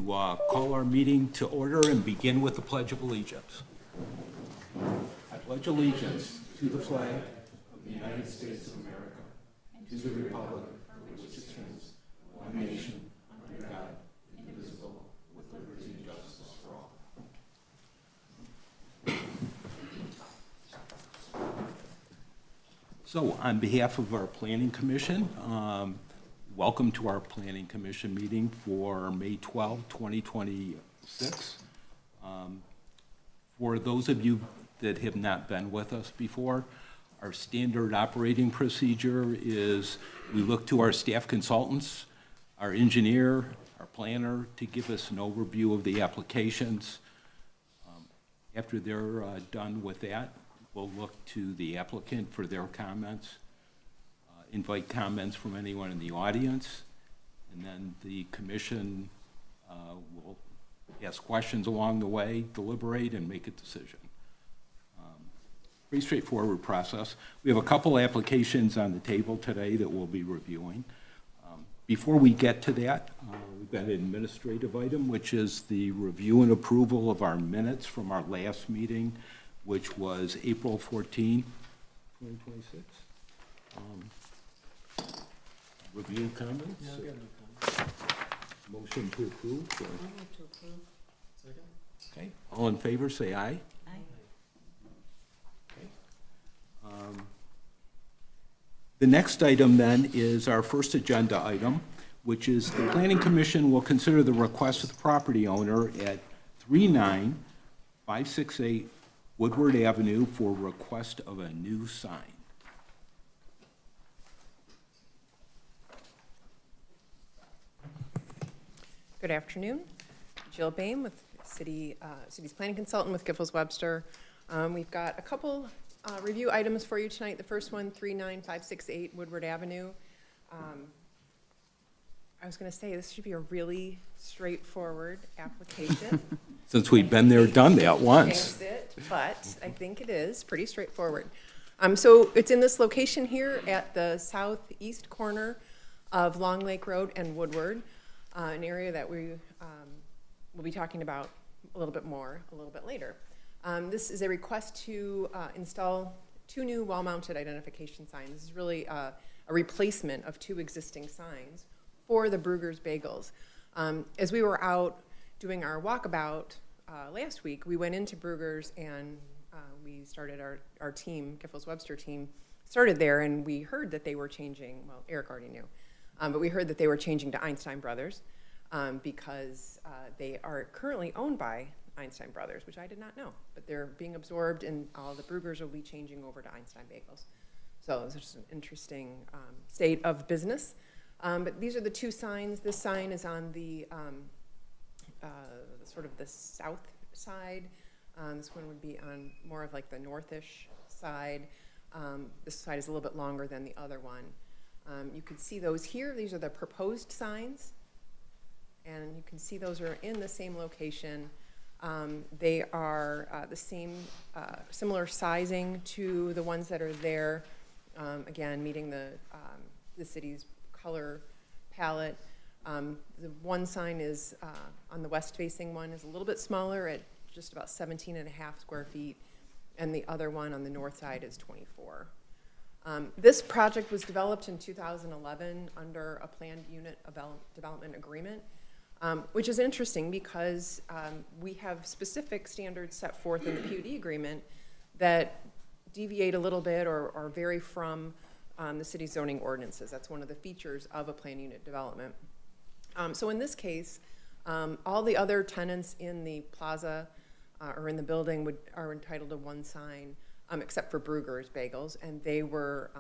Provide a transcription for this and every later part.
Call our meeting to order and begin with the Pledge of Allegiance. I pledge allegiance to the flag of the United States of America, to the republic for which it stands, one nation, under God, indivisible, with liberty and justice for all. So, on behalf of our Planning Commission, welcome to our Planning Commission meeting for May 12, 2026. For those of you that have not been with us before, our standard operating procedure is we look to our staff consultants, our engineer, our planner to give us an overview of the applications. After they're done with that, we'll look to the applicant for their comments. Invite comments from anyone in the audience, and then the commission will ask questions along the way, deliberate, and make a decision. Pretty straightforward process. We have a couple applications on the table today that we'll be reviewing. Before we get to that, we've got an administrative item, which is the review and approval of our minutes from our last meeting, which was April 14, 2026. Review comments? Yeah, I've got no comments. Motion to approve? or- I move to approve. Second? Okay, all in favor, say aye. Aye. Okay. The next item then is our first agenda item, which is the Planning Commission will consider the request of the property owner at 39568 Woodward Avenue for request of a new sign. Good afternoon. Jill Boehm with city's planning consultant with Giffords Webster. We've got a couple review items for you tonight. The first one, 39568 Woodward Avenue. I was going to say this should be a really straightforward application. Since we've been there, done that once. But I think it is pretty straightforward. So it's in this location here at the southeast corner of Long Lake Road and Woodward. An area that we will be talking about a little bit later. This is a request to install 2 new wall-mounted identification signs. This is really a replacement of 2 existing signs for the Brugger's Bagels. As we were out doing our walkabout last week, we went into Brugger's and we started our team, Giffords Webster team, started there, and we heard that they were changing, well, Eric already knew. But we heard that they were changing to Einstein Brothers because they are currently owned by Einstein Brothers, which I did not know. But they're being absorbed, and all the Bruegger's will be changing over to Einstein Bagels. So it's just an interesting state of business. But these are the 2 signs. This sign is on the sort of the south side. This one would be on more of like the northish side. This side is a little bit longer than the other one. You can see those here. These are the proposed signs, and you can see those are in the same location. They are the same, similar sizing to the ones that are there. Again, meeting the city's color palette. The one sign is on the west-facing one is a little bit smaller at just about 17.5 square feet, and the other one on the north side is 24. This project was developed in 2011 under a planned unit development agreement, which is interesting because we have specific standards set forth in the PUD agreement that deviate a little bit or vary from the city's zoning ordinances. That's one of the features of a planned unit development. So in this case, all the other tenants in the plaza or in the building are entitled to 1 sign. Except for Brugger's Bagels, and they were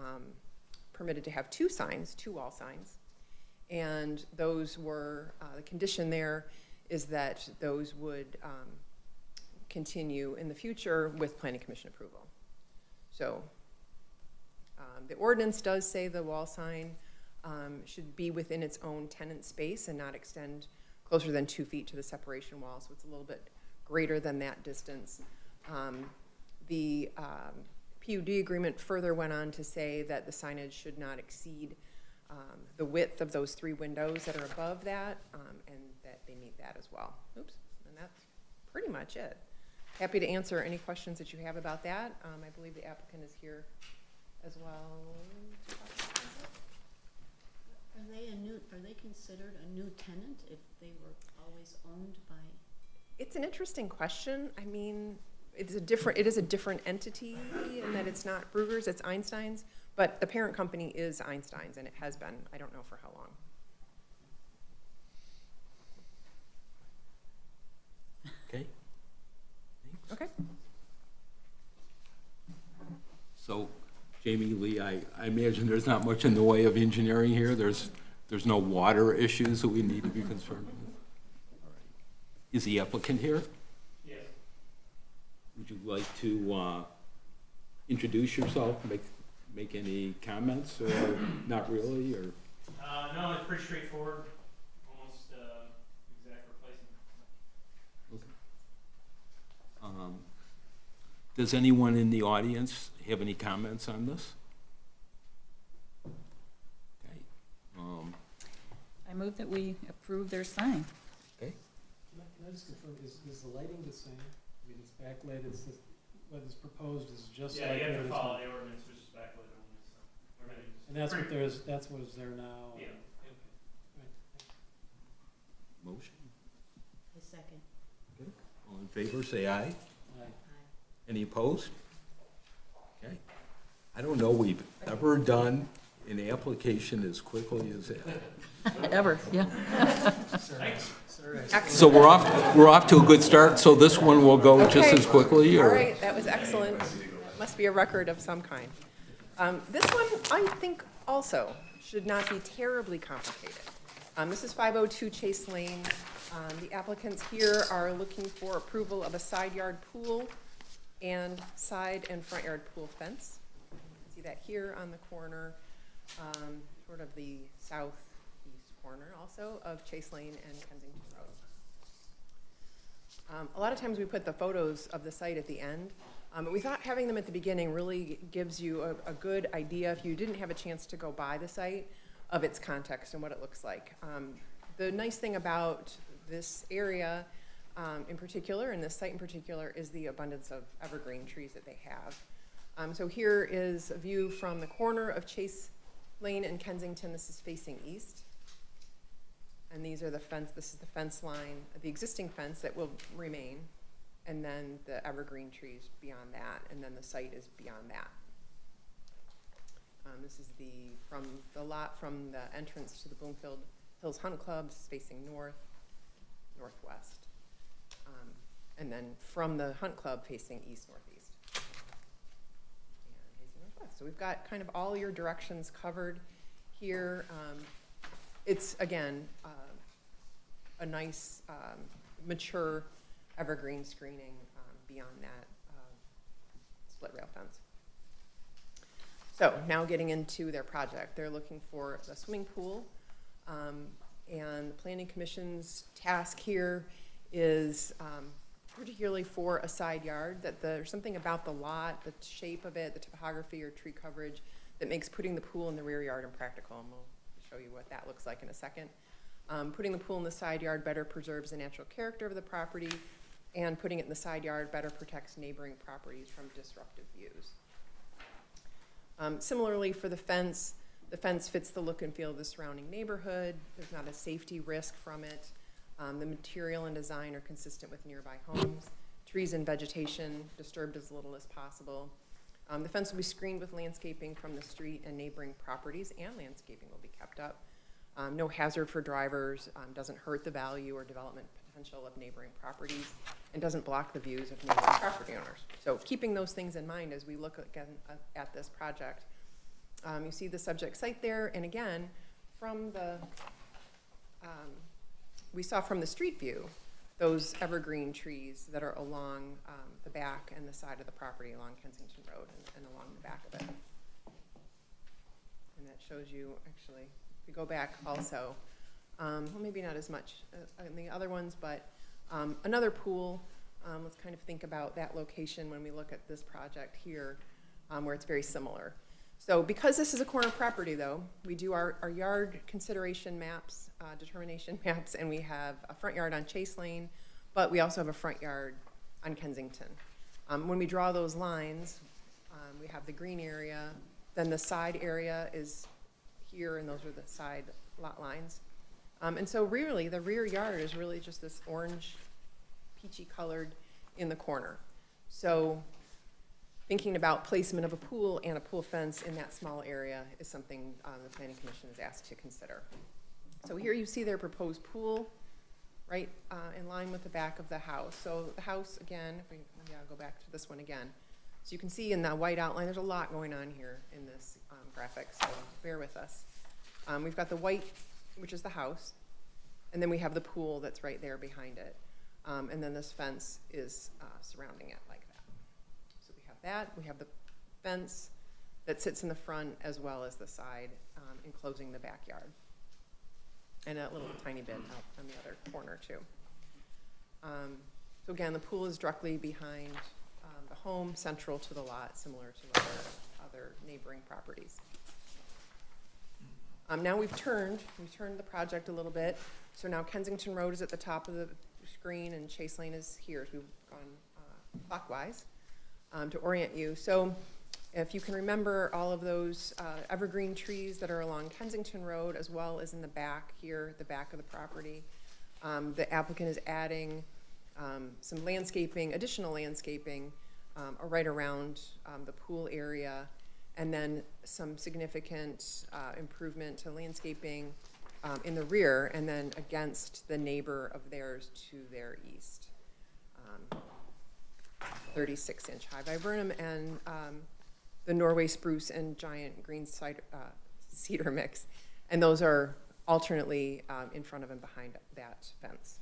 permitted to have 2 signs, 2 wall signs. And those were, the condition there is that those would continue in the future with Planning Commission approval. So the ordinance does say the wall sign should be within its own tenant space and not extend closer than 2 feet to the separation wall, so it's a little bit greater than that distance. The PUD agreement further went on to say that the signage should not exceed the width of those 3 windows that are above that, and that they meet that as well. Oops, and that's pretty much it. Happy to answer any questions that you have about that. I believe the applicant is here as well. Are they considered a new tenant if they were always owned by? It's an interesting question. I mean, it is a different entity in that it's not Brugger's, it's Einstein's, but the parent company is Einstein's, and it has been, I don't know for how long. Okay? Okay. So, Jamie Lee, I imagine there's not much in the way of engineering here. There's no water issues that we need to be concerned with. All right. Is the applicant here? Yes. Would you like to introduce yourself, make any comments, or not really, or? No, it's pretty straightforward, almost exact replacement. Okay. Does anyone in the audience have any comments on this? Okay. I move that we approve their sign. Okay. Can I just confirm, is the lighting the same? I mean, it's backlit, what is proposed is just like Yeah, you have what to is follow now. the ordinance, which is backlit only, so we're gonna use. And that's what pretty- that's what is there now? Yeah. Okay, right. Motion. A second. Okay. All in favor, say aye. Aye. Aye. Any opposed? Okay. I don't know we've ever done an application as quickly as that. Ever, yeah. Thanks. So we're off to a good start, so this one will go just Okay. as quickly, All or? right, that was excellent. Must be a record of some kind. This one, I think, also should not be terribly complicated. This is 502 Chase Lane. The applicants here are looking for approval of a side yard pool and side and front yard pool fence. See that here on the corner, sort of the southeast corner also of Chase Lane and Kensington Road. A lot of times we put the photos of the site at the end, but we thought having them at the beginning really gives you a good idea, if you didn't have a chance to go by the site, of its context and what it looks like. The nice thing about this area in particular, and this site in particular, is the abundance of evergreen trees that they have. So here is a view from the corner of Chase Lane and Kensington. This is facing east. And these are the fence, this is the fence line, the existing fence that will remain, and then the evergreen trees beyond that, and then the site is beyond that. This is from the lot from the entrance to the Bloomfield Hills Hunt Club, facing north, northwest. And then from the Hunt Club facing east, northeast. And facing northwest. So we've got kind of all your directions covered here. It's, again, a nice, mature evergreen screening beyond that split rail fence. So now getting into their project. They're looking for a swimming pool. And the Planning Commission's task here is particularly for a side yard, that there's something about the lot, the shape of it, the topography or tree coverage that makes putting the pool in the rear yard impractical. And we'll show you what that looks like in a second. Putting the pool in the side yard better preserves the natural character of the property, and putting it in the side yard better protects neighboring properties from disruptive views. Similarly for the fence fits the look and feel of the surrounding neighborhood. There's not a safety risk from it. The material and design are consistent with nearby homes. Trees and vegetation disturbed as little as possible. The fence will be screened with landscaping from the street and neighboring properties, and landscaping will be kept up. No hazard for drivers, doesn't hurt the value or development potential of neighboring properties, and doesn't block the views of neighboring property owners. So keeping those things in mind as we look again at this project. You see the subject site there, and again, from the, we saw from the street view, those evergreen trees that are along the back and the side of the property along Kensington Road and along the back of it. And that shows you, actually, if we go back also, well, maybe not as much in the other ones, but another pool. Let's kind of think about that location when we look at this project here, where it's very similar. So because this is a corner property though, we do our yard consideration maps, determination maps, and we have a front yard on Chase Lane, but we also have a front yard on Kensington. When we draw those lines, we have the green area, then the side area is here, and those are the side lot lines. And so really, the rear yard is really just this orange, peachy colored in the corner. So thinking about placement of a pool and a pool fence in that small area is something the Planning Commission is asked to consider. So here you see their proposed pool, right in line with the back of the house. So the house, again, maybe I'll go back to this one again. So you can see in the white outline, there's a lot going on here in this graphic, so bear with us. We've got the white, which is the house, and then we have the pool that's right there behind it. And then this fence is surrounding it like that. So we have that, we have the fence that sits in the front as well as the side, enclosing the backyard. And a little tiny bit out on the other corner too. So again, the pool is directly behind the home, central to the lot, similar to other neighboring properties. Now we've turned the project a little bit. So now Kensington Road is at the top of the screen and Chase Lane is here. We've gone clockwise to orient you. So if you can remember all of those evergreen trees that are along Kensington Road, as well as in the back here, the back of the property, the applicant is adding some landscaping, additional landscaping right around the pool area, and then some significant improvement to landscaping in the rear, and then against the neighbor of theirs to their east. 36-inch high viburnum and the Norway spruce and giant green cedar mix. And those are alternately in front of and behind that fence.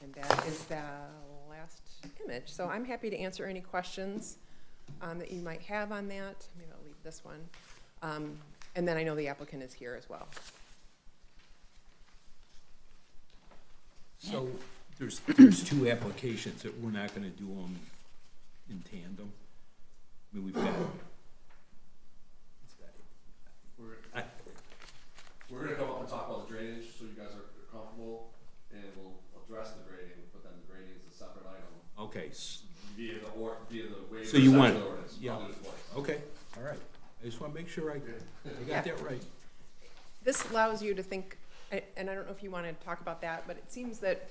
And that is the last image. So I'm happy to answer any questions that you might have on that. Maybe I'll leave this one. And then I know the applicant is here as well. So there's two applications that we're not gonna do them in tandem. I mean, we've got. We're gonna come up and talk about the drainage, so you guys are comfortable, and we'll address the grading, but then the grading is a separate item Okay, via the waiver. So you want- section ordinance. yeah. I'll do it twice. okay, all right. I just wanna make sure I got that right. This allows you to think, and I don't know if you want to talk about that, but it seems that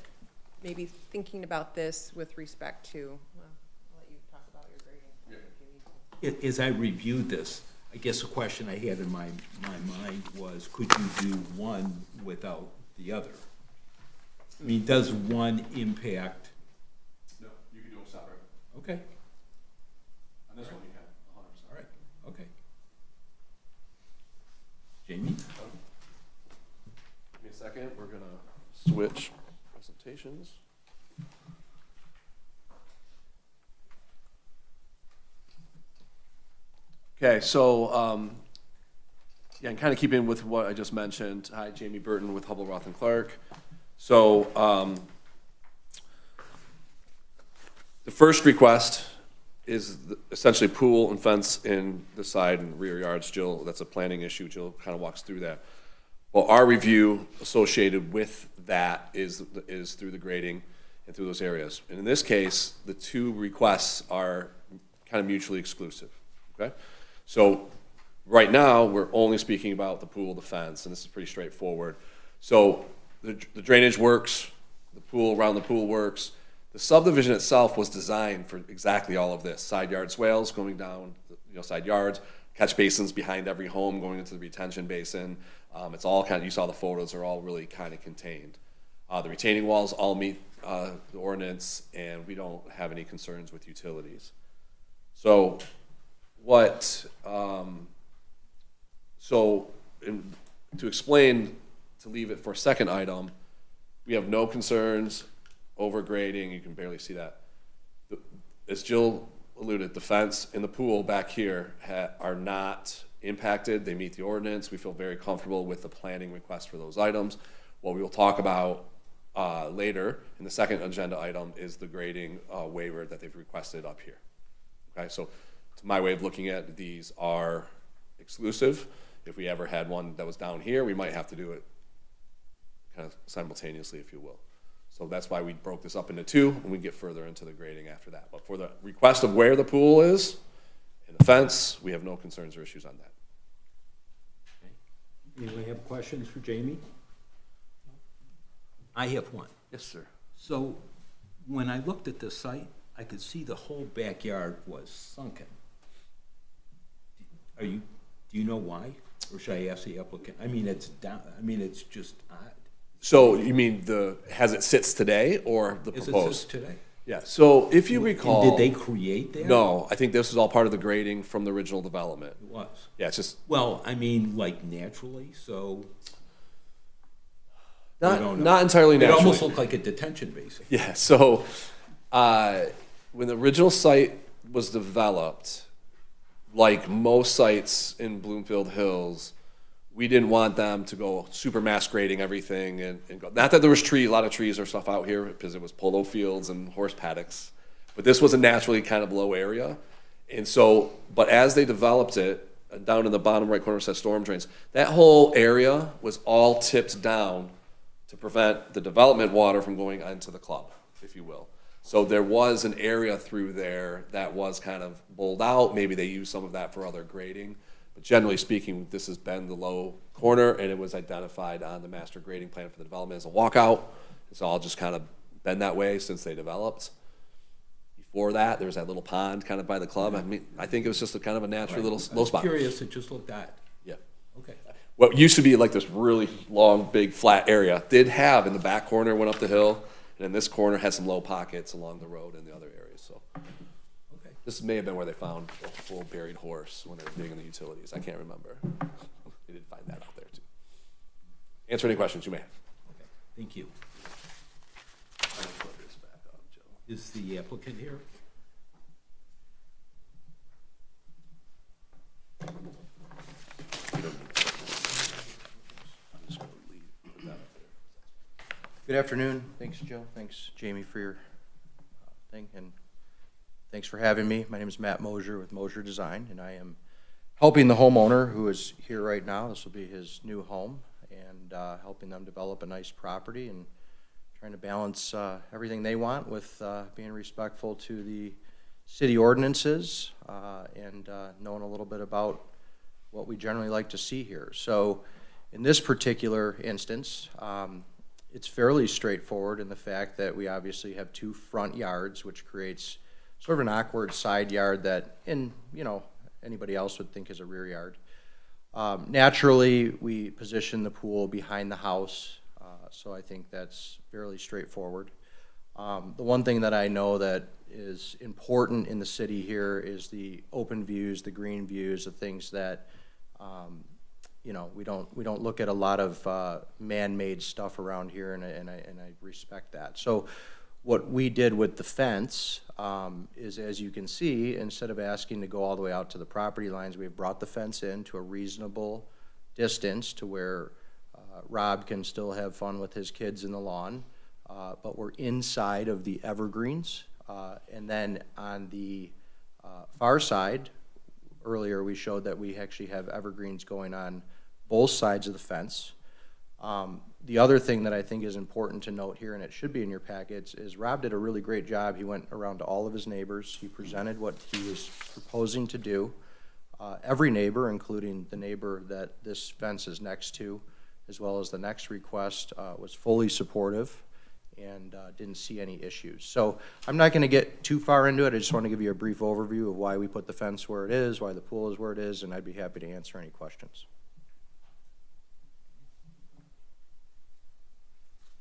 maybe thinking about this with respect to, well, I'll let you talk about your grading if you need to. As I reviewed this, I guess the question I had in my mind was, could you do one without the other? I mean, does one impact? No, you can do them separate. Okay, On this one, you can, 100%. all right, okay. Jamie? Give me a second, we're gonna switch presentations. Okay, so, yeah, and kind of keeping with what I just mentioned, hi, Jamie Burton with Hubble, Roth and Clark. So, the first request is essentially pool and fence in the side and rear yards. Jill, that's a planning issue. Jill kind of walks through that. Well, our review associated with that is through the grading and through those areas. And in this case, the two requests are kind of mutually exclusive, okay? So right now, we're only speaking about the pool, the fence, and this is pretty straightforward. So the drainage works, the pool, around the pool works. The subdivision itself was designed for exactly all of this. Side yard swales going down, side yards, catch basins behind every home going into the retention basin. It's all kind of, you saw the photos, are all really kind of contained. The retaining walls all meet the ordinance, and we don't have any concerns with utilities. So to explain, to leave it for a second item, we have no concerns over grading. You can barely see that. As Jill alluded, the fence and the pool back here are not impacted. They meet the ordinance. We feel very comfortable with the planning request for those items. What we will talk about later in the second agenda item is the grading waiver that they've requested up here. Okay, so to my way of looking at it, these are exclusive. If we ever had one that was down here, we might have to do it kind of simultaneously, if you will. So that's why we broke this up into two, and we get further into the grading after that. But for the request of where the pool is and the fence, we have no concerns or issues on that. Anyone have questions for Jamie? I have one. Yes, sir. So when I looked at this site, I could see the whole backyard was sunken. Do you know why? Or should I ask the applicant? I mean, it's down, I mean, it's just odd. So you mean as it sits today, or the As it proposed? sits today. Yeah, so if you And recall. did they create that? No, I think this is all part of the grading from the original development. It was. Yeah, it's just Well, I mean, like naturally, so. I don't know. not entirely It naturally. almost looked like a detention basin. Yeah, so when the original site was developed, like most sites in Bloomfield Hills, we didn't want them to go super mass grading everything and go. Not that there was a lot of trees or stuff out here because it was polo fields and horse paddocks, but this was a naturally kind of low area. And so, but as they developed it, down in the bottom right corner says storm drains, that whole area was all tipped down to prevent the development water from going into the club, if you will. So there was an area through there that was kind of bowled out. Maybe they used some of that for other grading. But generally speaking, this has been the low corner, and it was identified on the master grading plan for the development as a walkout. It's all just kind of been that way since they developed. Before that, there was that little pond kind of by the club. I mean, I think it was just a kind of a natural little I low was spot. curious, it just looked odd. Yeah. Okay. What used to be like this really long, big, flat area did have in the back corner, went up the hill, and in this corner had some low pockets along the road and the other areas. So Okay. this may have been where they found a full buried horse when they were digging the utilities. I can't remember. They did find that out there too. Answer any questions you may have. Okay. Thank you. I'll put this back up, Joe. Is the applicant here? I'm just gonna put that up there. Good afternoon. Thanks, Joe. Thanks, Jamie, for your thing, and thanks for having me. My name is Matt Mosier with Mosier Design, and I am helping the homeowner who is here right now. This will be his new home, and helping them develop a nice property and trying to balance everything they want with being respectful to the city ordinances and knowing a little bit about what we generally like to see here. So in this particular instance, it's fairly straightforward in the fact that we obviously have two front yards, which creates sort of an awkward side yard that, anybody else would think is a rear yard. Naturally, we position the pool behind the house, so I think that's fairly straightforward. The one thing that I know that is important in the city here is the open views, the green views, the things that we don't look at a lot of man-made stuff around here, and I respect that. So what we did with the fence is, as you can see, instead of asking to go all the way out to the property lines, we've brought the fence in to a reasonable distance to where Rob can still have fun with his kids in the lawn, but we're inside of the evergreens. And then on the far side, earlier we showed that we actually have evergreens going on both sides of the fence. The other thing that I think is important to note here, and it should be in your packets, is Rob did a really great job. He went around to all of his neighbors. He presented what he was proposing to do. Every neighbor, including the neighbor that this fence is next to, as well as the next request, was fully supportive and didn't see any issues. So I'm not going to get too far into it. I just want to give you a brief overview of why we put the fence where it is, why the pool is where it is, and I'd be happy to answer any questions.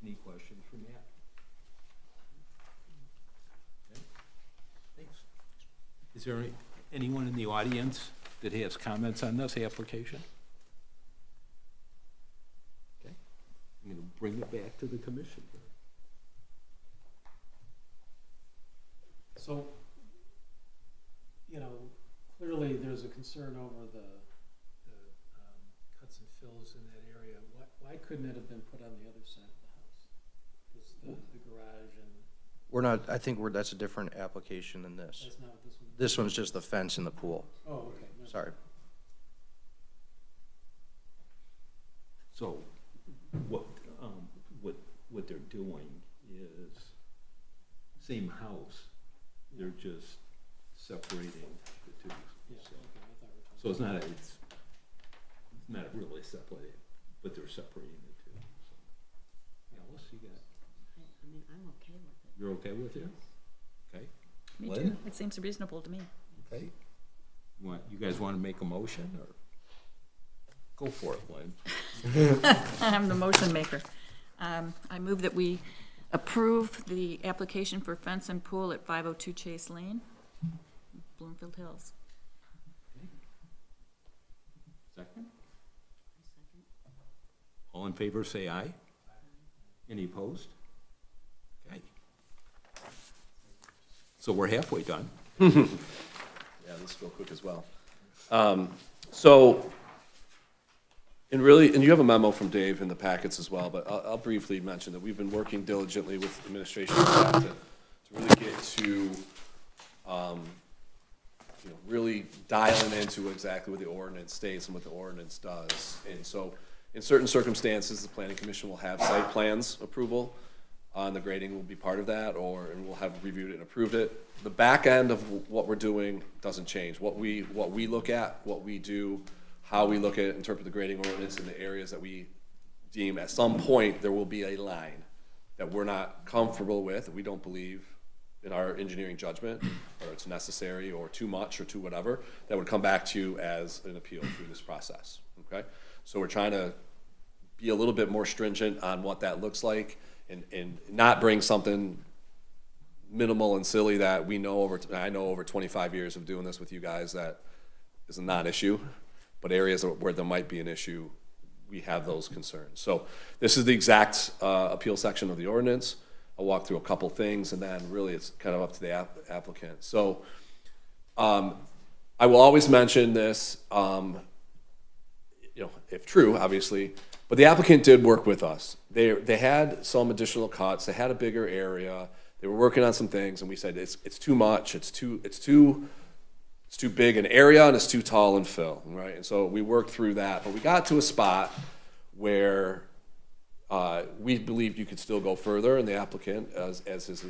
Any questions for Matt? Okay. Thanks. Is there anyone in the audience that has comments on this application? Okay. I'm going to bring it back to the commission. So, clearly there's a concern over the cuts and fills in that area. Why couldn't it have been put on the other side of the house? Because the garage and. We're not, I think that's a different application than this. That's not what this one. This one's just the fence and the pool. Oh, okay. No. Sorry. So what they're doing is same house, they're just separating the two. Yeah, So- okay, I thought we were talking. So it's not really separated, but they're separating the two. So, Alice, you got, I mean, I'm okay with it. you're okay with it? Okay. Me Lynn? too. It seems reasonable to me. Okay. You guys want to make a motion, or? Go for it, Lynn. I'm the motion maker. I move that we approve the application for fence and pool at 502 Chase Lane, Bloomfield Hills. Second? All in favor, say aye. Any opposed? Okay. So we're halfway done. Yeah, this will go quick as well. So, and you have a memo from Dave in the packets as well, but I'll briefly mention that we've been working diligently with administration staff to really get to, really dialing into exactly what the ordinance states and what the ordinance does. And so, in certain circumstances, the planning commission will have site plans approval, and the grading will be part of that, and we'll have reviewed it and approved it. The back end of what we're doing doesn't change. What we look at, what we do, how we look at, interpret the grading ordinance in the areas that we deem at some point there will be a line that we're not comfortable with, that we don't believe in our engineering judgment, or it's necessary, or too much, or too whatever, that would come back to you as an appeal through this process, okay? So we're trying to be a little bit more stringent on what that looks like, and not bring something minimal and silly that we know I know over 25 years of doing this with you guys that is a non-issue, but areas where there might be an issue, we have those concerns. So this is the exact appeal section of the ordinance. I'll walk through a couple things, and then really it's kind of up to the applicant. So I will always mention this, if true, obviously, but the applicant did work with us. They had some additional cuts, they had a bigger area, they were working on some things, and we said it's too much, it's too big an area, and it's too tall in fill, right? And so we worked through that, but we got to a spot where we believed you could still go further, and the applicant, as is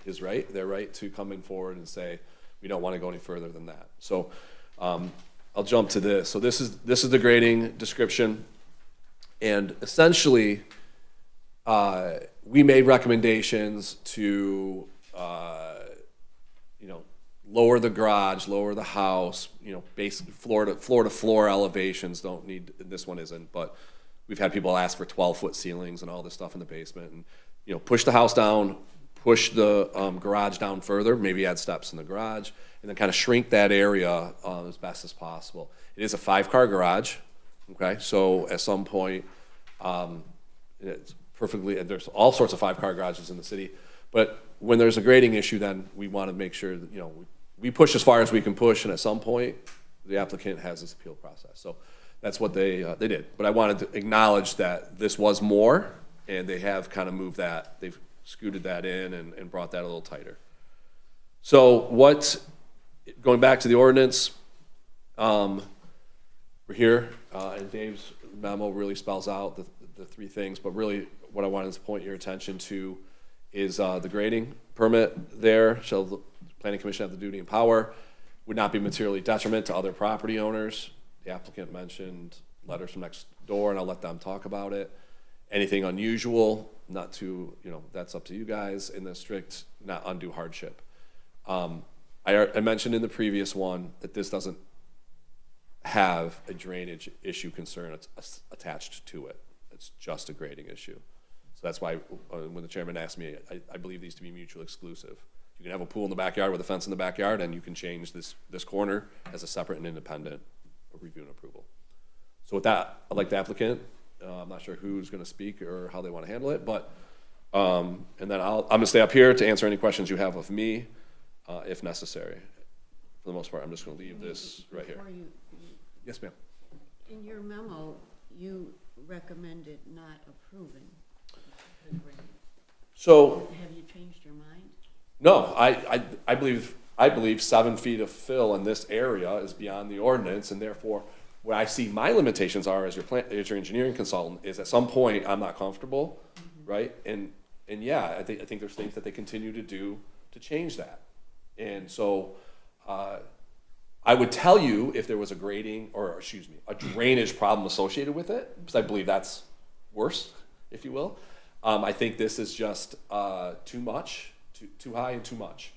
his right, their right to come in forward and say, we don't want to go any further than that. So I'll jump to this. So this is the grading description, and essentially we made recommendations to lower the garage, lower the house, basic floor to floor elevations don't need, this one isn't, but we've had people ask for 12-foot ceilings and all this stuff in the basement, and push the house down, push the garage down further, maybe add steps in the garage, and then kind of shrink that area as best as possible. It is a 5-car garage, okay? So at some point, it's perfectly, there's all sorts of 5-car garages in the city, but when there's a grading issue, then we want to make sure that, we push as far as we can push, and at some point, the applicant has this appeal process. So that's what they did. But I wanted to acknowledge that this was more, and they have kind of moved that, they've scooted that in and brought that a little tighter. So going back to the ordinance, we're here, and Dave's memo really spells out the 3 things, but really what I wanted to point your attention to is the grading permit there. Shall the planning commission have the duty and power, would not be materially detriment to other property owners. The applicant mentioned letters from next door, and I'll let them talk about it. Anything unusual, not to, that's up to you guys, in the strict, not undue hardship. I mentioned in the previous one that this doesn't have a drainage issue concern attached to it. It's just a grading issue. So that's why when the chairman asked me, I believe these to be mutually exclusive. You can have a pool in the backyard with a fence in the backyard, and you can change this corner as a separate and independent review and approval. So with that, I'd like the applicant, I'm not sure who's going to speak or how they want to handle it, but and then I'm going to stay up here to answer any questions you have of me, if necessary. For the most part, I'm just going to leave this right here. Before you, Yes, ma'am. in your memo, you recommended not approving the grant. So Have you changed your mind? No, I believe 7 feet of fill in this area is beyond the ordinance, and therefore, where I see my limitations are as as your engineering consultant, is at some point, I'm not comfortable, right? And yeah, I think there's things that they continue to do to change that. And so, I would tell you if there was a grading, or excuse me, a drainage problem associated with it, because I believe that's worse, if you will. I think this is just too much, too high and too much.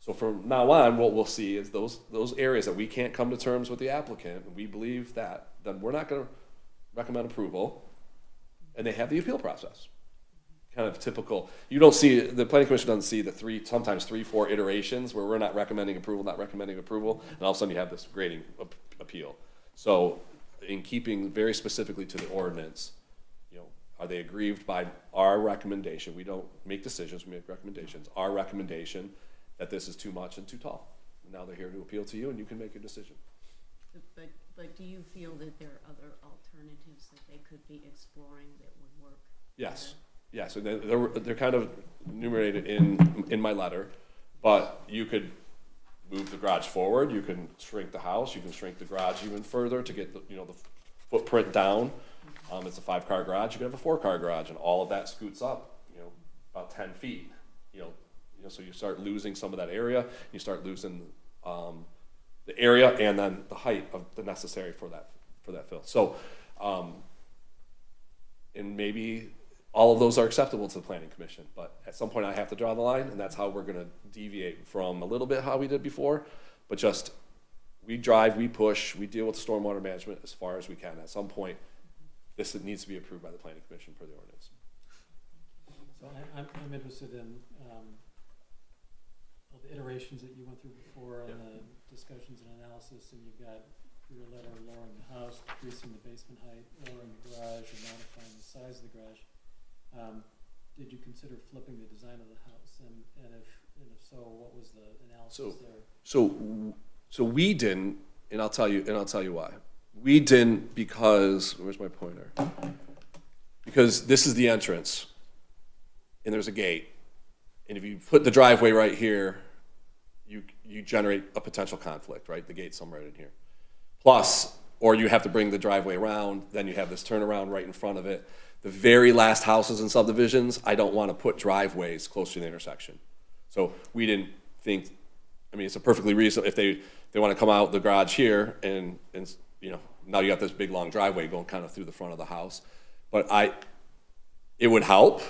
So from now on, what we'll see is those areas that we can't come to terms with the applicant, and we believe that, then we're not going to recommend approval, and they have the appeal process. Kind of typical. You don't see, the planning commission doesn't see the sometimes 3-4 iterations where we're not recommending approval, and all of a sudden you have this grading appeal. So in keeping very specifically to the ordinance, are they aggrieved by our recommendation? We don't make decisions, we make recommendations. Our recommendation that this is too much and too tall. Now they're here to appeal to you, and you can make a decision. But do you feel that there are other alternatives that they could be exploring that would work? Yes, yes, and they're kind of enumerated in my letter, but you could move the garage forward, you can shrink the house, you can shrink the garage even further to get the footprint down. It's a 5-car garage, you could have a 4-car garage, and all of that scoots up, about 10 feet, so you start losing some of that area, you start losing the area and then the height of the necessary for that fill. So, and maybe all of those are acceptable to the planning commission, but at some point I have to draw the line, and that's how we're gonna deviate from a little bit how we did before, but just, we drive, we push, we deal with the stormwater management as far as we can. At some point, this needs to be approved by the planning commission per the ordinance. So I'm interested in all the iterations that you went through before on the discussions and analysis, and you've got your letter lowering the house, decreasing the basement height, lowering the garage, and modifying the size of the garage. Did you consider flipping the design of the house? And if so, what was the analysis there? So we didn't, and I'll tell you why. We didn't because, where's my pointer? Because this is the entrance, and there's a gate, and if you put the driveway right here, you generate a potential conflict, right? The gate's somewhere right in here. Plus, or you have to bring the driveway around, then you have this turnaround right in front of it. The very last houses and subdivisions, I don't want to put driveways close to the intersection. So we didn't think, it's a perfectly reasonable, if they want to come out the garage here and now you got this big long driveway going kind of through the front of the house. But it would help,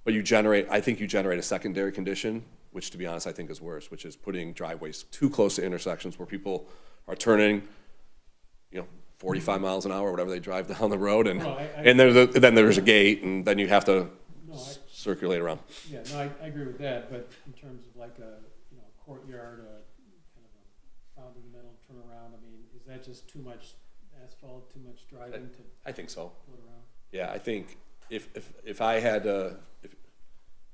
but I think you generate a secondary condition, which to be honest, I think is worse, which is putting driveways too close to intersections where people are turning, 45 miles an hour, whatever they drive down the road, and then there's a gate, and then you have to circulate around. Yeah, no, I agree with that, but in terms of like a courtyard, kind of a fountain in the middle turnaround, is that just too much asphalt, too much driving to? I think so. Put around? Yeah, I think if I had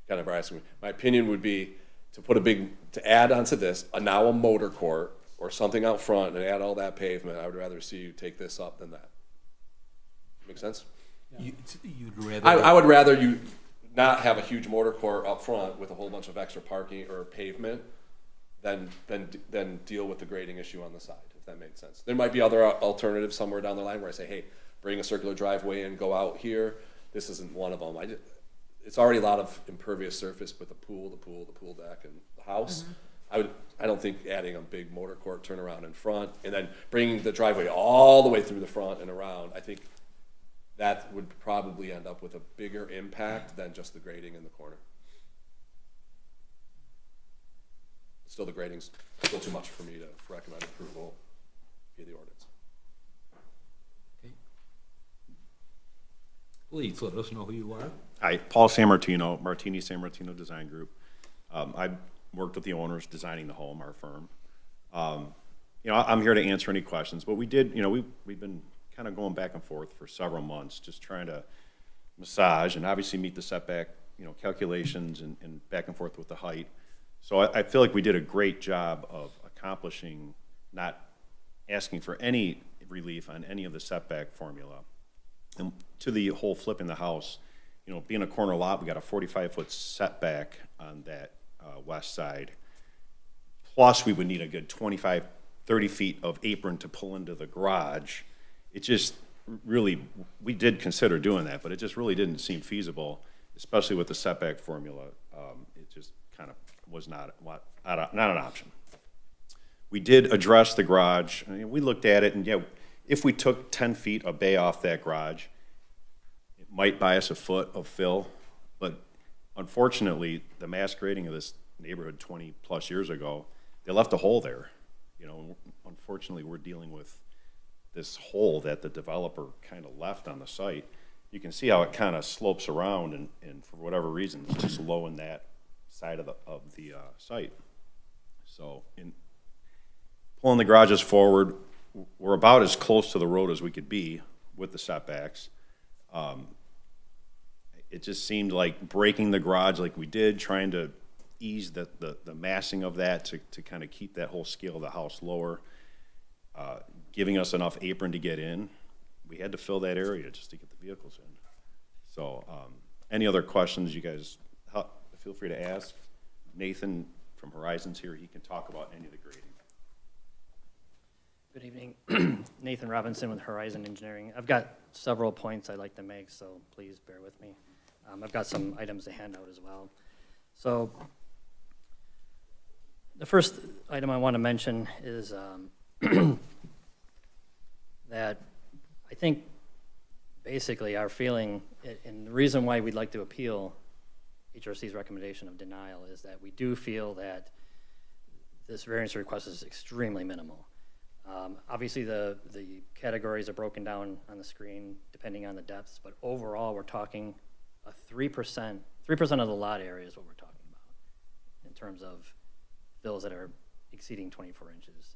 kind of asking me, my opinion would be to add onto this now a motor court or something out front and add all that pavement. I would rather see you take this up than that. Make sense? You'd rather. I would rather you not have a huge motor court up front with a whole bunch of extra parking or pavement than deal with the grading issue on the side, if that makes sense. There might be other alternatives somewhere down the line where I say, hey, bring a circular driveway in, go out here. This isn't one of them. It's already a lot of impervious surface with the pool deck, and the house. I don't think adding a big motor court turnaround in front and then bringing the driveway all the way through the front and around, I think that would probably end up with a bigger impact than just the grading in the corner. Still, the grading's still too much for me to recommend approval via the ordinance. Okay. Please let us know who you are. Hi, Paul Sammartino, Martini Sammartino Design Group. I worked with the owners designing the home, our firm. I'm here to answer any questions, but we did, we've been kind of going back and forth for several months, just trying to massage and obviously meet the setback, calculations and back and forth with the height. So I feel like we did a great job of accomplishing, not asking for any relief on any of the setback formula. And to the whole flipping the house, being a corner lot, we got a 45-foot setback on that west side. Plus, we would need a good 25, 30 feet of apron to pull into the garage. It just really, we did consider doing that, but it just really didn't seem feasible, especially with the setback formula. It just kind of was not an option. We did address the garage. I mean, we looked at it, and yeah, if we took 10 feet of bay off that garage, it might buy us a foot of fill, but unfortunately, the mass grading of this neighborhood 20-plus years ago, they left a hole there. You know, unfortunately, we're dealing with this hole that the developer kind of left on the site. You can see how it kind of slopes around, and for whatever reason, it's just low in that side of the site. So in pulling the garages forward, we're about as close to the road as we could be with the setbacks. It just seemed like breaking the garage like we did, trying to ease the massing of that to kind of keep that whole scale of the house lower, giving us enough apron to get in. We had to fill that area just to get the vehicles in. So any other questions you guys, feel free to ask. Nathan from Horizons here, he can talk about any of the grading. Good evening. Nathan Robinson with Horizon Engineering. I've got several points I'd like to make, so please bear with me. I've got some items to hand out as well. So the first item I want to mention is that I think basically our feeling, and the reason why we'd like to appeal HRC's recommendation of denial is that we do feel that this variance request is extremely minimal. Obviously, the categories are broken down on the screen depending on the depths, but overall, we're talking a 3% of the lot area is what we're talking about in terms of fills that are exceeding 24 inches.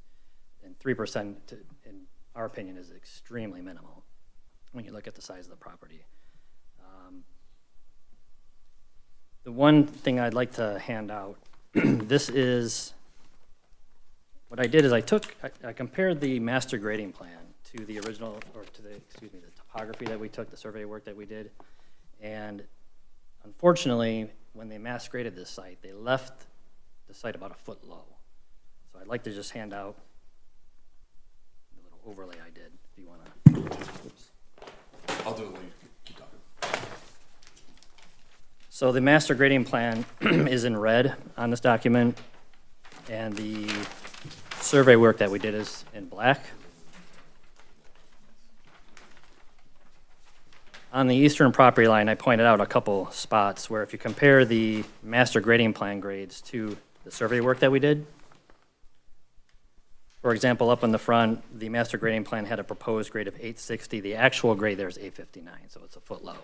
And 3%, in our opinion, is extremely minimal when you look at the size of the property. The one thing I'd like to hand out, this is, what I did is I compared the master grading plan to the original, or to the topography that we took, the survey work that we did. And unfortunately, when they mass graded this site, they left the site about a foot low. So I'd like to just hand out the little overlay I did, if you want to. I'll do it later. Keep talking. So the master grading plan is in red on this document, and the survey work that we did is in black. On the eastern property line, I pointed out a couple spots where if you compare the master grading plan grades to the survey work that we did, for example, up in the front, the master grading plan had a proposed grade of 860. The actual grade there is 859, so it's a foot low.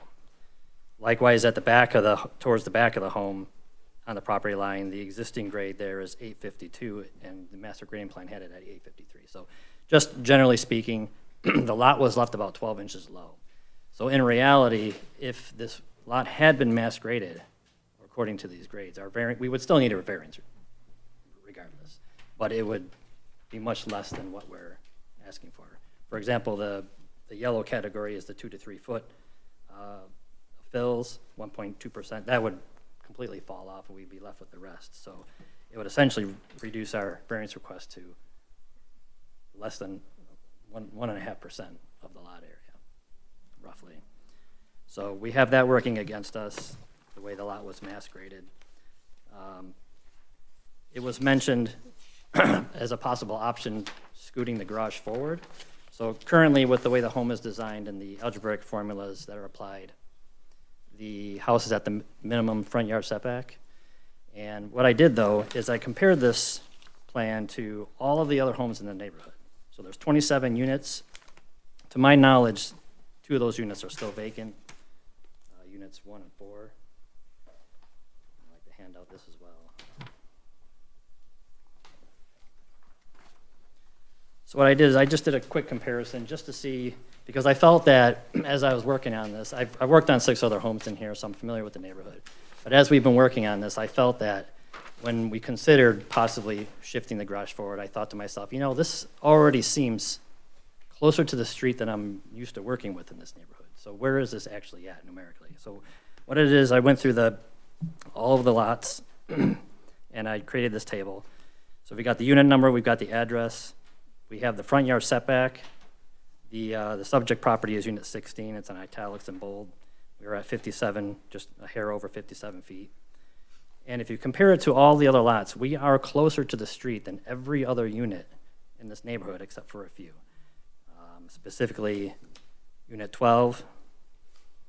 Likewise, at the back of towards the back of the home, on the property line, the existing grade there is 852, and the master grading plan had it at 853. So just generally speaking, the lot was left about 12 inches low. So in reality, if this lot had been mass graded, according to these grades, we would still need a variance regardless, but it would be much less than what we're asking for. For example, the yellow category is the 2 to 3 foot fills, 1.2%. That would completely fall off and we'd be left with the rest. So it would essentially reduce our variance request to less than 1.5% of the lot area, roughly. So we have that working against us, the way the lot was mass graded. It was mentioned as a possible option, scooting the garage forward. So currently, with the way the home is designed and the algebraic formulas that are applied, the house is at the minimum front yard setback. And what I did, though, is I compared this plan to all of the other homes in the neighborhood. So there's 27 units. To my knowledge, 2 of those units are still vacant, units 1 and 4. I'd like to hand out this as well. So what I did is I just did a quick comparison just to see, because I felt that as I was working on this, I've worked on 6 other homes in here, so I'm familiar with the neighborhood. But as we've been working on this, I felt that when we considered possibly shifting the garage forward, I thought to myself, you know, this already seems closer to the street than I'm used to working with in this neighborhood. So where is this actually at numerically? So what it is, I went through all of the lots, and I created this table. So we got the unit number, we've got the address, we have the front yard setback. The subject property is unit 16, it's in italics and bold. We were at 57, just a hair over 57 feet. And if you compare it to all the other lots, we are closer to the street than every other unit in this neighborhood except for a few. Specifically, unit 12,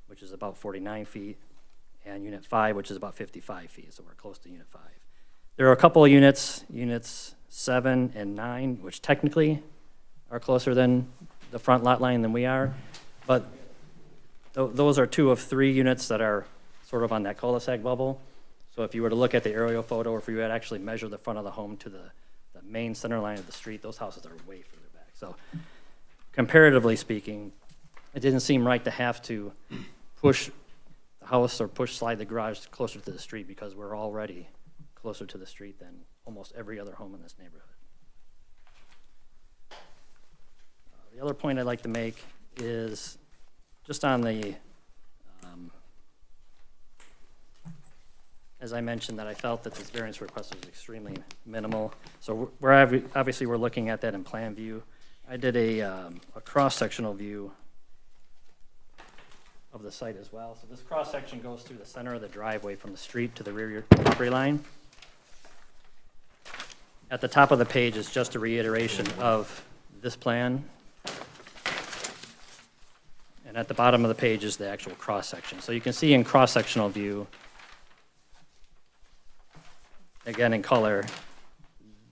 which is about 49 feet, and unit 5, which is about 55 feet, so we're close to unit 5. There are a couple of units 7 and 9, which technically are closer than the front lot line than we are, but those are 2 of 3 units that are sort of on that cul-de-sac bubble. So if you were to look at the aerial photo, or if you had actually measured the front of the home to the main center line of the street, those houses are way further back. So comparatively speaking, it didn't seem right to have to push the house or slide the garage closer to the street because we're already closer to the street than almost every other home in this neighborhood. The other point I'd like to make is just on the, as I mentioned, that I felt that this variance request was extremely minimal. So obviously we're looking at that in plan view. I did a cross-sectional view of the site as well. So this cross-section goes through the center of the driveway from the street to the rear property line. At the top of the page is just a reiteration of this plan. And at the bottom of the page is the actual cross-section. So you can see in cross-sectional view, again in color,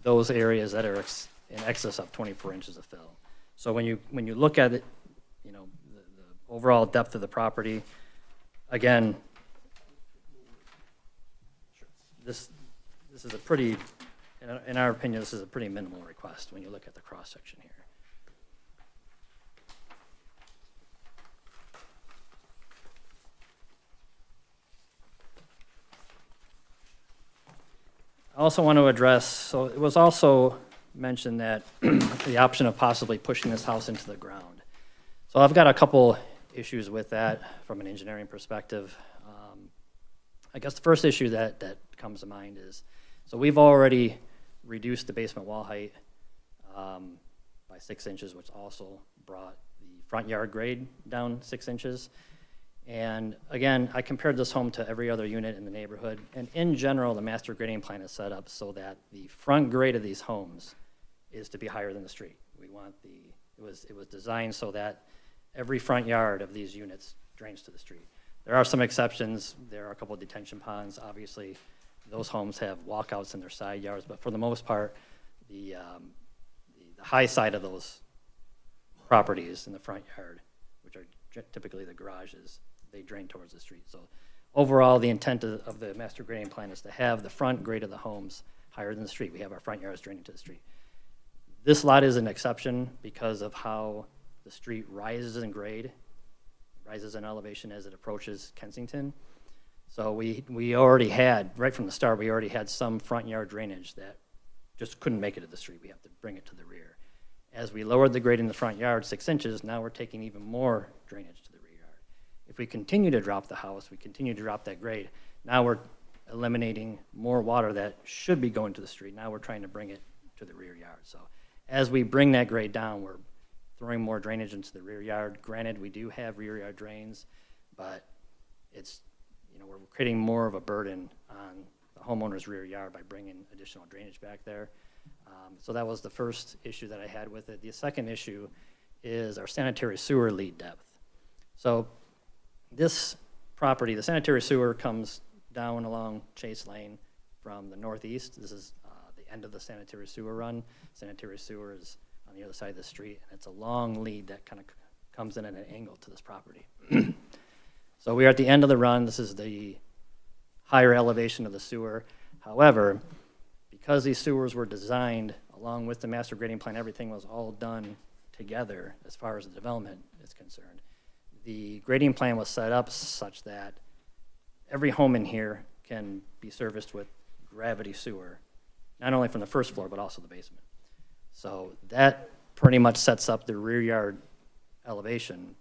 those areas that are in excess of 24 inches of fill. So when you look at it, you know, the overall depth of the property, again, this is a pretty, in our opinion, this is a pretty minimal request when you look at the cross-section here. I also want to address, so it was also mentioned that the option of possibly pushing this house into the ground. So I've got a couple issues with that from an engineering perspective. I guess the first issue that comes to mind is, so we've already reduced the basement wall height by 6 inches, which also brought the front yard grade down 6 inches. And again, I compared this home to every other unit in the neighborhood. And in general, the master grading plan is set up so that the front grade of these homes is to be higher than the street. We want it was designed so that every front yard of these units drains to the street. There are some exceptions. There are a couple of detention ponds. Obviously, those homes have walkouts in their side yards, but for the most part, the high side of those properties in the front yard, which are typically the garages, they drain towards the street. So overall, the intent of the master grading plan is to have the front grade of the homes higher than the street. We have our front yards draining to the street. This lot is an exception because of how the street rises in grade, rises in elevation as it approaches Kensington. So we already had, right from the start, we already had some front yard drainage that just couldn't make it to the street. We have to bring it to the rear. As we lowered the grade in the front yard 6 inches, now we're taking even more drainage to the rear yard. If we continue to drop the house, we continue to drop that grade, now we're eliminating more water that should be going to the street. Now we're trying to bring it to the rear yard. So as we bring that grade down, we're throwing more drainage into the rear yard. Granted, we do have rear yard drains, but it's, you know, we're creating more of a burden on the homeowner's rear yard by bringing additional drainage back there. So that was the first issue that I had with it. The second issue is our sanitary sewer lead depth. So this property, the sanitary sewer comes down along Chase Lane from the northeast. This is the end of the sanitary sewer run. Sanitary sewer is on the other side of the street, and it's a long lead that kind of comes in at an angle to this property. So we are at the end of the run. This is the higher elevation of the sewer. However, because these sewers were designed along with the master grading plan, everything was all done together as far as the development is concerned. The grading plan was set up such that every home in here can be serviced with gravity sewer, not only from the first floor, but also the basement. So that pretty much sets up the rear yard elevation,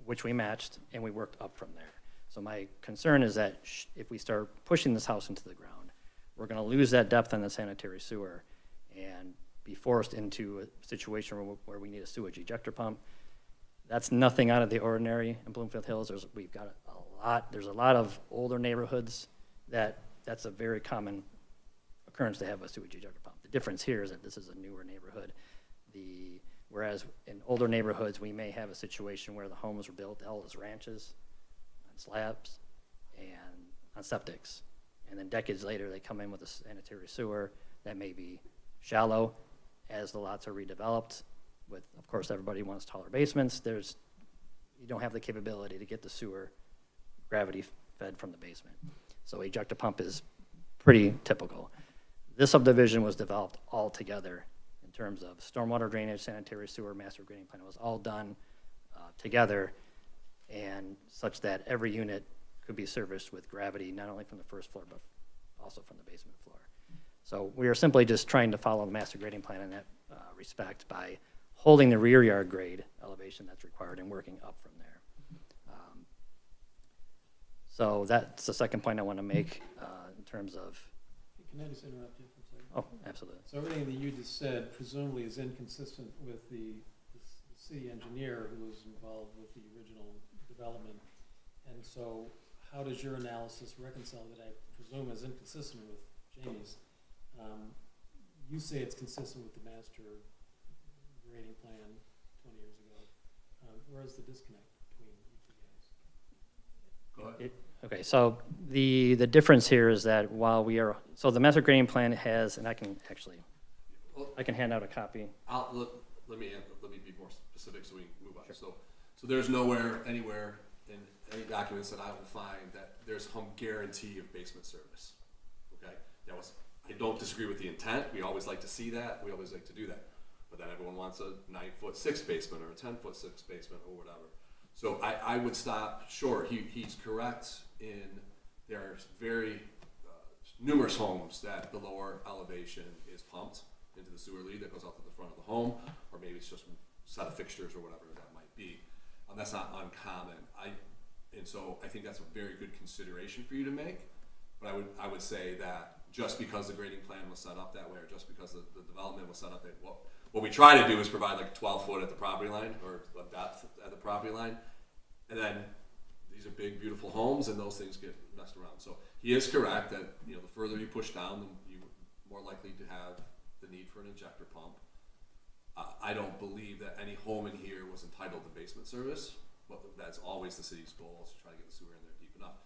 which we matched, and we worked up from there. So my concern is that if we start pushing this house into the ground, we're gonna lose that depth on the sanitary sewer and be forced into a situation where we need a sewage ejector pump. That's nothing out of the ordinary in Bloomfield Hills. There's a lot of older neighborhoods that's a very common occurrence to have a sewage ejector pump. The difference here is that this is a newer neighborhood. Whereas in older neighborhoods, we may have a situation where the homes were built all as ranches, on slabs, and on septics. And then decades later, they come in with a sanitary sewer that may be shallow. As the lots are redeveloped, with, of course, everybody wants taller basements, you don't have the capability to get the sewer gravity fed from the basement. So ejector pump is pretty typical. This subdivision was developed all together in terms of stormwater drainage, sanitary sewer, master grading plan. It was all done together, and such that every unit could be serviced with gravity, not only from the first floor, but also from the basement floor. So we are simply just trying to follow the master grading plan in that respect by holding the rear yard grade elevation that's required and working up from there. So that's the second point I want to make in terms of, Can I just interrupt you for a second? oh, absolutely. So everything that you just said presumably is inconsistent with the city engineer who was involved with the original development. And so how does your analysis reconcile that I presume is inconsistent with Jamie's? You say it's consistent with the master grading plan 20 years ago. Where's the disconnect between you two guys? Go ahead. Okay, so the difference here is that while so the master grading plan has, and I can hand out a copy. Let me be more specific so we can move on. Sure. So there's nowhere, anywhere in any documents that I will find that there's some guarantee of basement service. Okay, I don't disagree with the intent. We always like to see that. We always like to do that. But then everyone wants a 9'6" basement or a 10'6" basement or whatever. So I would stop. Sure, he's correct in there's very numerous homes that the lower elevation is pumped into the sewer lead that goes out to the front of the home, or maybe it's just a set of fixtures or whatever that might be. That's not uncommon. And so I think that's a very good consideration for you to make. But I would say that just because the grading plan was set up that way, or just because the development was set up that what we try to do is provide like 12 foot at the property line, or a depth at the property line, and then these are big, beautiful homes, and those things get messed around. So he is correct that the further you push down, the more likely to have the need for an injector pump. I don't believe that any home in here was entitled to basement service, but that's always the city's goal, is to try to get the sewer in there deep enough.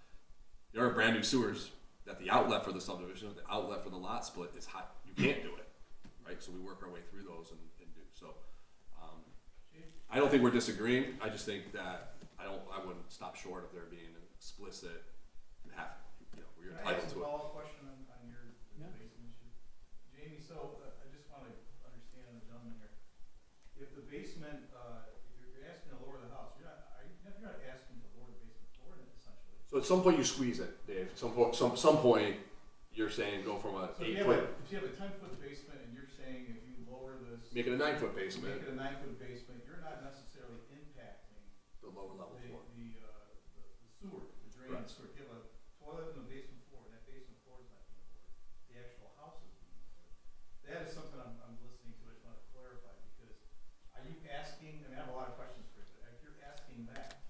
There are brand new sewers that the outlet for the subdivision, or the outlet for the lot split is high. You can't do it, right? So we work our way through those and do. So I don't think we're disagreeing. I just think that I wouldn't stop short of there being an explicit, where you're entitled to it. Can I ask a follow-up question on your basement issue? Jamie, so I just want to understand the gentleman here. If the basement, if you're asking to lower the house, you're not asking to lower the basement floor, essentially. So at some point you squeeze it, Dave. Some point you're saying go from a So 8 foot. if you have a 10-foot basement and you're saying if you lower this, Make it a 9 foot basement. make it a 9-foot basement, you're not necessarily impacting The lower level floor. the sewer, the drain sewer. If you have a toilet in the basement floor, and that basement floor is not being lowered, the actual house is being lowered. That is something I'm listening to. I just want to clarify, because are you asking? I mean, I have a lot of questions for you, but if you're asking that,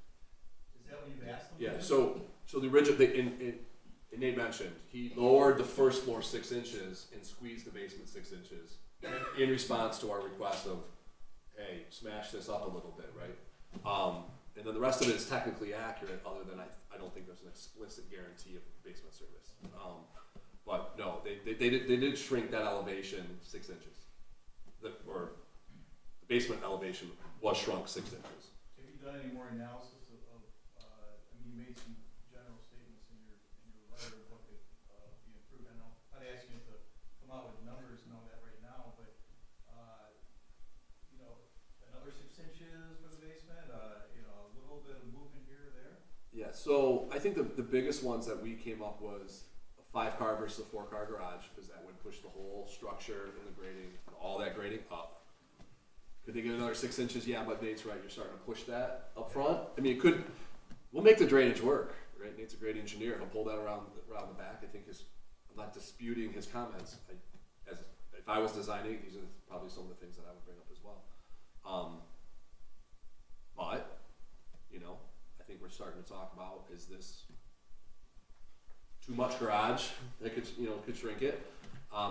is that what you've asked them? Yeah. So the original, Nate mentioned, he lowered the first floor 6 inches and squeezed the basement 6 inches in response to our request of, hey, smash this up a little bit, right? And then the rest of it is technically accurate, other than I don't think there's an explicit guarantee of basement service. But no, they did shrink that elevation 6 inches. The basement elevation was shrunk 6 inches. Have you done any more analysis of I mean, you made some general statements in your letter of what could be improved. I know, I'm not asking you to come out with numbers and all that right now, but another 6 inches for the basement, a little bit of movement here or there. Yeah, so I think the biggest ones that we came up was a 5-car versus a 4-car garage, because that would push the whole structure and the grading, all that grading up. Could they get another 6 inches? Yeah, but Nate's right. You're starting to push that up front. I mean, we'll make the drainage work, right? Nate's a great engineer. He'll pull that around the back. I think his not disputing his comments. If I was designing, these are probably some of the things that I would bring up as well. But, you know, I think we're starting to talk about, is this too much garage that could, you know, could shrink it?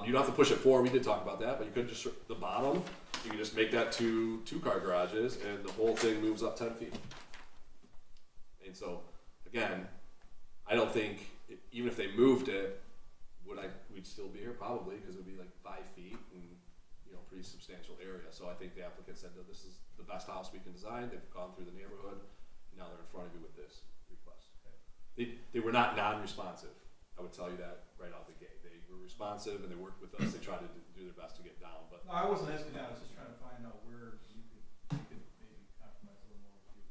You don't have to push it forward, we did talk about that, but you could just, the bottom, you can just make that two-car garages, and the whole thing moves up 10 feet. And so, again, I don't think, even if they moved it, we'd still be here probably, because it would be like 5 feet and, you know, pretty substantial area. So I think the applicant said that this is the best house we can design, they've gone through the neighborhood, and now they're in front of you with this request. They were not non-responsive, I would tell you that right out the gate. They were responsive and they worked with us, they tried to do their best to get down, but. No, I wasn't asking that, I was just trying to find out where you could maybe compromise a little more with you.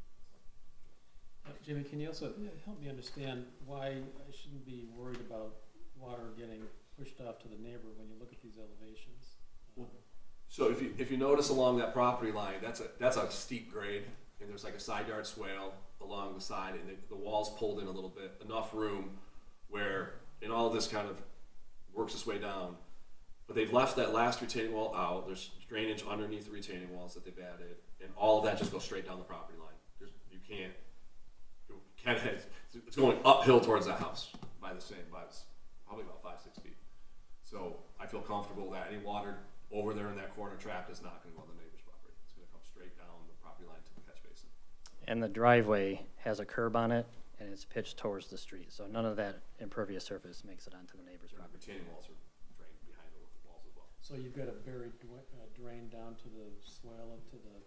Jimmy, can you also help me understand why I shouldn't be worried about water getting pushed off to the neighbor when you look at these elevations? So if you notice along that property line, that's a steep grade, and there's like a side yard swale along the side, and the wall's pulled in a little bit, enough room where, and all of this kind of works its way down. But they've left that last retaining wall out. There's drainage underneath the retaining walls that they've added, and all of that just goes straight down the property line. It's going uphill towards the house by probably about 5-6 feet. So I feel comfortable that any water over there in that corner tract is not going to go on the neighbor's property. It's going to come straight down the property line to the catch basin. And the driveway has a curb on it, and it's pitched towards the street, so none of that impervious surface makes it onto the neighbor's The property. retaining walls are drained behind the walls as well. So you've got a buried drain down to the swale to the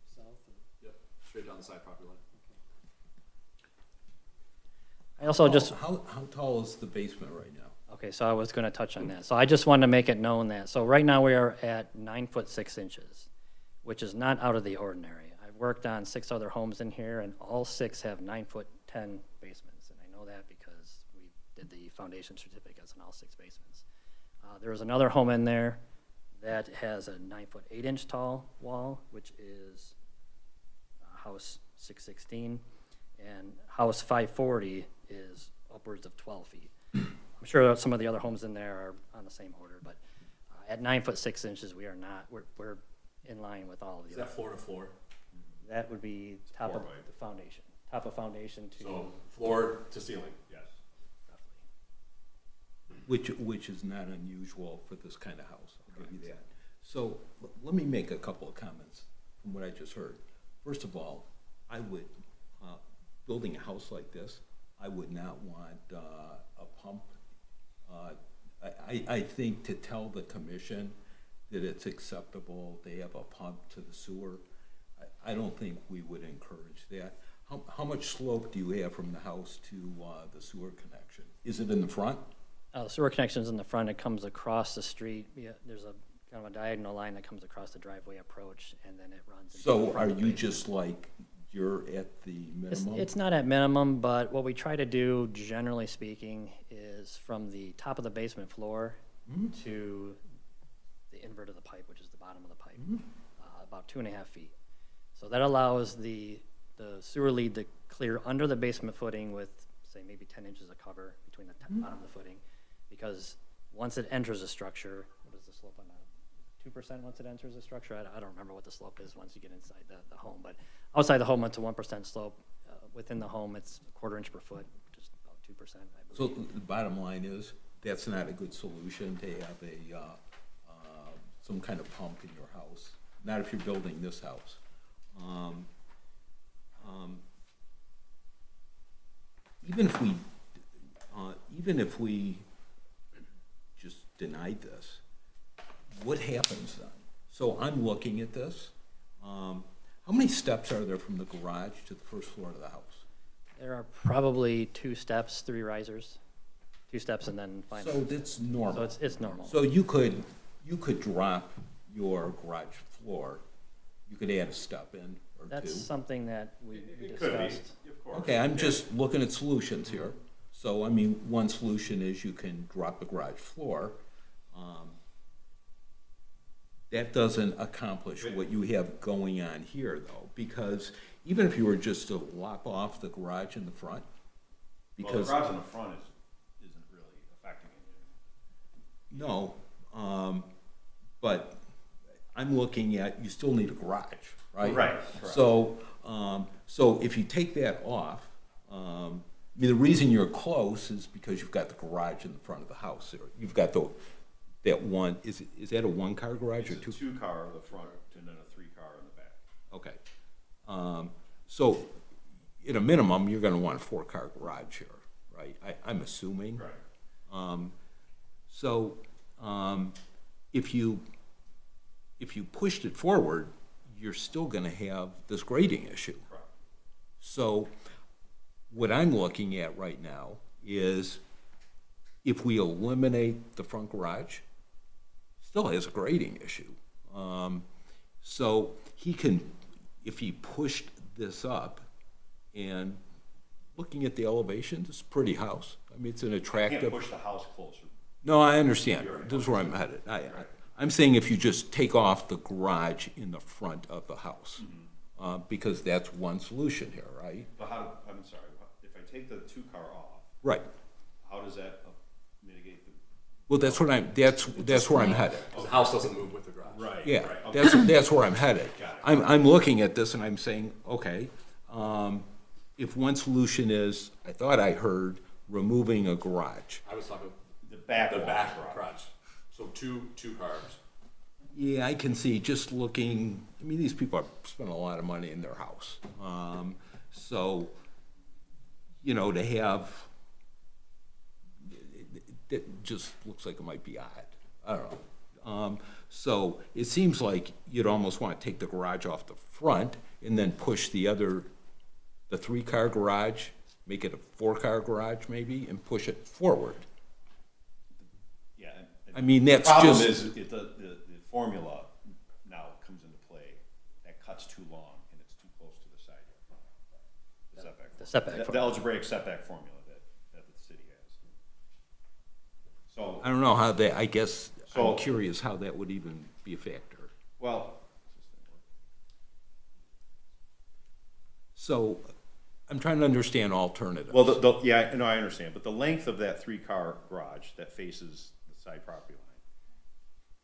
south? Or? Yep, straight down the side property line. I also just, How tall is the basement right now? okay, so I was gonna touch on that. So I just wanted to make it known that, so right now we are at 9 foot 6 inches, which is not out of the ordinary. I've worked on 6 other homes in here, and all 6 have 9 foot 10 basements, and I know that because we did the foundation certificates on all 6 basements. There was another home in there that has a 9 foot 8 inch tall wall, which is house 616, and house 540 is upwards of 12 feet. I'm sure that some of the other homes in there are on the same order, but at 9 foot 6 inches, we are not, we're in line with all of the Is other. that floor to floor? That would be top of Floor height. the foundation, top of foundation to So floor to ceiling? Yes. roughly. Which is not unusual for this kind of house, I'll give you that. So let me make a couple of comments from what I just heard. First of all, I would, building a house like this, I would not want a pump. I think to tell the commission that it's acceptable, they have a pump to the sewer, I don't think we would encourage that. How much slope do you have from the house to the sewer connection? Is it in the front? The sewer connection's in the front, it comes across the street, there's a kind of a diagonal line that comes across the driveway approach, and then it runs. into the So front are of the you basement. just like, you're at the minimum? It's not at minimum, but what we try to do, generally speaking, is from the top of the basement floor to the invert of the pipe, which is the bottom of the pipe, about 2.5 feet. So that allows the sewer lead to clear under the basement footing with, say, maybe 10 inches of cover between the bottom of the footing, because once it enters a structure, what is the slope on that? 2% once it enters the structure? I don't remember what the slope is once you get inside the home, but outside the home, it's a 1% slope. Within the home, it's a 1/4 inch per foot, just about 2%, I So believe. the bottom line is, that's not a good solution to have some kind of pump in your house, not if you're building this house. Even if we just denied this, what happens then? So I'm looking at this. How many steps are there from the garage to the first floor of the house? There are probably 2 steps, 3 risers, 2 steps and then So final. that's normal. So it's normal. So you could drop your garage floor, you could add a step in or That's two. something that we It could be, discussed. of course. Okay, I'm just looking at solutions here. So, I mean, one solution is you can drop the garage floor. That doesn't accomplish what you have going on here, though, because even if you were just to lop off the garage in the front, Well, the because. garage in the front isn't really affecting it. No, but I'm looking at, you still need a garage, right? Right, correct. So, so if you take that off, I mean, the reason you're close is because you've got the garage in the front of the house there. You've got that one, is that a one-car garage or It's two? a two-car in the front and then a three-car in the back. Okay. So at a minimum, you're gonna want a four-car garage here, right? I'm assuming. Right. So, if you pushed it forward, you're still gonna have this grading issue. Correct. So, what I'm looking at right now is if we eliminate the front garage, still has a grading issue. So he can, if he pushed this up and looking at the elevations, it's a pretty house. I mean, it's an Can't attractive. push the house closer. No, I understand. This is where I'm headed. I'm saying if you just take off the garage in the front of the house, because that's one solution here, right? But I'm sorry, if I take the two-car off, Right. how does that mitigate the? Well, that's where I'm headed. The house doesn't move with the garage. Right. Yeah, right, okay. that's where I'm headed. Got it. I'm looking at this and I'm saying, okay, if one solution is, I thought I heard removing a garage. I was talking The back the wall. back garage. So two cars. Yeah, I can see just looking, I mean, these people are spending a lot of money in their house. So, you know, to have, it just looks like it might be odd. I don't know. So it seems like you'd almost want to take the garage off the front and then push the three-car garage, make it a four-car garage maybe, and push it forward. Yeah. I mean, that's The problem just. is, the formula now comes into play, that cuts too long and it's too close to the side yard. The setback. The setback The formula. algebraic setback formula that the city has. So, I don't know how that, I guess, I'm So- curious how that would even be a factor. well, So I'm trying to understand alternatives. well, yeah, no, I understand, but the length of that three-car garage that faces the side property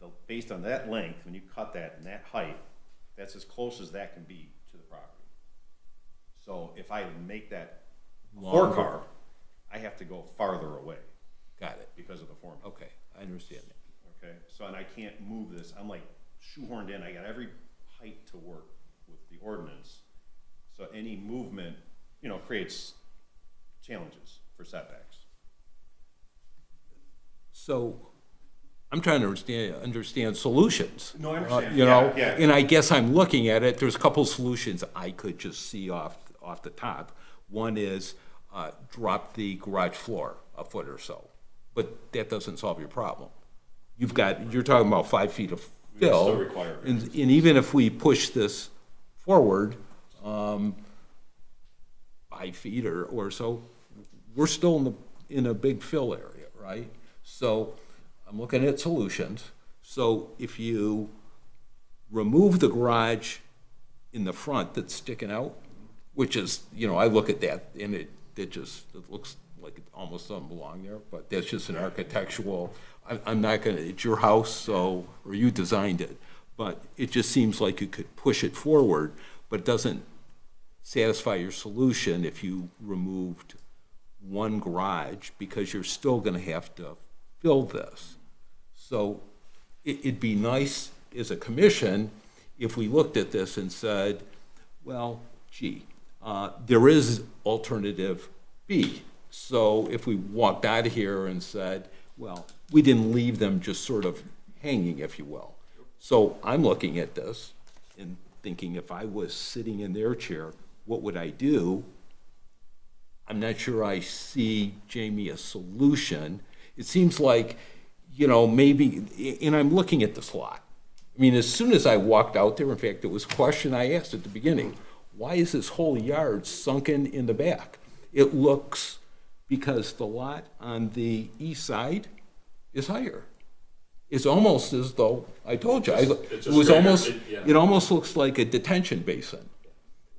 line, based on that length, when you cut that and that height, that's as close as that can be to the property. So if I make that Longer. four-car, I have to go farther away Got it. because of the formula. Okay, I understand that. Okay, so, and I can't move this, I'm like shoehorned in, I got every height to work with the ordinance. So any movement, you know, creates challenges for setbacks. So I'm trying to understand solutions. No, I understand. You know, Yeah, yeah. and I guess I'm looking at it, there's a couple solutions I could just see off the top. One is drop the garage floor a foot or so, but that doesn't solve your problem. You're talking about 5 feet of We fill. still require And even if we push this forward, 5 feet or so, we're still in a big fill area, right? So I'm looking at solutions. So if you remove the garage in the front that's sticking out, which is, you know, I look at that and it looks like it almost doesn't belong there, but that's just an architectural, I'm not gonna, it's your house, so, or you designed it, but it just seems like you could push it forward, but it doesn't satisfy your solution if you removed one garage, because you're still gonna have to fill this. So it'd be nice as a commission if we looked at this and said, well, gee, there is alternative B. So if we walked out of here and said, well, we didn't leave them just sort of hanging, if you will. So I'm looking at this and thinking, if I was sitting in their chair, what would I do? I'm not sure I see, Jamie, a solution. It seems like, you know, maybe, and I'm looking at this lot. I mean, as soon as I walked out there, in fact, it was a question I asked at the beginning, why is this whole yard sunken in the back? It looks, because the lot on the east side is higher. It's almost as though, I told you, It's it a was straighter, almost, yeah. it almost looks like a detention basin.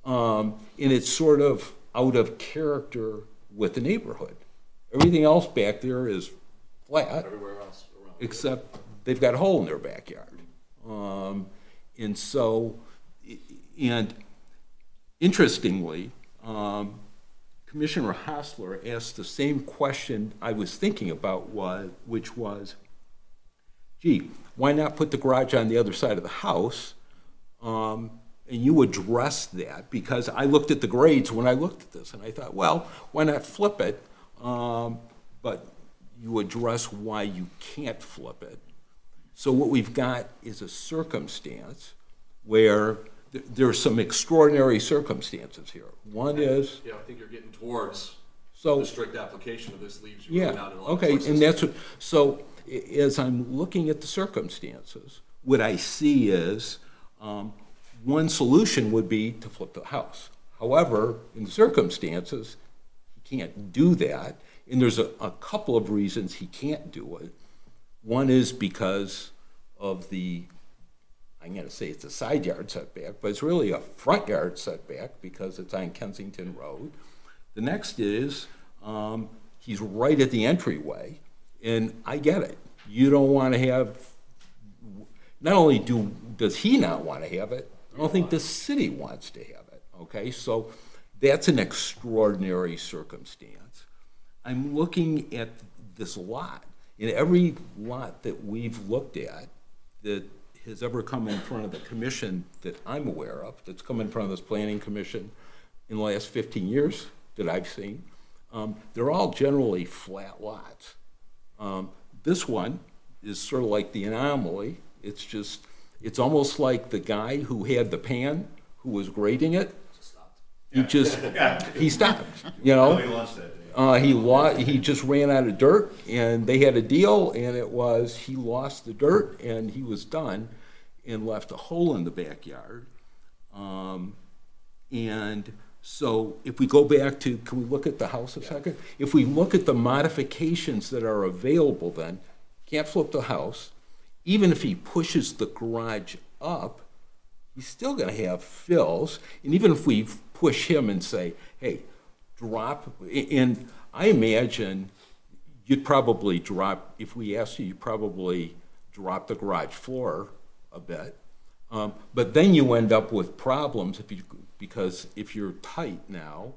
And it's sort of out of character with the neighborhood. Everything else back there is flat. Everywhere else around. except they've got a hole in their backyard. And so, and interestingly, Commissioner Hostler asked the same question I was thinking about, which was, gee, why not put the garage on the other side of the house? And you addressed that, because I looked at the grades when I looked at this, and I thought, well, why not flip it? But you address why you can't flip it. So what we've got is a circumstance where there are some extraordinary circumstances here. One is, Yeah, I think you're getting towards so, the strict application of this leaves you really yeah, not in a lot of okay, choices. and that's what, so as I'm looking at the circumstances, what I see is, one solution would be to flip the house. However, in the circumstances, he can't do that, and there's a couple of reasons he can't do it. One is because of the, I'm gonna say it's a side yard setback, but it's really a front yard setback because it's on Kensington Road. The next is, he's right at the entryway, and I get it. You don't wanna have, not only does he not wanna have it, I don't think the city wants to have it, okay? So that's an extraordinary circumstance. I'm looking at this lot. In every lot that we've looked at that has ever come in front of the commission that I'm aware of, that's come in front of this planning commission in the last 15 years that I've seen, they're all generally flat lots. This one is sort of like the anomaly. It's just, it's almost like the guy who had the pan, who was grading it, he stopped, you know? Nobody launched that day. He just ran out of dirt, and they had a deal, and it was, he lost the dirt, and he was done, and left a hole in the backyard. And so if we go back to, can we look at the house a second? If we look at the modifications that are available then, can't flip the house. Even if he pushes the garage up, he's still gonna have fills, and even if we push him and say, hey, drop, and I imagine you'd probably drop, if we asked you, you'd probably drop the garage floor a bit. But then you end up with problems because if you're tight now,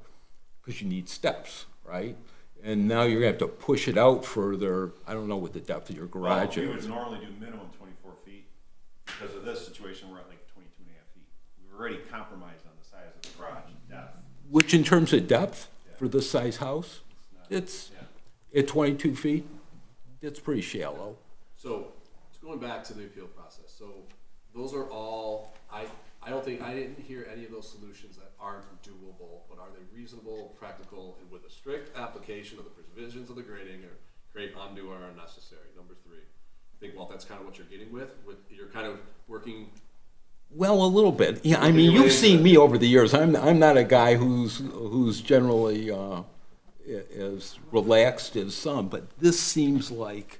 because you need steps, right? And now you're gonna have to push it out further. I don't know what the depth of your garage We would is. normally do minimum 24 feet. Because of this situation, we're at like 22 and a half feet. We've already compromised on the size of the garage depth. Which in terms of depth for this size house, it's at 22 feet, it's pretty shallow. So, going back to the appeal process, so those are all, I didn't hear any of those solutions that aren't doable, but are they reasonable, practical, and with a strict application of the provisions of the grading or create undue or unnecessary? Number 3. I think, Walt, that's kind of what you're getting with you're kind of working. Well, a little bit. Yeah, I mean, you've seen me over the years. I'm not a guy who's generally as relaxed as some, but this seems like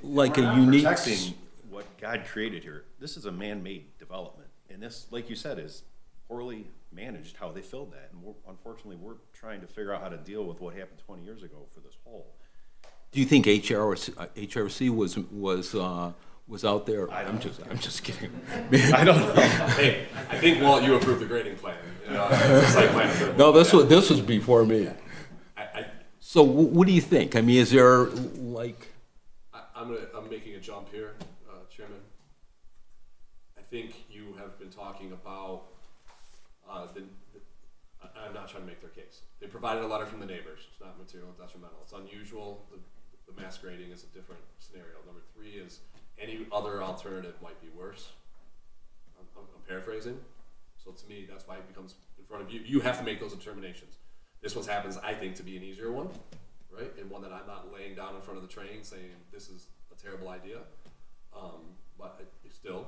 Like a we're not unique. protecting what God created here. This is a man-made development, and this, like you said, is poorly managed how they filled that. And unfortunately, we're trying to figure out how to deal with what happened 20 years ago for this hole. Do you think HRC was out there? I'm just kidding. I don't know. Hey, I think, Walt, you approved the grading plan. The site plan approval. No, this was before me. So what do you think? I mean, is there like? I'm making a jump here, Chairman. I think you have been talking about, I'm not trying to make their case. They provided a letter from the neighbors. It's not material detrimental. It's unusual. The mass grading is a different scenario. Number 3 is any other alternative might be worse. I'm paraphrasing. So to me, that's why it becomes in front of you. You have to make those determinations. This one happens, I think, to be an easier one, right? And one that I'm not laying down in front of the train saying this is a terrible idea. But still,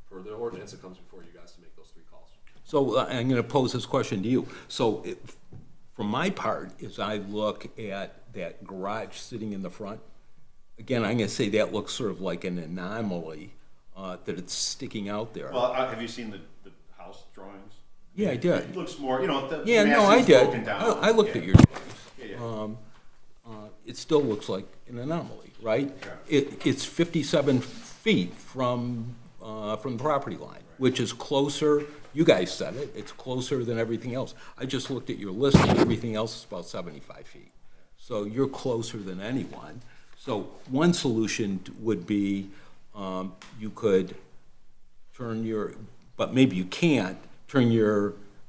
per the ordinance, it comes before you guys to make those 3 calls. So I'm going to pose this question to you. So from my part, as I look at that garage sitting in the front, again, I'm going to say that looks sort of like an anomaly that it's sticking out there. Well, have you seen the house drawings? Yeah, I did. It looks more, the Yeah, no, mass I is did. broken down. I looked Yeah. at your drawings. Yeah, it still looks like an anomaly, right? It's 57 feet from the property line, which is closer, you guys said it, it's closer than everything else. I just looked at your listing, everything else is about 75 feet. So you're closer than anyone. So one solution would be, you could turn your, but maybe you can't, turn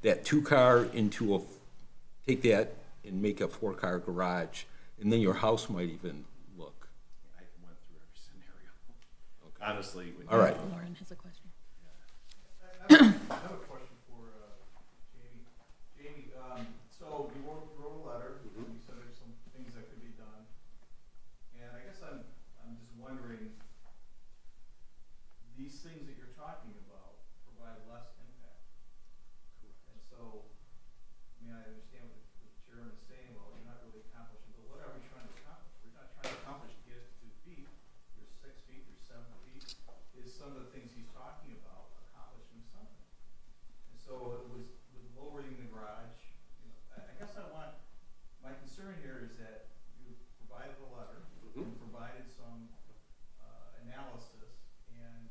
that two-car into take that and make a four-car garage, and then your house might even look. I went through every scenario. Honestly. All right. Lauren has a question. I have a question for Jamie. Jamie, so you wrote a letter, and you said there's some things that could be done. And I guess I'm just wondering, these things that you're talking about provide less impact. And so, I mean, I understand what the chairman is saying, well, you're not really accomplishing, but what are we trying to accomplish? We're not trying to accomplish to get it to 2 feet, you're 6 feet, you're 7 feet. Is some of the things he's talking about accomplishing something? And so it was with lowering the garage, you know, I guess my concern here is that you provided a letter, you provided some analysis, and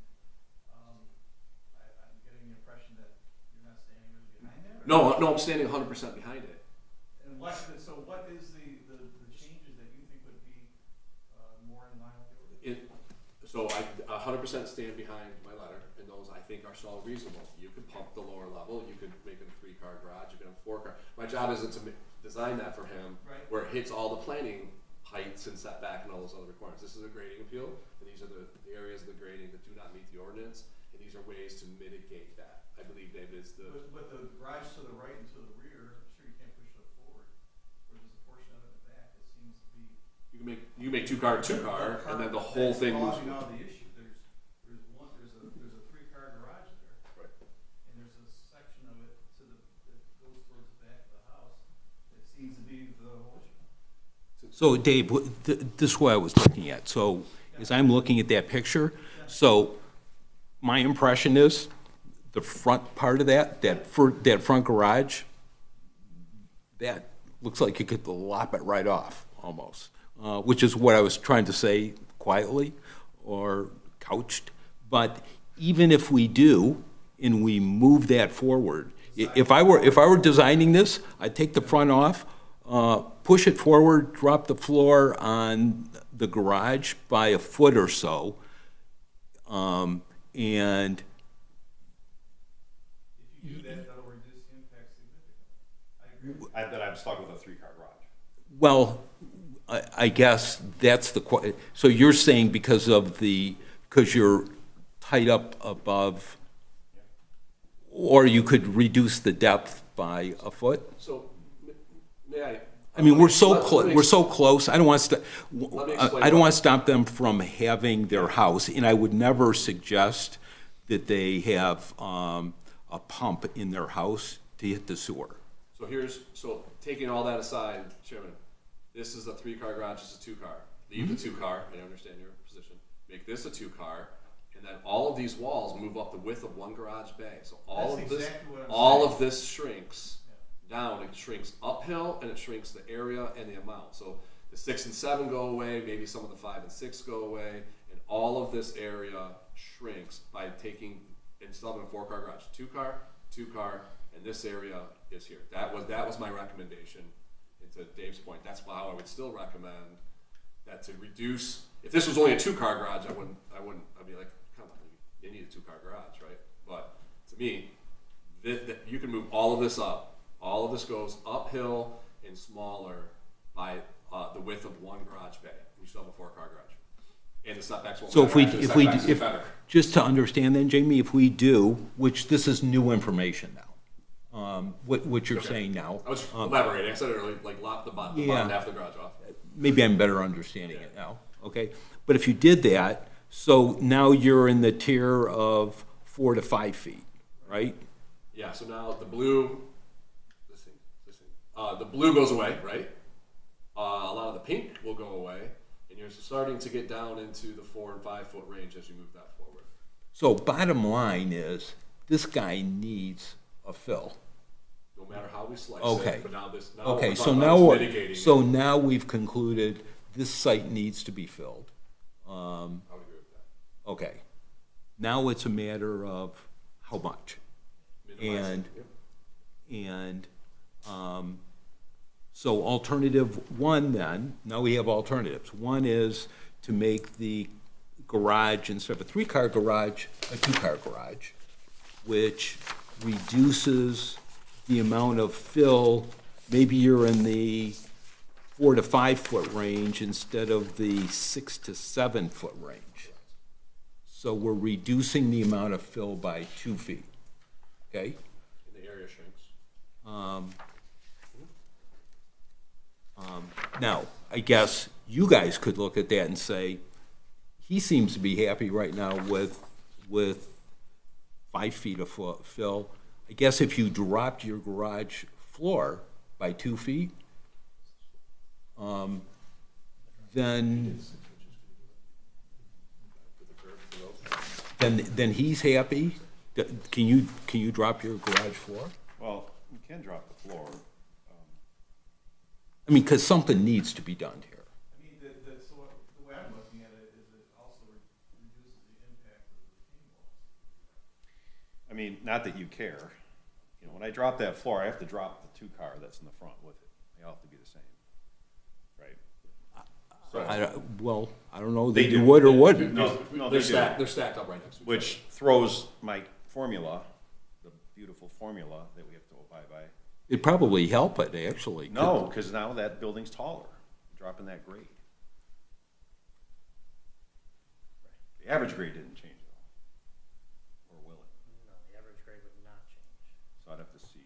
I'm getting the impression that you're not standing really behind that? No, I'm standing 100% behind it. And so what is the changes that you think would be more in line with your? So I 100% stand behind my letter, and those I think are so reasonable. You could pump the lower level, you could make it a 3-car garage, you could have a 4-car. My job isn't to design that for him, Right. where it hits all the planning heights and setback and all those other requirements. This is a grading appeal, and these are the areas of the grading that do not meet the ordinance, and these are ways to mitigate that. I believe, David, is the. But the garage to the right and to the rear, I'm sure you can't push it forward. Or there's a portion of it in the back that seems to be. You make 2-car, and then the whole thing moves. Causing all the issue. There's a 3-car garage there. Right. And there's a section of it that goes towards the back of the house that seems to be the whole issue. So Dave, this is what I was looking at. So as I'm looking at that picture, so my impression is the front part of that front garage, that looks like you could lop it right off almost, which is what I was trying to say quietly or couched. But even if we do and we move that forward, if I were designing this, I'd take the front off, push it forward, drop the floor on the garage by a foot or so, and If you do that, that'll reduce the impact significantly. I agree. I'm stuck with a 3-car garage. well, I guess that's so you're saying because you're tight up above, or you could reduce the depth by a foot? So, may I? I mean, we're so Let me close. We're so close. I don't want to. Let me explain I don't want to stop them from having their house, and I would never suggest that they have a pump in their house to hit the sewer. So taking all that aside, Chairman, this is a 3-car garage, this is a 2-car. Leave the 2-car, I understand your position. Make this a 2-car, and then all of these walls move up the width of one garage bay. So all That's of this, exactly what I'm all saying. of this shrinks down. It shrinks uphill, and it shrinks the area and the amount. So the 6 and 7 go away, maybe some of the 5 and 6 go away, and all of this area shrinks by taking, instead of a 4-car garage, 2-car, 2-car, and this area is here. That was my recommendation. And to Dave's point, that's how I would still recommend that to reduce. If this was only a 2-car garage, I'd be like, come on, you need a 2-car garage, right? But to me, you can move all of this up. All of this goes uphill and smaller by the width of one garage bay. You still have a 4-car garage, and the setbacks won't So matter. Actually, the setbacks get if better. just to understand then, Jamie, if we do, which this is new information now, what you're saying now. I was elaborating. I said it earlier, like lop the bottom half the garage off. Maybe I'm better understanding it now, okay? But if you did that, so now you're in the tier of 4 to 5 feet, right? Yeah. So now the blue, the blue goes away, right? A lot of the pink will go away, and you're starting to get down into the 4 and 5 foot range as you move that forward. So bottom line is, this guy needs a fill. no matter how we slice Okay. it, but now this, now Okay, we're so talking now, about we're- mitigating. so now we've concluded this site needs to be filled. I would agree with that. Okay. Now it's a matter of how much. Minimize it, And, so alternative one then, now we have alternatives. One is to make the garage, instead of a three-car garage, a two-car garage, which reduces the amount of fill. Maybe you're in the 4 to 5 foot range instead of the 6 to 7 foot range. So we're reducing the amount of fill by 2 feet, okay? And the area shrinks. Now, I guess you guys could look at that and say, he seems to be happy right now with 5 feet of fill. I guess if you dropped your garage floor by 2 feet, then he's happy. Can you drop your garage floor? Well, you can drop the floor. I mean, because something needs to be done here. I mean, so the way I'm looking at it is it also reduces the impact of the retaining walls. I mean, not that you care. You know, when I drop that floor, I have to drop the 2-car that's in the front with it. They all have to be the same, right? Well, I don't know that They you do. would or wouldn't. No, They're they stacked, do. they're stacked up right next to each other. Which throws my formula, the beautiful formula that we have to abide by. It'd probably help it, actually. No, because now that building's taller, dropping that grade. The average grade didn't change though. Or will it? No, the average grade would not change. So I'd have to see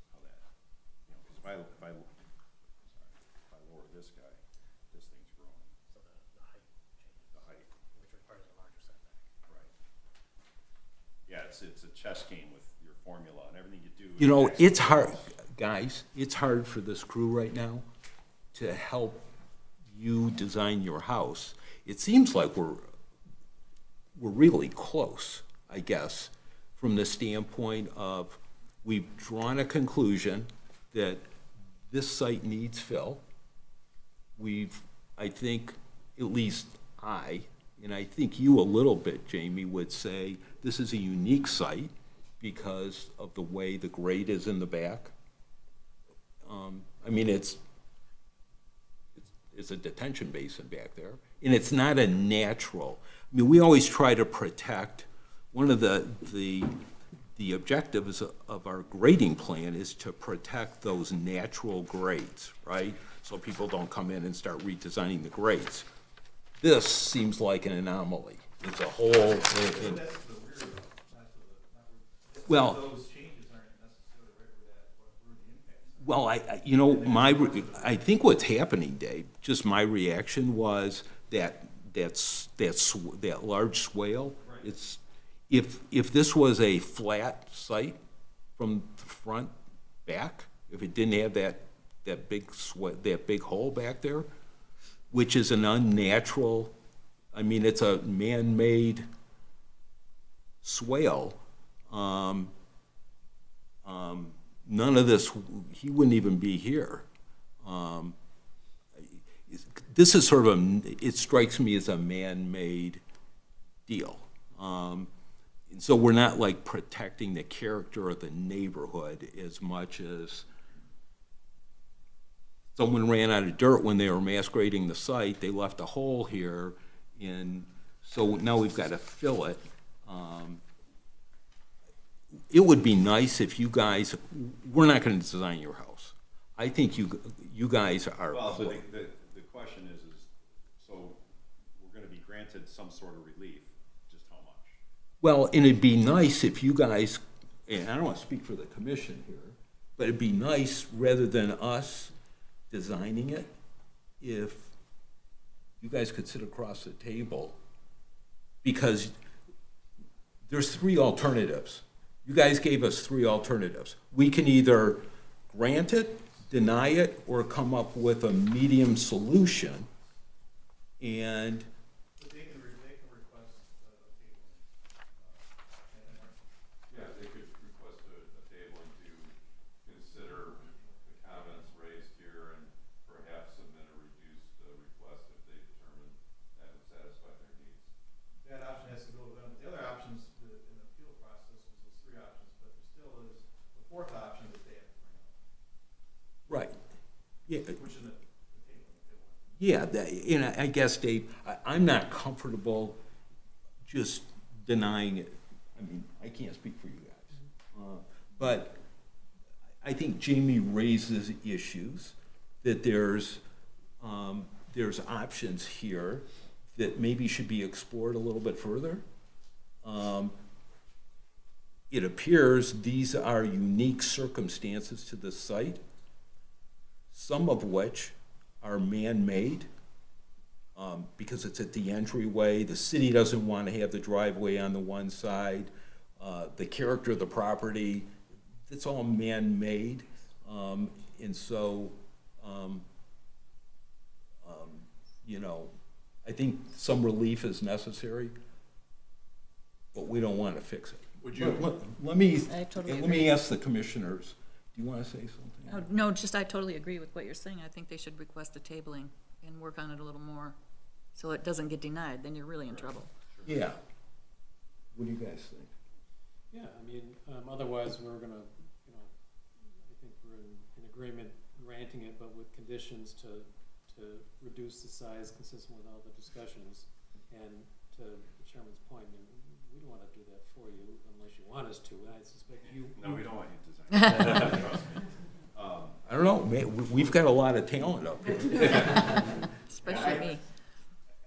how that, you know, because if I lower this guy, this thing's growing. So the height changes, The height, which requires a larger setback. right. Yeah, it's a chess game with your formula and everything you do. You know, is- it's hard, guys, it's hard for this crew right now to help you design your house. It seems like we're really close, I guess, from the standpoint of, we've drawn a conclusion that this site needs fill. I think, at least and I think you a little bit, Jamie, would say, this is a unique site because of the way the grade is in the back. I mean, it's a detention basin back there, and it's not a natural. I mean, we always try to protect, one of the objectives of our grading plan is to protect those natural grades, right? So people don't come in and start redesigning the grades. This seems like an anomaly. It's a whole, That's the weird, not well, those changes aren't necessarily right where the impacts are. well, I think what's happening, Dave, just my reaction was that large swale, it's, if this was a flat site from the front back, if it didn't have that big hole back there, which is an unnatural, I mean, it's a man-made swale, none of this, he wouldn't even be here. This is sort of it strikes me as a man-made deal. And so we're not like protecting the character of the neighborhood as much as someone ran out of dirt when they were mass grading the site, they left a hole here, and so now we've got to fill it. It would be nice if you guys, we're not going to design your house. I think you guys are. Well, so the question is, so we're gonna be granted some sort of relief, just how much? Well, and it'd be nice if you guys, and I don't want to speak for the commission here, but it'd be nice, rather than us designing it, if you guys could sit across the table, because there's 3 alternatives. You guys gave us 3 alternatives. We can either grant it, deny it, or come up with a medium solution. And But they can request a table. Yeah, they could request a table and do, Yeah, and I guess, Dave, I'm not comfortable just denying it. I mean, I can't speak for you guys. But I think Jamie raises issues, that there's options here that maybe should be explored a little bit further. It appears these are unique circumstances to the site, some of which are man-made, because it's at the entryway. The city doesn't want to have the driveway on the one side. The character of the property, it's all man-made. And so, you know, I think some relief is necessary, but we don't want to fix it. Would you? Let me, I totally let me ask the commissioners, do you want to say something? Oh, no, just I totally agree with what you're saying. I think they should request a tabling and work on it a little more, so it doesn't get denied, then you're really in trouble. Yeah. What do you guys think? Yeah, I mean, otherwise, we're gonna, you know, I think we're in agreement granting it, but with conditions to reduce the size consistent with all the discussions. And to the chairman's point, I mean, we don't wanna do that for you unless you want us to, and I suspect you. No, we don't want you to design. Trust me. I don't know, we've got a lot of talent up here. Especially me.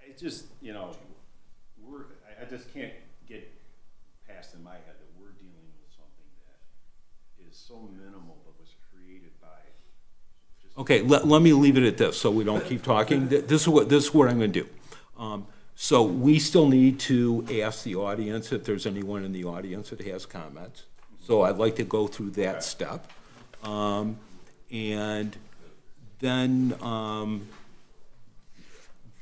It just, you know, I just can't get past in my head that we're dealing with something that is so minimal but was created by just. Okay, let me leave it at this, so we don't keep talking. This is what I'm gonna do. So we still need to ask the audience if there's anyone in the audience that has comments. So I'd like to go through that step. And then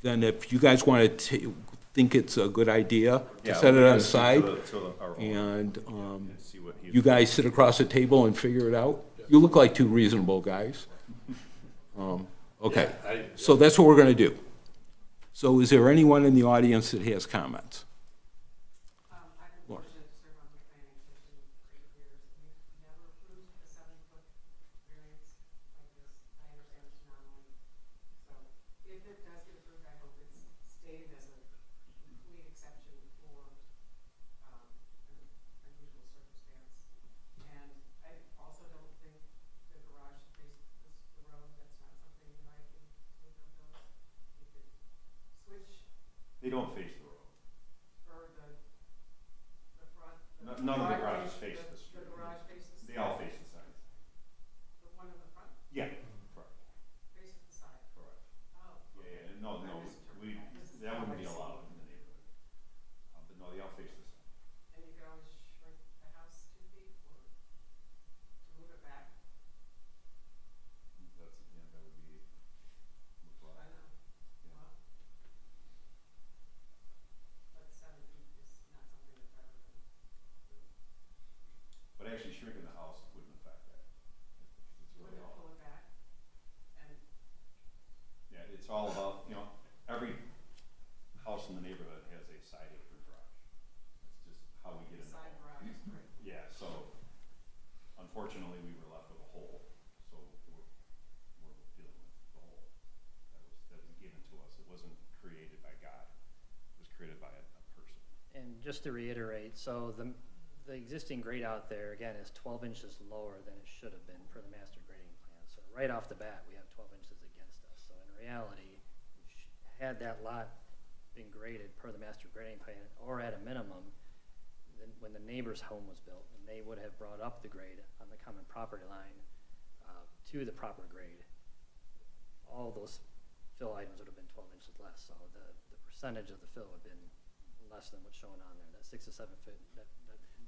if you guys want to think it's a good idea to set it on the side, and you guys sit across the table and figure it out. You look like two reasonable guys. Okay, so that's what we're gonna do. So is there anyone in the audience that has comments? I've been fortunate to serve on the planning commission for 8 years. We've never approved a 7-foot variance like this. I understand it's not only, so if it does get approved, I hope it's stated as a complete exception for an unusual circumstance. And I also don't think the garage should face the road. That's not something that I can live with those. You could switch They don't face the road. or the front. None of the driveway, garages face the street. The garage faces the. They all face the side. The one in the front Yeah, correct, faces the side. correct. Oh. Yeah, no, I misinterpreted that. This is that how wouldn't I be see it. allowed in the neighborhood. But no, they all face the side. And you could always shrink the house 2 feet or to move it back. That's, yeah, that would be. I know. Well. But 7 feet is not something that's ever been approved. But actually shrinking the house wouldn't affect that. It's You really wouldn't all, pull it back and yeah, it's all about, you know, every house in the neighborhood has a side apron garage. That's just how we get the in the side home. garage is great. Yeah, so unfortunately, we were left with a hole, so we're dealing with the hole. That was given to us. It wasn't created by God. It was created by a person. And just to reiterate, so the existing grade out there, again, is 12 inches lower than it should have been per the master grading plan. So right off the bat, we have 12 inches against us. So in reality, had that lot been graded per the master grading plan, or at a minimum, then when the neighbor's home was built, and they would have brought up the grade on the common property line to the proper grade, all those fill items would have been 12 inches less. So the percentage of the fill would have been less than what's shown on there, that 6 to 7 foot.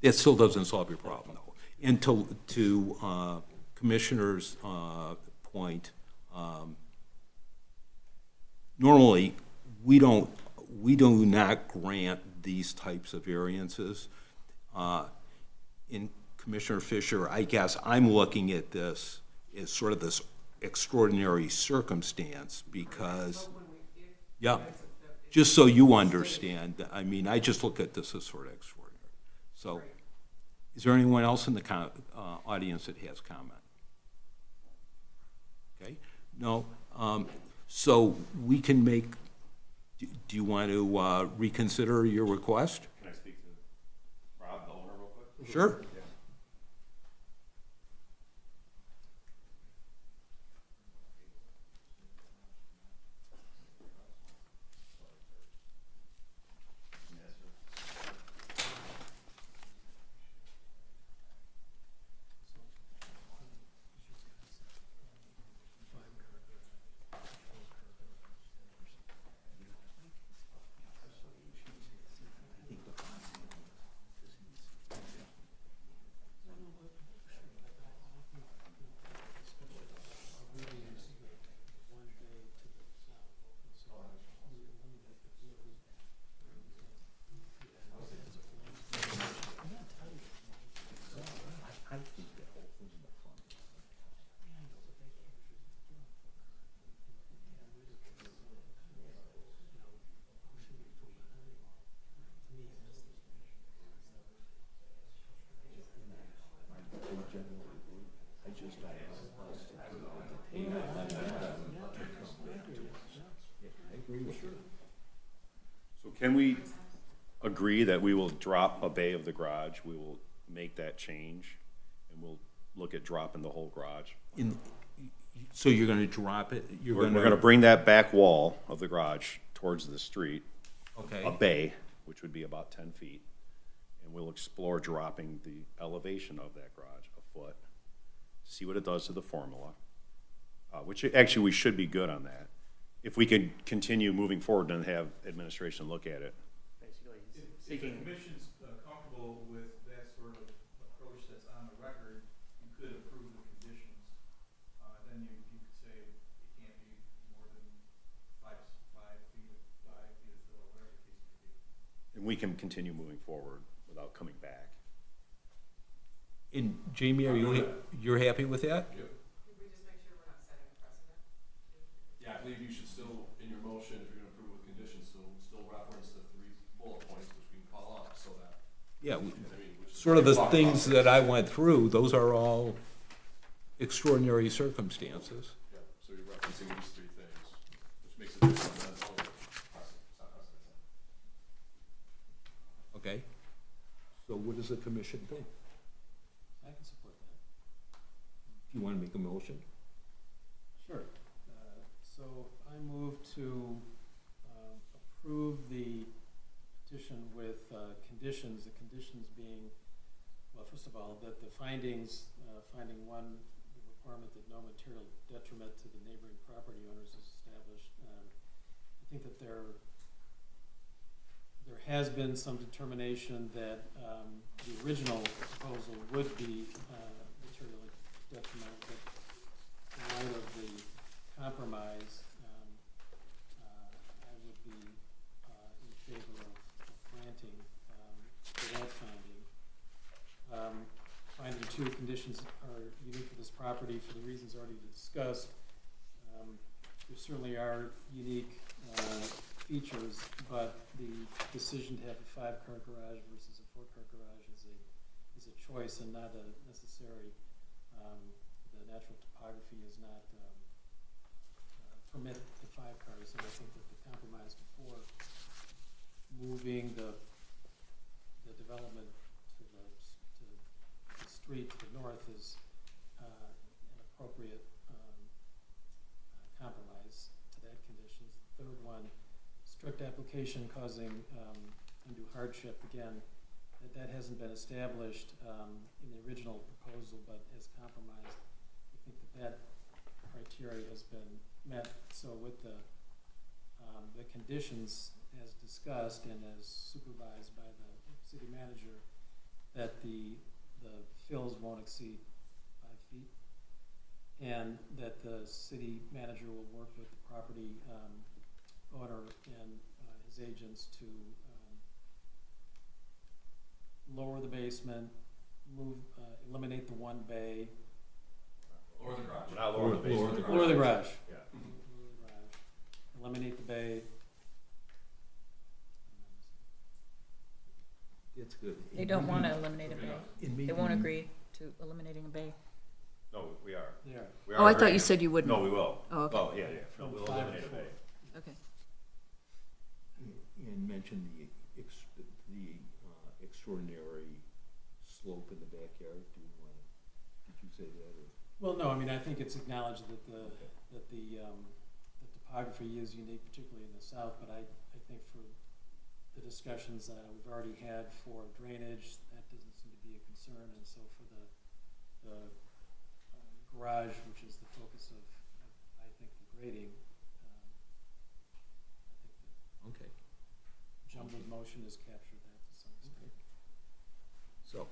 It still doesn't solve your problem, though. And to Commissioner's point, normally, we do not grant these types of variances. In Commissioner Fisher, I guess I'm looking at this as sort of this extraordinary circumstance because, yeah, just so you understand, I mean, I just look at this as sort of extraordinary. So, is there anyone else in the audience that has comment? Okay, no. So we can make, do you want to reconsider your request? Can I speak to Rob, the owner, real quick? Sure. So can we agree that we will drop a bay of the garage? We will make that change, and we'll look at dropping the whole garage. So you're going to drop it? We're gonna bring that back wall of the garage towards the street, a Okay. bay, which would be about 10 feet, and we'll explore dropping the elevation of that garage a foot, see what it does to the formula, which actually we should be good on that. If we can continue moving forward and have administration look at it. Basically, he's If the seeking, commission's comfortable with that sort of approach that's on the record, you could approve the conditions. Then you could say it can't be more than 5 feet of fill, or whatever the case may be. And we can continue moving forward without coming back. And Jamie, you're happy with that? Could we just make sure we're not setting a precedent? Yeah, I believe you should still, in your motion, if you're gonna approve with conditions, still reference the 3 bullet points, which we can call up, so that, Yeah, I mean, which is. sort of the things that I went through, those are all extraordinary circumstances. Yeah, so you're referencing these 3 things, which makes it different than other precedent, it's not precedent. Okay? So what does the commission think? I can support that. Do you want to make a motion? Sure. So I move to approve the petition with conditions, the conditions being, well, first of all, that the findings, finding one, the requirement that no material detriment to the neighboring property owners is established. I think that there has been some determination that the original proposal would be materially detrimental, but in light of the compromise, I would be in favor of granting that finding. Finding 2 conditions are unique to this property for the reasons already discussed. There certainly are unique features, but the decision to have a 5-car garage versus a 4-car garage is a choice and not a necessary. The natural topography is not permit the 5 cars, and I think that the compromise before moving the development to the street to the north is an appropriate compromise to that condition. The third one, strict application causing undue hardship, again, that hasn't been established in the original proposal, but as compromised, I think that criteria has been met. So with the conditions as discussed and as supervised by the city manager, that the fills won't exceed 5 feet, and that the city manager will work with the property owner and his agents to lower the basement, eliminate the 1 bay. Lower the garage. Not lower the basement. Lower the garage. Yeah. Lower the garage. Eliminate the bay. That's good. they don't want to eliminate a bay. And They won't maybe- agree to eliminating a bay. No, we are. They are. We Oh, are I thought you agreeing. said you wouldn't. No, we will. Oh, okay. Oh, yeah, yeah, no, we'll From 5 eliminate to a 4. bay. Okay. And mention the extraordinary slope in the backyard. Do you want to, did you say that or? Well, no, I mean, I think it's acknowledged that the topography is unique, particularly in the south, but I think for the discussions we've already had for drainage, that doesn't seem to be a concern, and so for the garage, which is the focus of I think, the grading, I think the Okay. jumbled motion has captured that to some extent. So,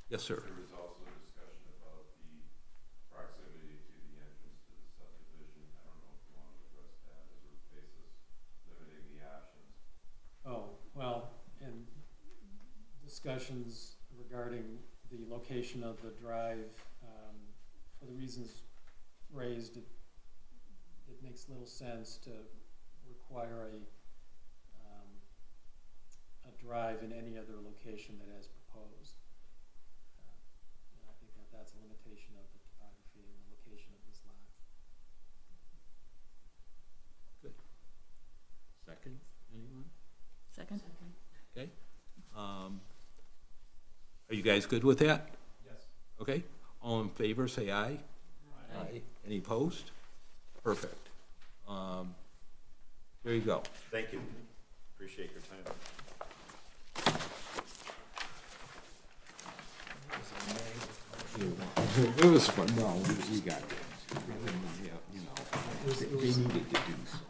yes, sir. There was also a discussion about the proximity to the entrance to the subdivision. I don't know if you want to address that as a basis, limiting the options. Oh, well, and discussions regarding the location of the drive, for the reasons raised, it makes little sense to require a drive in any other location that as proposed. And I think that that's a limitation of the topography and the location of this lot. Good. Second, anyone? Second? Okay. Are you guys good with that? Yes. Okay. All in favor, say aye. Aye. Any opposed? Perfect. There you go. Thank you. Appreciate your time. It was fun. No, we got it. You know, they needed to do something.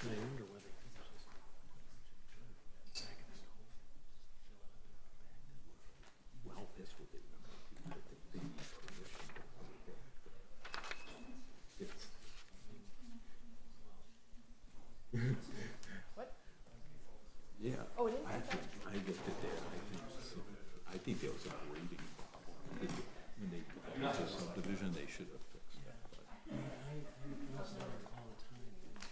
And I wonder whether Well, that's what they remember. They need permission. What? Yeah. Oh, it is? I looked at that, I think there was a grading problem. When they put the subdivision, they should have fixed that. but- I go there all the time, and it's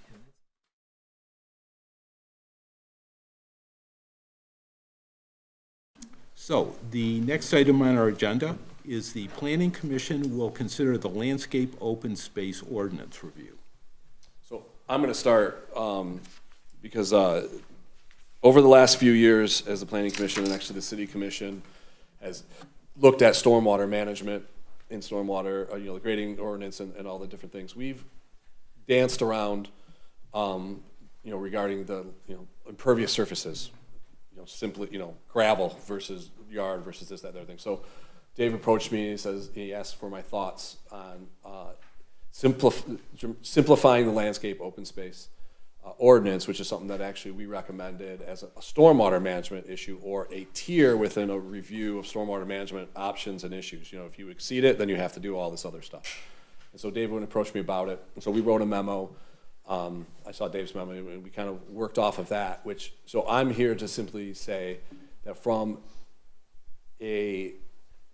So, the next item on our agenda is the Planning Commission will consider the landscape open space ordinance review. So I'm going to start because over the last few years, as the Planning Commission and actually the City Commission has looked at stormwater management and stormwater, the grading ordinance and all the different things, we've danced around, regarding the, impervious surfaces, simply, gravel versus yard versus this, that, other thing. So Dave approached me, he asked for my thoughts on simplifying the landscape open space ordinance, which is something that actually we recommended as a stormwater management issue or a tier within a review of stormwater management options and issues. If you exceed it, then you have to do all this other stuff. And so Dave would approach me about it. And so we wrote a memo. I saw Dave's memo and we kind of worked off of that, so I'm here to simply say that from a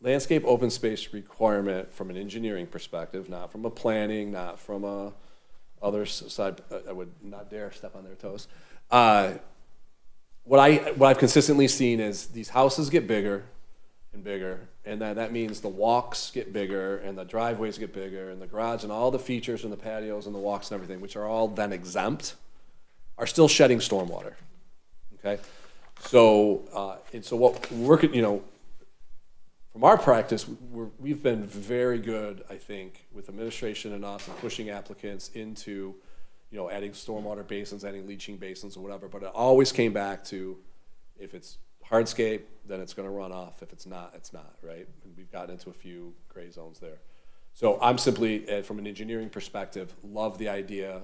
landscape open space requirement from an engineering perspective, not from a planning, not from a other side, I would not dare step on their toes. What I've consistently seen is these houses get bigger and bigger, and then that means the walks get bigger and the driveways get bigger and the garage and all the features and the patios and the walks and everything, which are all then exempt, are still shedding stormwater. Okay, so and so what we're from our practice, we've been very good, I think, with administration and us and pushing applicants into, adding stormwater basins, adding leaching basins or whatever, but it always came back to, if it's hardscape, then it's gonna run off. If it's not, it's not, right? And we've gotten into a few gray zones there. So I'm simply, from an engineering perspective, love the idea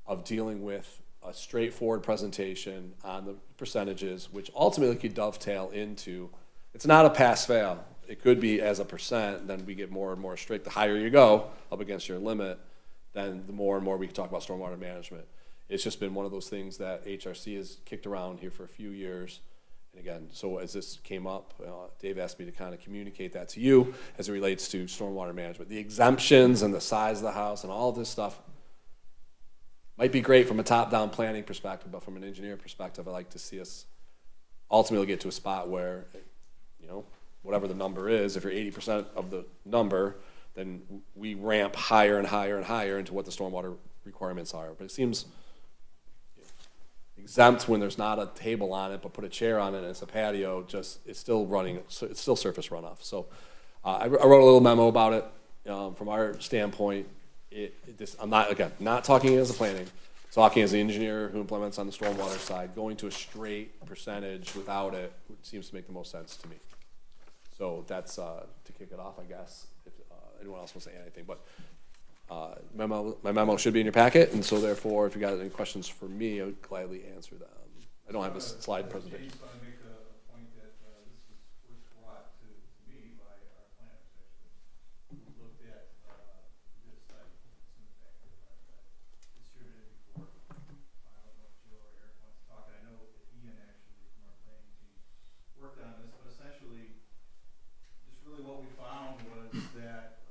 of dealing with a straightforward presentation on the percentages, which ultimately could dovetail into, it's not a pass-fail. It could be as a percent, then we get more and more strict. The higher you go up against your limit, then the more and more we can talk about stormwater management. It's just been one of those things that HRC has kicked around here for a few years, And again, so as this came up, Dave asked me to kind of communicate that to you as it relates to stormwater management. The exemptions and the size of the house and all this stuff might be great from a top-down planning perspective, but from an engineer perspective, I'd like to see us ultimately get to a spot where, you know, whatever the number is, if you're 80% of the number, then we ramp higher and higher and higher into what the stormwater requirements are. But it seems exempt when there's not a table on it, but put a chair on it and it's a patio, just, it's still running, it's still surface runoff. So I wrote a little memo about it. From our standpoint, I'm not, again, not talking as a planning, talking as the engineer who implements on the stormwater side, going to a straight percentage without it seems to make the most sense to me. So that's, to kick it off, I guess, if anyone else wants to say anything, but my memo should be in your packet, and so therefore, if you got any questions for me, I would gladly answer them. I don't have a slide presentation. James, I make a point that this was brought to me by our planners, actually, who looked at this site. It's in the back of I've distributed before. I don't know if Joe or Eric wants to talk. I know that Ian actually from our planning team worked on this, but essentially, just really what we found was that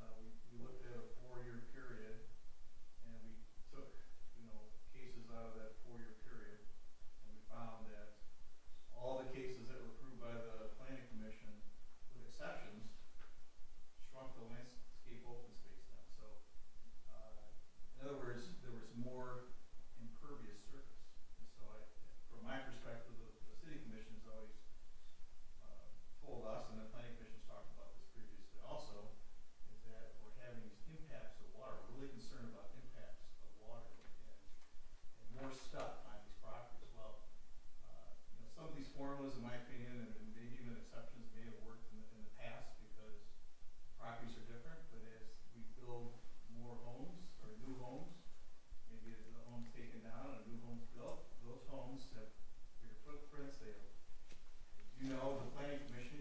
we looked at a 4-year period, and we took, cases out of that 4-year period, and we found that all the cases that were approved by the planning commission, with exceptions, shrunk the landscape open space down. So, in other words, there was more impervious surface. And so from my perspective, the city commission has always told us, and the planning commission's talked about this previously also, is that we're having these impacts of water. We're really concerned about impacts of water and more stuff on these properties. Well, some of these formulas, in my opinion, and maybe even exceptions, may have worked in the past because properties are different. But as we build more homes or new homes, maybe the home's taken down and a new home's built, those homes have bigger footprints. They have, the planning commission,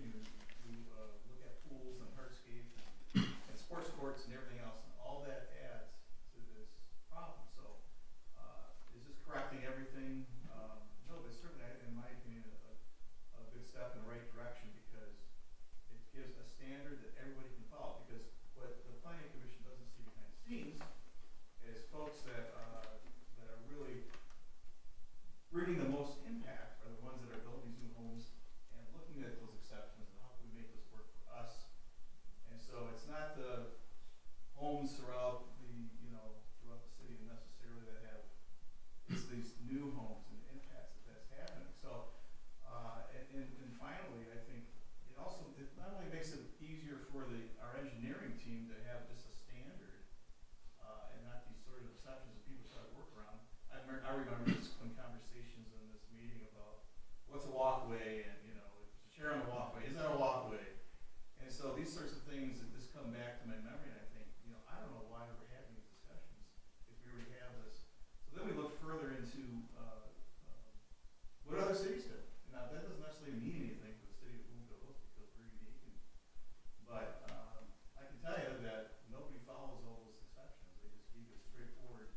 you look at pools and hardscape and sports courts and everything else, and all that adds to this problem. So, is this correcting everything? No, but certainly, in my opinion, a good step in the right direction because it gives a standard that everybody can follow. Because what the planning commission doesn't see behind the scenes is folks that are really bringing the most impact are the ones that are building these new homes and looking at those exceptions and how can we make this work for us. And so it's not the homes throughout throughout the city necessarily that have, it's these new homes and the impacts that's happening. So, and finally, I think it not only makes it easier for our engineering team to have just a standard and not these sort of exceptions that people try to work around. I remember this when conversations in this meeting about what's a walkway and, is a chair on a walkway, is that a walkway? And so these sorts of things that just come back to my memory, and I think, I don't know why we're having these discussions if we already have this. So then we look further into what other cities do. Now, that doesn't necessarily mean anything for the city of Bloomfield because we're unique. But I can tell you that nobody follows all those exceptions. They just keep it straightforward.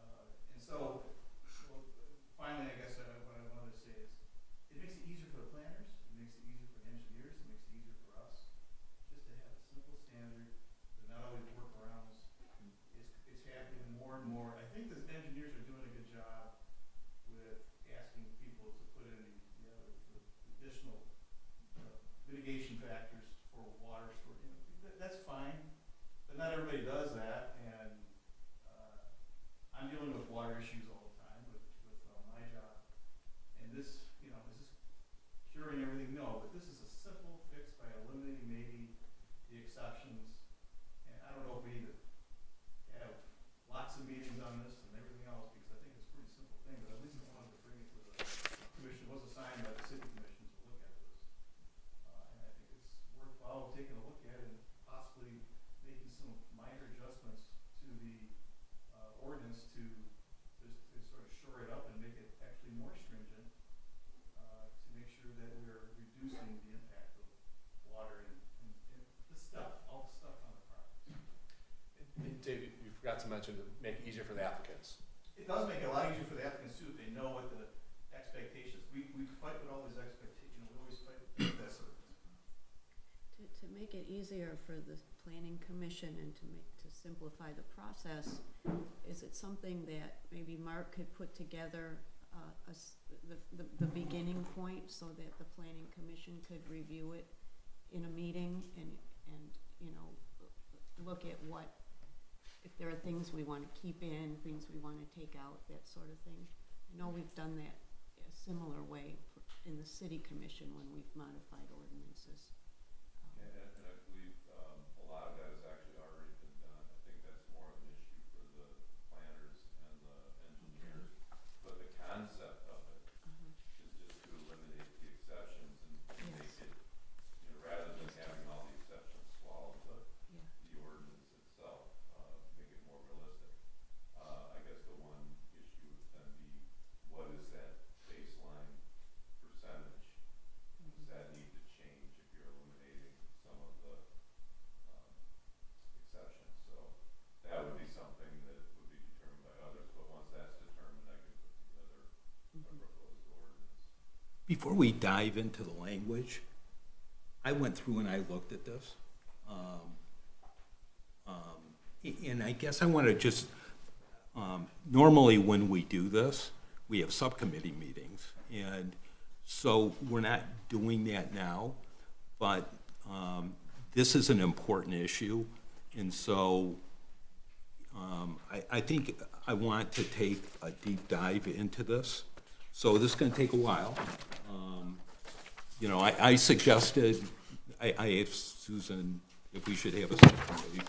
And so, finally, I guess what I wanted to say is it makes it easier for the planners. It makes it easier for the engineers. It makes it easier for us just to have a simple standard that not only workarounds, it's happening more and more. I think the engineers are doing a good job with asking people to put in the additional mitigation factors for water storage. That's fine, but not everybody does that. And I'm dealing with water issues all the time with my job. And this, is this curing everything? No, but this is a simple fix by eliminating maybe the exceptions. And I don't know if we need to have lots of meetings on this and everything else because I think it's a pretty simple thing. But at least I wanted to bring it to the commission. It was assigned by the city commission to look at this. And I think it's worthwhile taking a look at it and possibly making some minor adjustments to the ordinance to sort of shore it up and make it actually more stringent to make sure that we're reducing the impact of water and the stuff, all the stuff on the property. And Dave, you forgot to mention to make it easier for the applicants. It does make it a lot easier for the applicants too if they know what the expectations. We fight with all these expectations. to make it easier for the planning commission and to simplify the process, is it something that maybe Mark could put together, the beginning point so that the planning commission could review it in a meeting and, you know, look at what, if there are things we wanna keep in, things we wanna take out, that sort of thing. I know we've done that a similar way in the city commission when we've modified ordinances. And I believe, a lot of that has actually already been done. I think that's more of an issue for the planners and the engineers. But the concept of it is just to eliminate the exceptions and make it, you know, rather than having all the exceptions swallow the ordinance itself, make it more realistic. I guess the one issue would then be, what is that baseline percentage? Does that need to change if you're eliminating some of the exceptions? So that would be something that would be determined by others, but once that's determined, I can put together a proposed ordinance. Before we dive into the language, I went through and I looked at this. And I guess I want to just, normally when we do this, we have subcommittee meetings. And so we're not doing that now, but this is an important issue. And so I think I want to take a deep dive into this. So this is going to take a while. You know, I suggested, I asked Susan if we should have a subcommittee,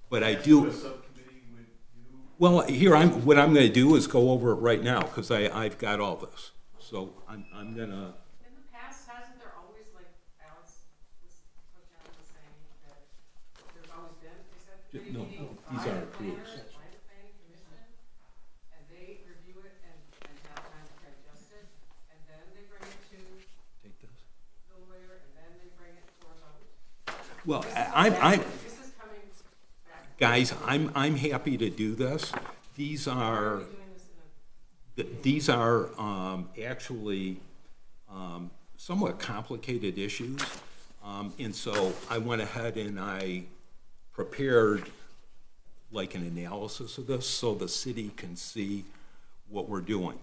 but I do. A subcommittee would do. Well, here, what I'm gonna do is go over it right now, because I've got all this. So I'm gonna, In the past, hasn't there always, like Alex was, Coach Allen was saying, that there's always been a subcommittee no, meeting these by are the approved. planners, by the planning commission, and they review it and have time to digest it, and then they bring it to take this. the lawyer, and then they bring it for a vote. Well, This is coming back. guys, I'm happy to do this. These are, We're doing this in a these are actually somewhat complicated issues. And so I went ahead and I prepared like an analysis of this so the city can see what we're doing.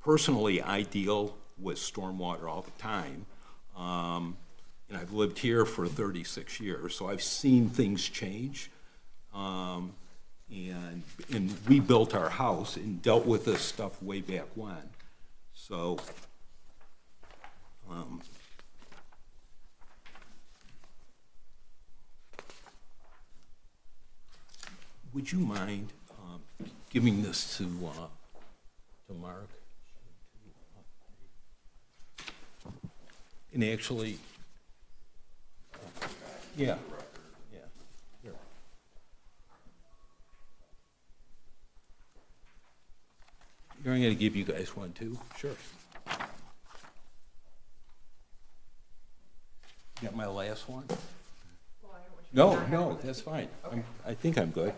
Personally, I deal with stormwater all the time. And I've lived here for 36 years, so I've seen things change. And we built our house and dealt with this stuff way back when. So, would you mind giving this to Mark? And actually, yeah. Yeah. Here. Here, I'm gonna give you guys one too. Sure. Got my last one? No, that's fine. I think I'm good.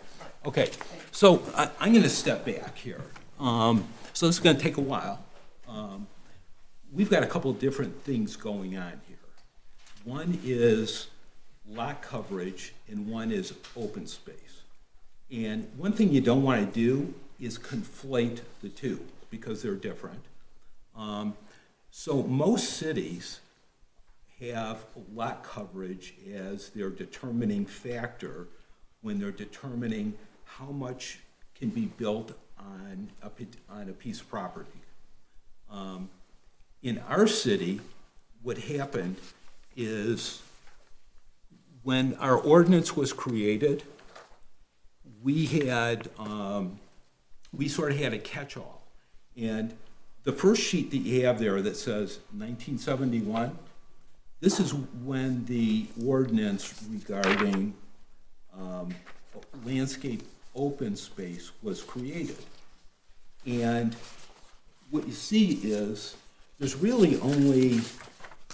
Okay, so I'm gonna step back here. So this is gonna take a while. We've got a couple of different things going on here. One is lot coverage and one is open space. And one thing you don't want to do is conflate the two because they're different. So most cities have lot coverage as their determining factor when they're determining how much can be built on a piece of property. In our city, what happened is when our ordinance was created, we had, we sort of had a catch-all. And the first sheet that you have there that says 1971, this is when the ordinance regarding landscape open space was created. And what you see is there's really only,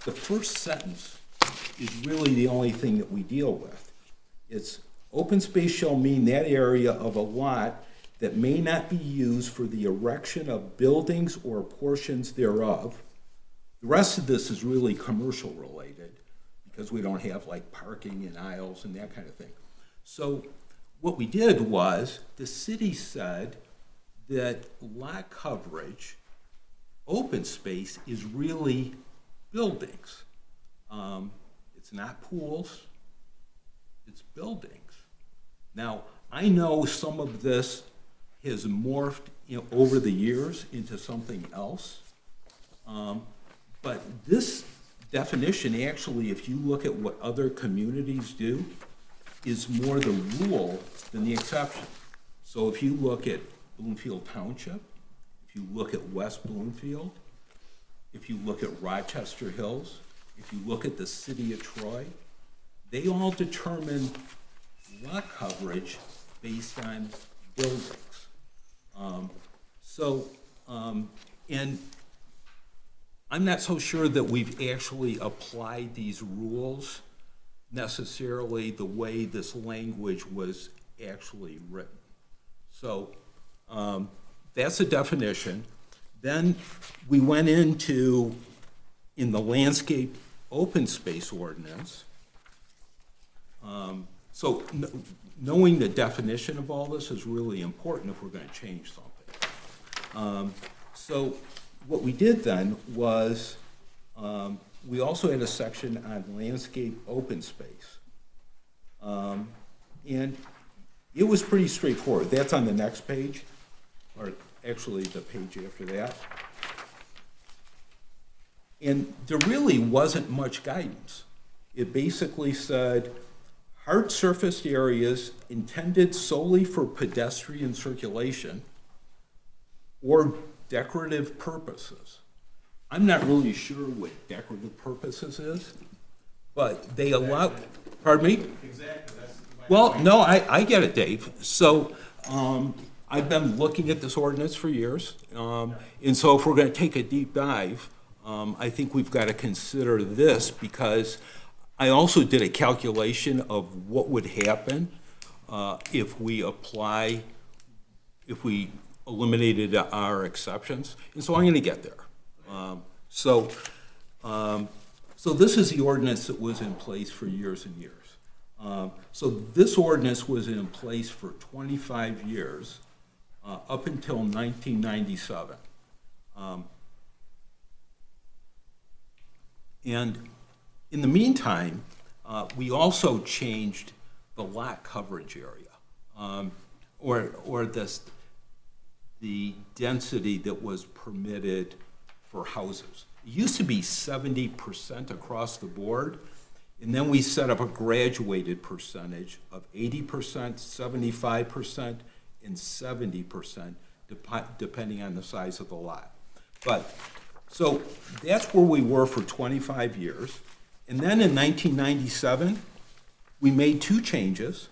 the first sentence is really the only thing that we deal with. It's open space shall mean that area of a lot that may not be used for the erection of buildings or portions thereof. The rest of this is really commercial related because we don't have like parking and aisles and that kind of thing. So what we did was, the city said that lot coverage, open space, is really buildings. It's not pools, it's buildings. Now, I know some of this has morphed, over the years into something else. But this definition, actually, if you look at what other communities do, is more the rule than the exception. So if you look at Bloomfield Township, if you look at West Bloomfield, if you look at Rochester Hills, if you look at the city of Troy, they all determine lot coverage based on buildings. And I'm not so sure that we've actually applied these rules necessarily the way this language was actually written. So that's a definition. Then we went into, in the landscape open space ordinance, knowing the definition of all this is really important if we're going to change something. So what we did then was, we also had a section on landscape open space. And it was pretty straightforward. That's on the next page, or actually the page after that. And there really wasn't much guidance. It basically said, hard surfaced areas intended solely for pedestrian circulation or decorative purposes. I'm not really sure what decorative purposes is, but they allow, pardon me? Exactly, that's my Well, point. no, I get it, Dave. So, I've been looking at this ordinance for years. And so if we're gonna take a deep dive, I think we've gotta consider this, because I also did a calculation of what would happen if we eliminated our exceptions, and so I'm gonna get there. So this is the ordinance that was in place for years and years. So this ordinance was in place for 25 years, up until 1997. And in the meantime, we also changed the lot coverage area, or the density that was permitted for houses. It used to be 70% across the board, and then we set up a graduated percentage of 80%, 75%, and 70%, depending on the size of the lot. So that's where we were for 25 years. And then in 1997, we made two changes.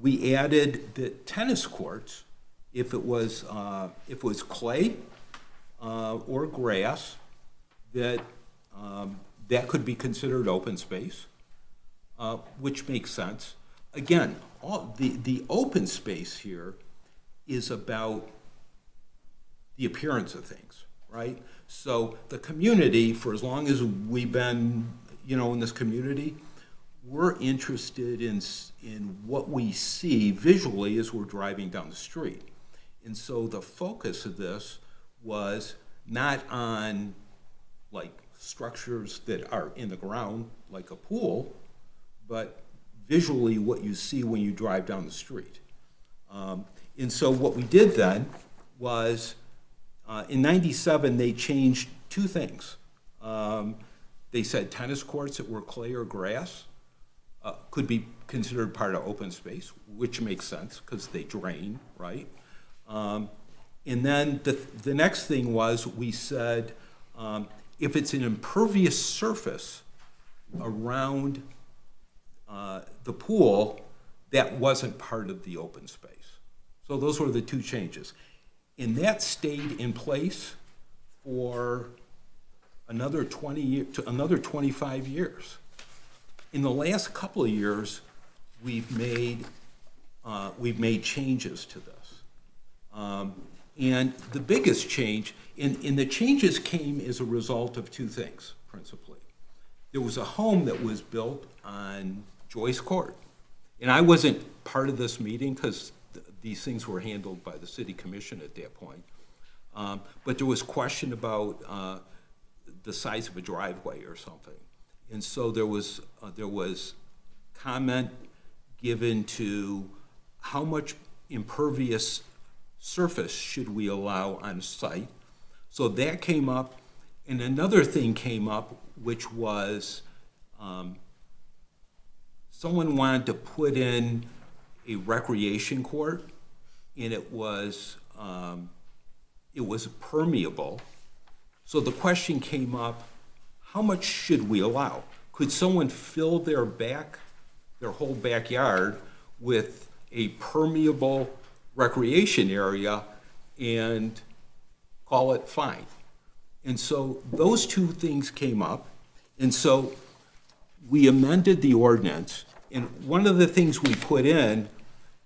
We added the tennis courts, if it was clay or grass, that could be considered open space, which makes sense. Again, the open space here is about the appearance of things, right? So the community, for as long as we've been, in this community, we're interested in what we see visually as we're driving down the street. And so the focus of this was not on like structures that are in the ground, like a pool, but visually what you see when you drive down the street. And so what we did then was, in 97, they changed two things. They said tennis courts that were clay or grass could be considered part of open space, which makes sense because they drain, right? And then the next thing was, we said, if it's an impervious surface around the pool, that wasn't part of the open space. So those were the two changes. And that stayed in place for another 25 years. In the last couple of years, we've made changes to this. And the biggest change, and the changes came as a result of two things, principally. there was a home that was built on Joyce Court. And I wasn't part of this meeting because these things were handled by the city commission at that point. But there was question about the size of a driveway or something. And so there was comment given to how much impervious surface should we allow on site. So that came up, and another thing came up, which was someone wanted to put in a recreation court, and it was permeable. So the question came up, how much should we allow? Could someone fill their whole backyard with a permeable recreation area and call it fine? And so those two things came up, and so we amended the ordinance, and one of the things we put in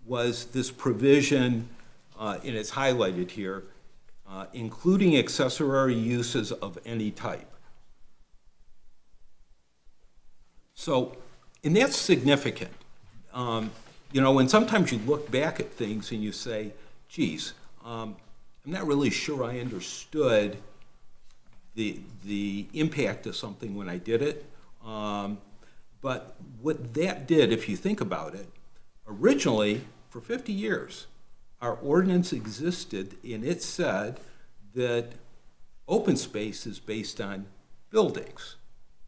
was this provision, and it's highlighted here, including accessory uses of any type. So, and that's significant. You know, and sometimes you look back at things and you say, geez, I'm not really sure I understood the impact of something when I did it. But what that did, if you think about it, originally, for 50 years, our ordinance existed, and it said that open space is based on buildings.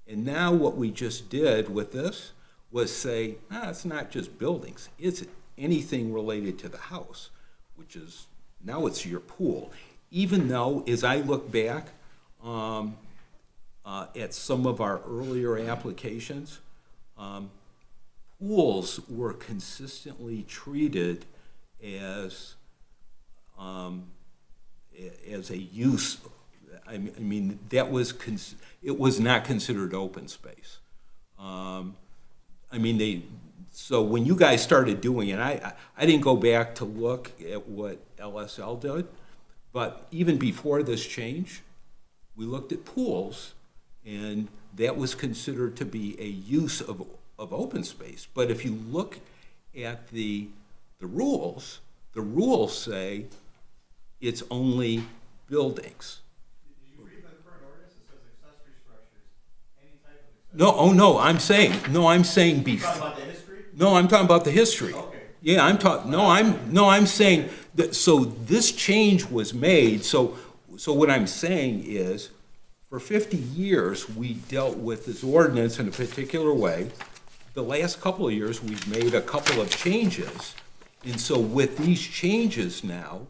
And now what we just did with this was say, it's not just buildings, it's anything related to the house, which is, now it's your pool. Even though, as I look back at some of our earlier applications, pools were consistently treated as a use. I mean, that was it was not considered open space. I mean, so when you guys started doing it, I didn't go back to look at what LSL did, but even before this change, we looked at pools, and that was considered to be a use of open space. But if you look at the rules say it's only buildings. Did you read the current ordinance? It says accessory structures, any type of accessory. No, oh, no, I'm saying You talking about the history? No, I'm talking about the history. Okay. Yeah, I'm saying that, so this change was made, so what I'm saying is, for 50 years, we dealt with this ordinance in a particular way. The last couple of years, we've made a couple of changes, and so with these changes now,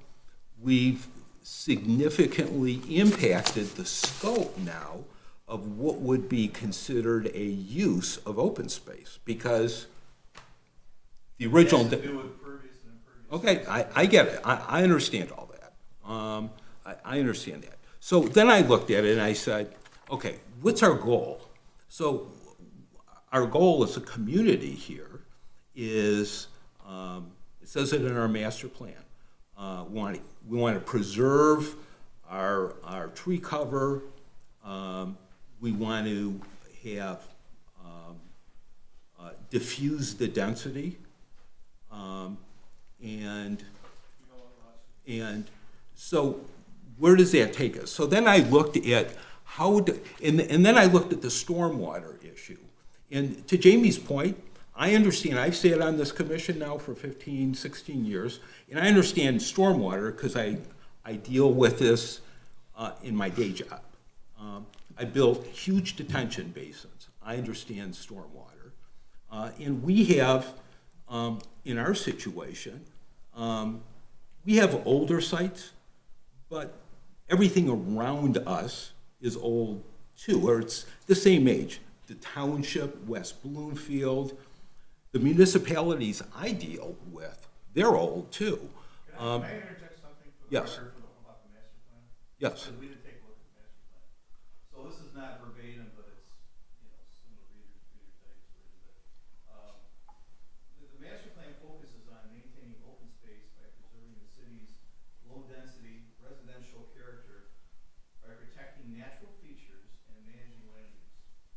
we've significantly impacted the scope now of what would be considered a use of open space, because the original. It has to do with pervious and impervious. Okay, I get it. I understand all that. I understand that. So then I looked at it and I said, okay, what's our goal? So our goal as a community here is, it says it in our master plan. We want to preserve our tree cover. We want to have diffuse the density. And so where does that take us? So then I looked at and then I looked at the stormwater issue. And to Jamie's point, I understand, I've sat on this commission now for 15, 16 years, and I understand stormwater because I deal with this in my day job. I built huge detention basins. I understand stormwater. And we have, in our situation, we have older sites, but everything around us is old too, or it's the same age. The township, West Bloomfield, the municipalities I deal with, they're old too. Can I interject something for the Yes. record about the master plan? Yes. Because we did take a look at the master plan. So this is not verbatim, but it's, some of the reader types, the master plan focuses on maintaining open space by preserving the city's low-density residential character by protecting natural features and managing land use.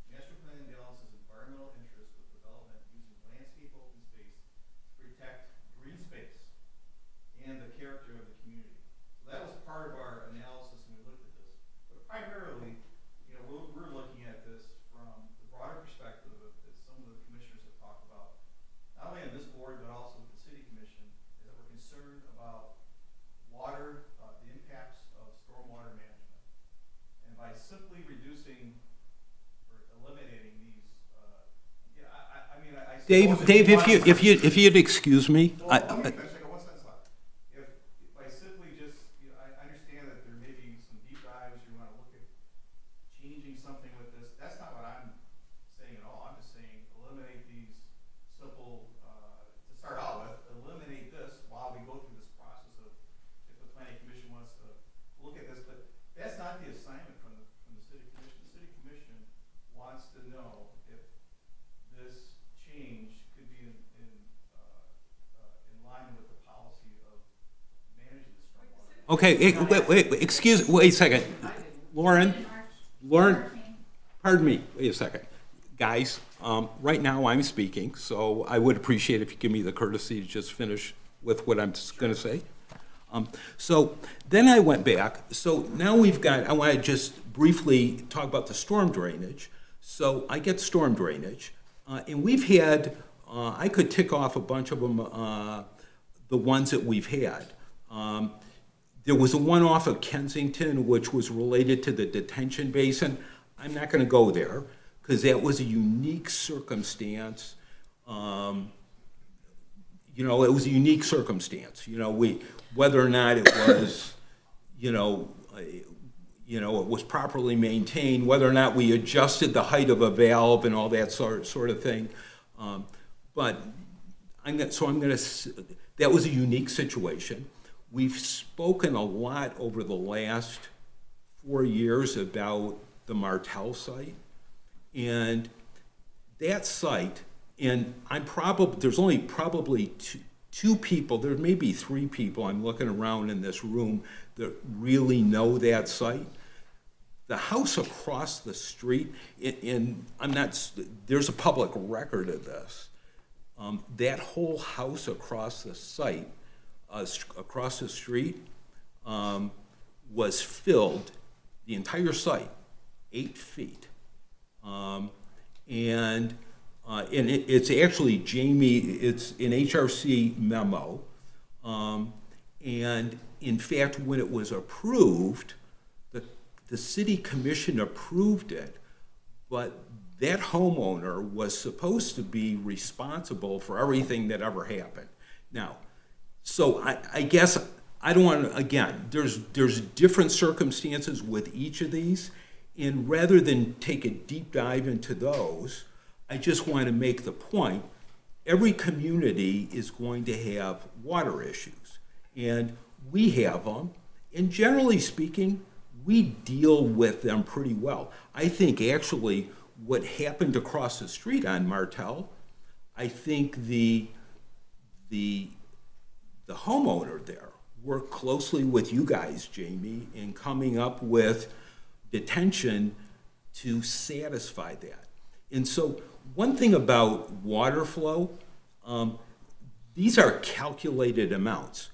Master plan simply reducing or eliminating these, yeah, I mean, I suppose Dave, you if you'd excuse me, Well, let me finish, I got one sentence left. If by simply just, I understand that there may be some deep dives, you wanna look at changing something with this, that's not what I'm saying at all, I'm just saying eliminate these simple, to start out with, eliminate this while we go through this process of, if the planning commission wants to look at this, but that's not the assignment from the city commission. The city commission wants to know if this change could be in line with the policy of managing the stormwater. Okay, wait a second. Lauren, pardon me, wait a second. Guys, right now I'm speaking, so I would appreciate if you give me the courtesy to just finish with what I'm gonna say. So then I went back, so now I wanna just briefly talk about the storm drainage. So I get storm drainage, and we've had, I could tick off a bunch of them, the ones that we've had. There was a one off of Kensington, which was related to the detention basin. I'm not gonna go there, because that was a unique circumstance. You know, it was a unique circumstance, you know, whether or not it was, it was properly maintained, whether or not we adjusted the height of a valve and all that sort of thing. But that was a unique situation. We've spoken a lot over the last 4 years about the Martell site. And that site, and there's only probably two people, there may be 3 people, I'm looking around in this room, that really know that site. The house across the street, there's a public record of this. That whole house across the site, across the street, was filled, the entire site, 8 feet. It's actually Jamie, it's an HRC memo. And in fact, when it was approved, the city commission approved it, but that homeowner was supposed to be responsible for everything that ever happened. Now, so I guess I don't want to, again, there's different circumstances with each of these, and rather than take a deep dive into those, I just want to make the point, every community is going to have water issues, and we have them, and generally speaking, we deal with them pretty well. I think actually what happened across the street on Martell, I think the homeowner there worked closely with you guys, Jamie, in coming up with detention to satisfy that. And so one thing about water flow, these are calculated amounts.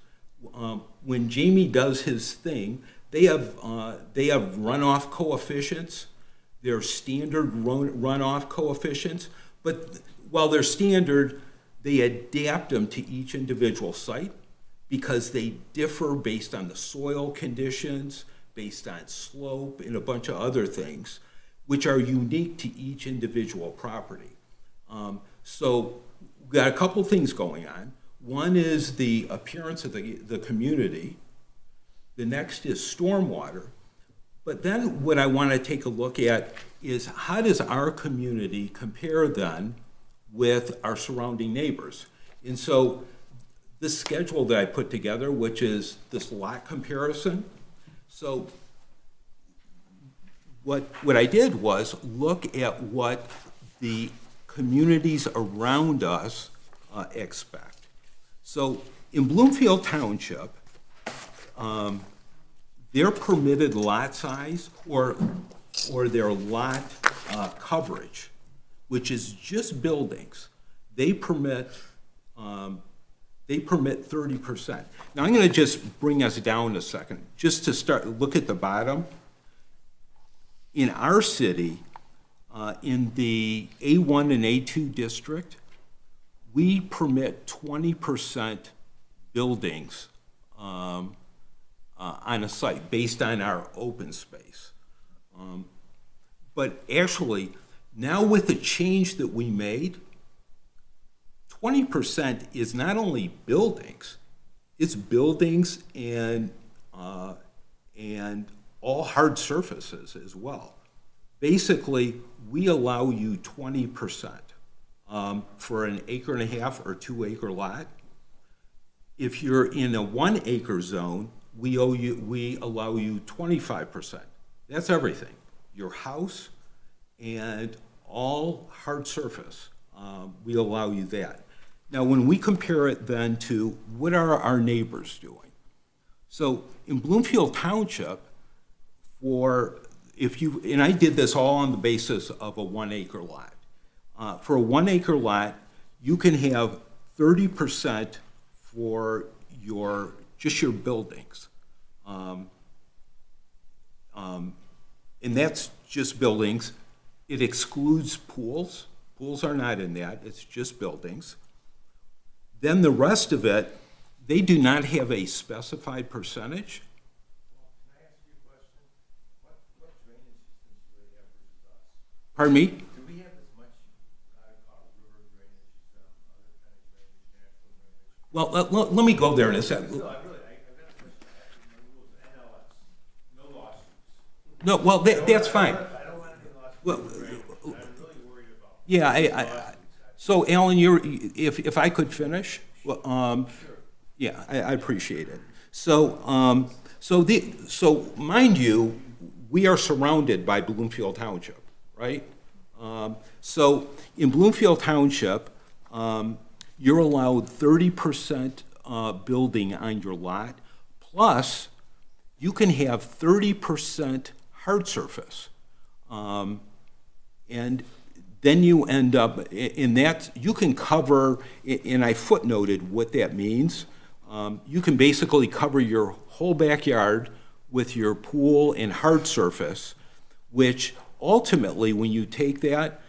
When Jamie does his thing, they have runoff coefficients. They're standard runoff coefficients, but while they're standard, they adapt them to each individual site because they differ based on the soil conditions, based on slope, and a bunch of other things, which are unique to each individual property. So we've got a couple things going on. One is the appearance of the community. The next is stormwater. But then what I want to take a look at is how does our community compare then with our surrounding neighbors? And so this schedule that I put together, which is this lot comparison, so what I did was look at what the communities around us expect. So in Bloomfield Township, their permitted lot size or their lot coverage, which is just buildings, they permit 30%. Now I'm going to just bring us down a second, just to look at the bottom. In our city, in the A1 and A2 district, we permit 20% buildings on a site based on our open space. But actually, now with the change that we made, 20% is not only buildings, it's buildings and all hard surfaces as well. Basically, we allow you 20% for an 1.5 or 2 acre lot. If you're in a 1 acre zone, we allow you 25%. That's everything. Your house and all hard surface, we allow you that. Now, when we compare it then to what are our neighbors doing? So in Bloomfield Township, and I did this all on the basis of a 1 acre lot. For a 1 acre lot, you can have 30% for just your buildings. And that's just buildings. It excludes pools. Pools are not in that, it's just buildings. Then the rest of it, they do not have a specified percentage. Can I ask you a question? What drainage systems do they have versus us? Pardon me? Do we have as much, what I would call river drainage, other kind of drainage, natural drainage? Well, let me go there in a second. No, I've got a question. My rules, NLS, no lawsuits. No, well, that's fine. I don't want any lawsuits. Well, I'm really worried about. Yeah, so Alan, if I could finish, well, yeah, I appreciate it. So, so mind you, we are surrounded by Bloomfield Township, right? So in Bloomfield Township, you're allowed 30% building on your lot, plus you can have 30% hard surface. And then you end up in that, you can cover, and I footnoted what that means. You can basically cover your whole backyard with your pool and hard surface, which ultimately, when you take that,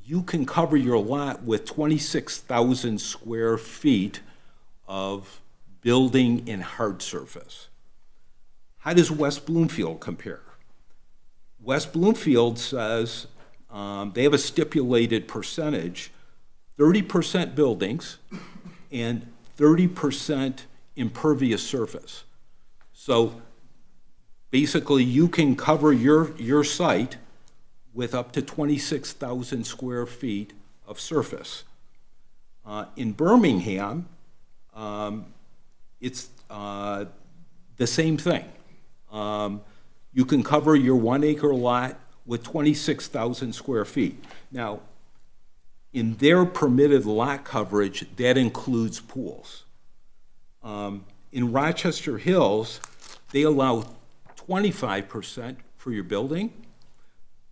you can cover your lot with 26,000 square feet of building and hard surface. How does West Bloomfield compare? West Bloomfield says they have a stipulated percentage, 30% buildings and 30% impervious surface. So basically, you can cover your site with up to 26,000 square feet of surface. In Birmingham, it's the same thing. You can cover your 1 acre lot with 26,000 square feet. Now, in their permitted lot coverage, that includes pools. In Rochester Hills, they allow 25% for your building,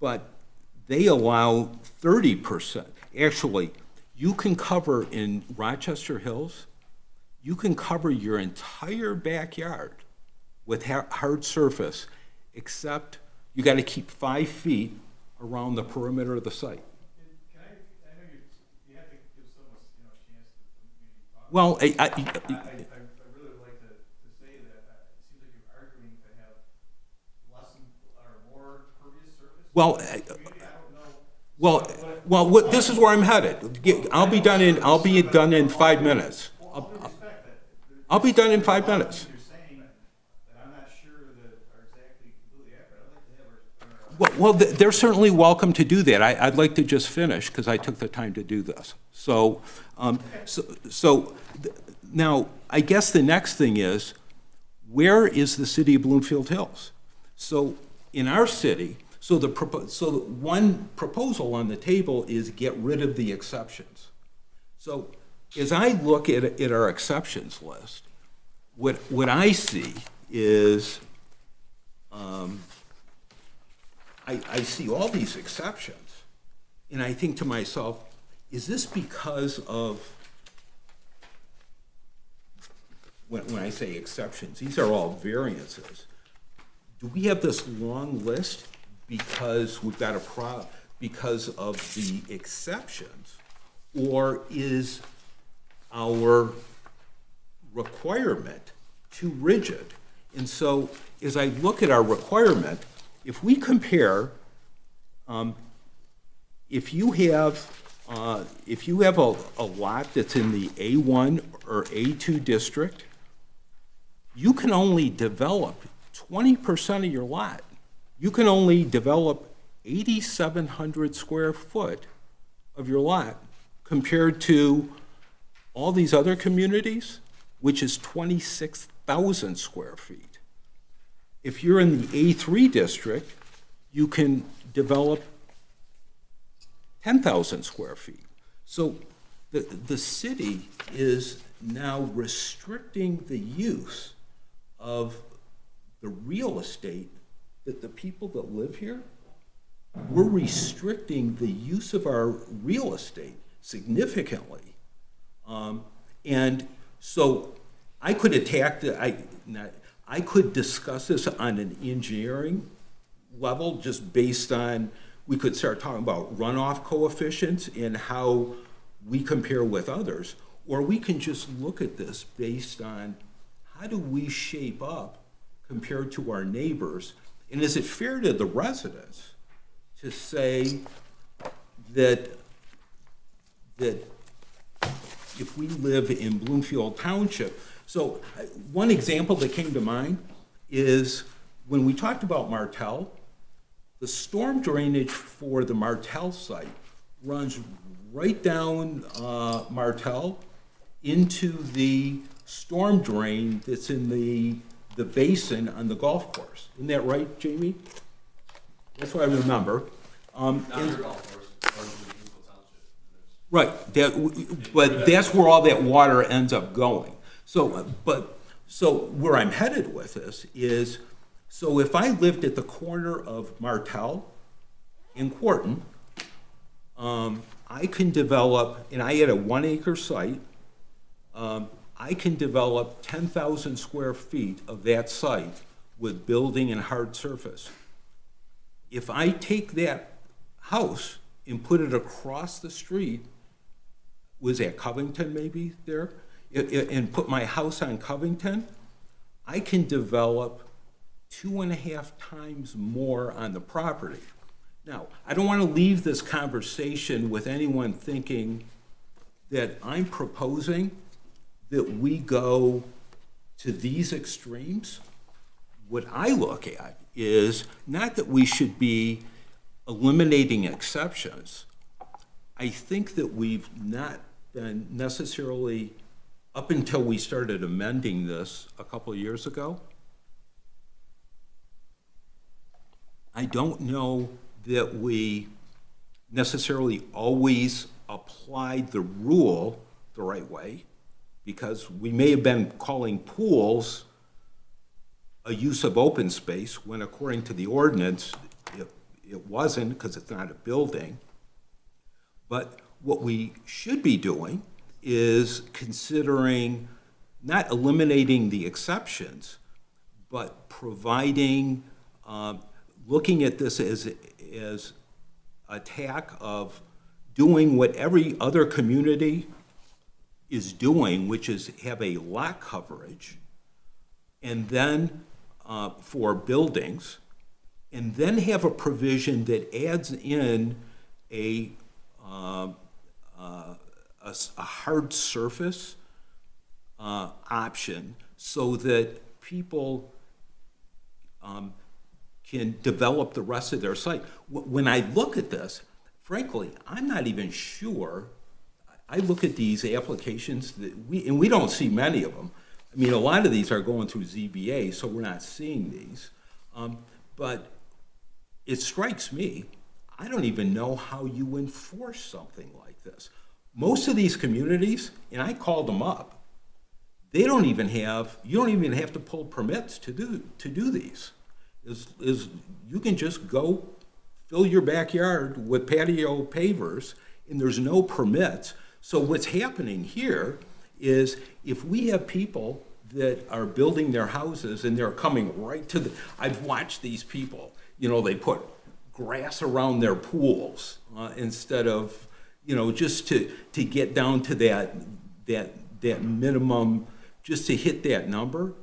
but they allow 30%. Actually, you can cover in Rochester Hills, you can cover your entire backyard with hard surface, except you got to keep 5 feet around the perimeter of the site. Can I know you have to give someone, a chance to maybe talk. Well, I really would like to say that it seems like you're arguing to have less or more pervious surface. well, I don't know. well, this is where I'm headed. I'll be done in 5 minutes. I'll be done in 5 minutes. You're saying that I'm not sure that are exactly completely accurate. I'd like to have Well, they're certainly welcome to do that. I'd like to just finish because I took the time to do this. So, now, I guess the next thing is, where is the city of Bloomfield Hills? So in our city, so one proposal on the table is get rid of the exceptions. So as I look at our exceptions list, what I see is, I see all these exceptions, and I think to myself, is this because of, when I say exceptions, these are all variances. Do we have this long list because we've got because of the exceptions? Or is our requirement too rigid? And so as I look at our requirement, if we compare, if you have a lot that's in the A1 or A2 district, you can only develop 20% of your lot. You can only develop 8,700 square foot of your lot compared to all these other communities, which is 26,000 square feet. If you're in the A3 district, you can develop 10,000 square feet. So the city is now restricting the use of the real estate that the people that live here, we're restricting the use of our real estate significantly. And so I could attack I could discuss this on an engineering level, just based on, we could start talking about runoff coefficients and how we compare with others, or we can just look at this based on how do we shape up compared to our neighbors, and is it fair to the residents to say that if we live in Bloomfield Township. So one example that came to mind is when we talked about Martell, the storm drainage for the Martell site runs right down Martell into the storm drain that's in the basin on the golf course. Isn't that right, Jamie? That's what I remember. Right, but that's where all that water ends up going. So where I'm headed with this is, so if I lived at the corner of Martell and Quarton, I can develop, and I had a 1 acre site, I can develop 10,000 square feet of that site with building and hard surface. If I take that house and put it across the street, was that Covington maybe there? And put my house on Covington, I can develop 2.5 times more on the property. Now, I don't want to leave this conversation with anyone thinking that I'm proposing that we go to these extremes. What I look at is not that we should be eliminating exceptions. I think that we've not been necessarily, up until we started amending this a couple of years ago, I don't know that we necessarily always applied the rule the right way, because we may have been calling pools a use of open space when, according to the ordinance, it wasn't, because it's not a building. But what we should be doing is considering not eliminating the exceptions, but providing, looking at this as a tack of doing what every other community is doing, which is have a lot coverage, and then for buildings, and then have a provision that adds in a hard surface option so that people can develop the rest of their site. When I look at this, frankly, I'm not even sure. I look at these applications that we don't see many of them. I mean, a lot of these are going through ZBA, so we're not seeing these. But it strikes me, I don't even know how you enforce something like this. Most of these communities, and I called them up, they don't even have, you don't even have to pull permits to do these. You can just go fill your backyard with patio pavers, and there's no permits. So what's happening here is if we have people that are building their houses and they're coming right to I've watched these people, they put grass around their pools instead of, just to get down to that minimum, just to hit that number.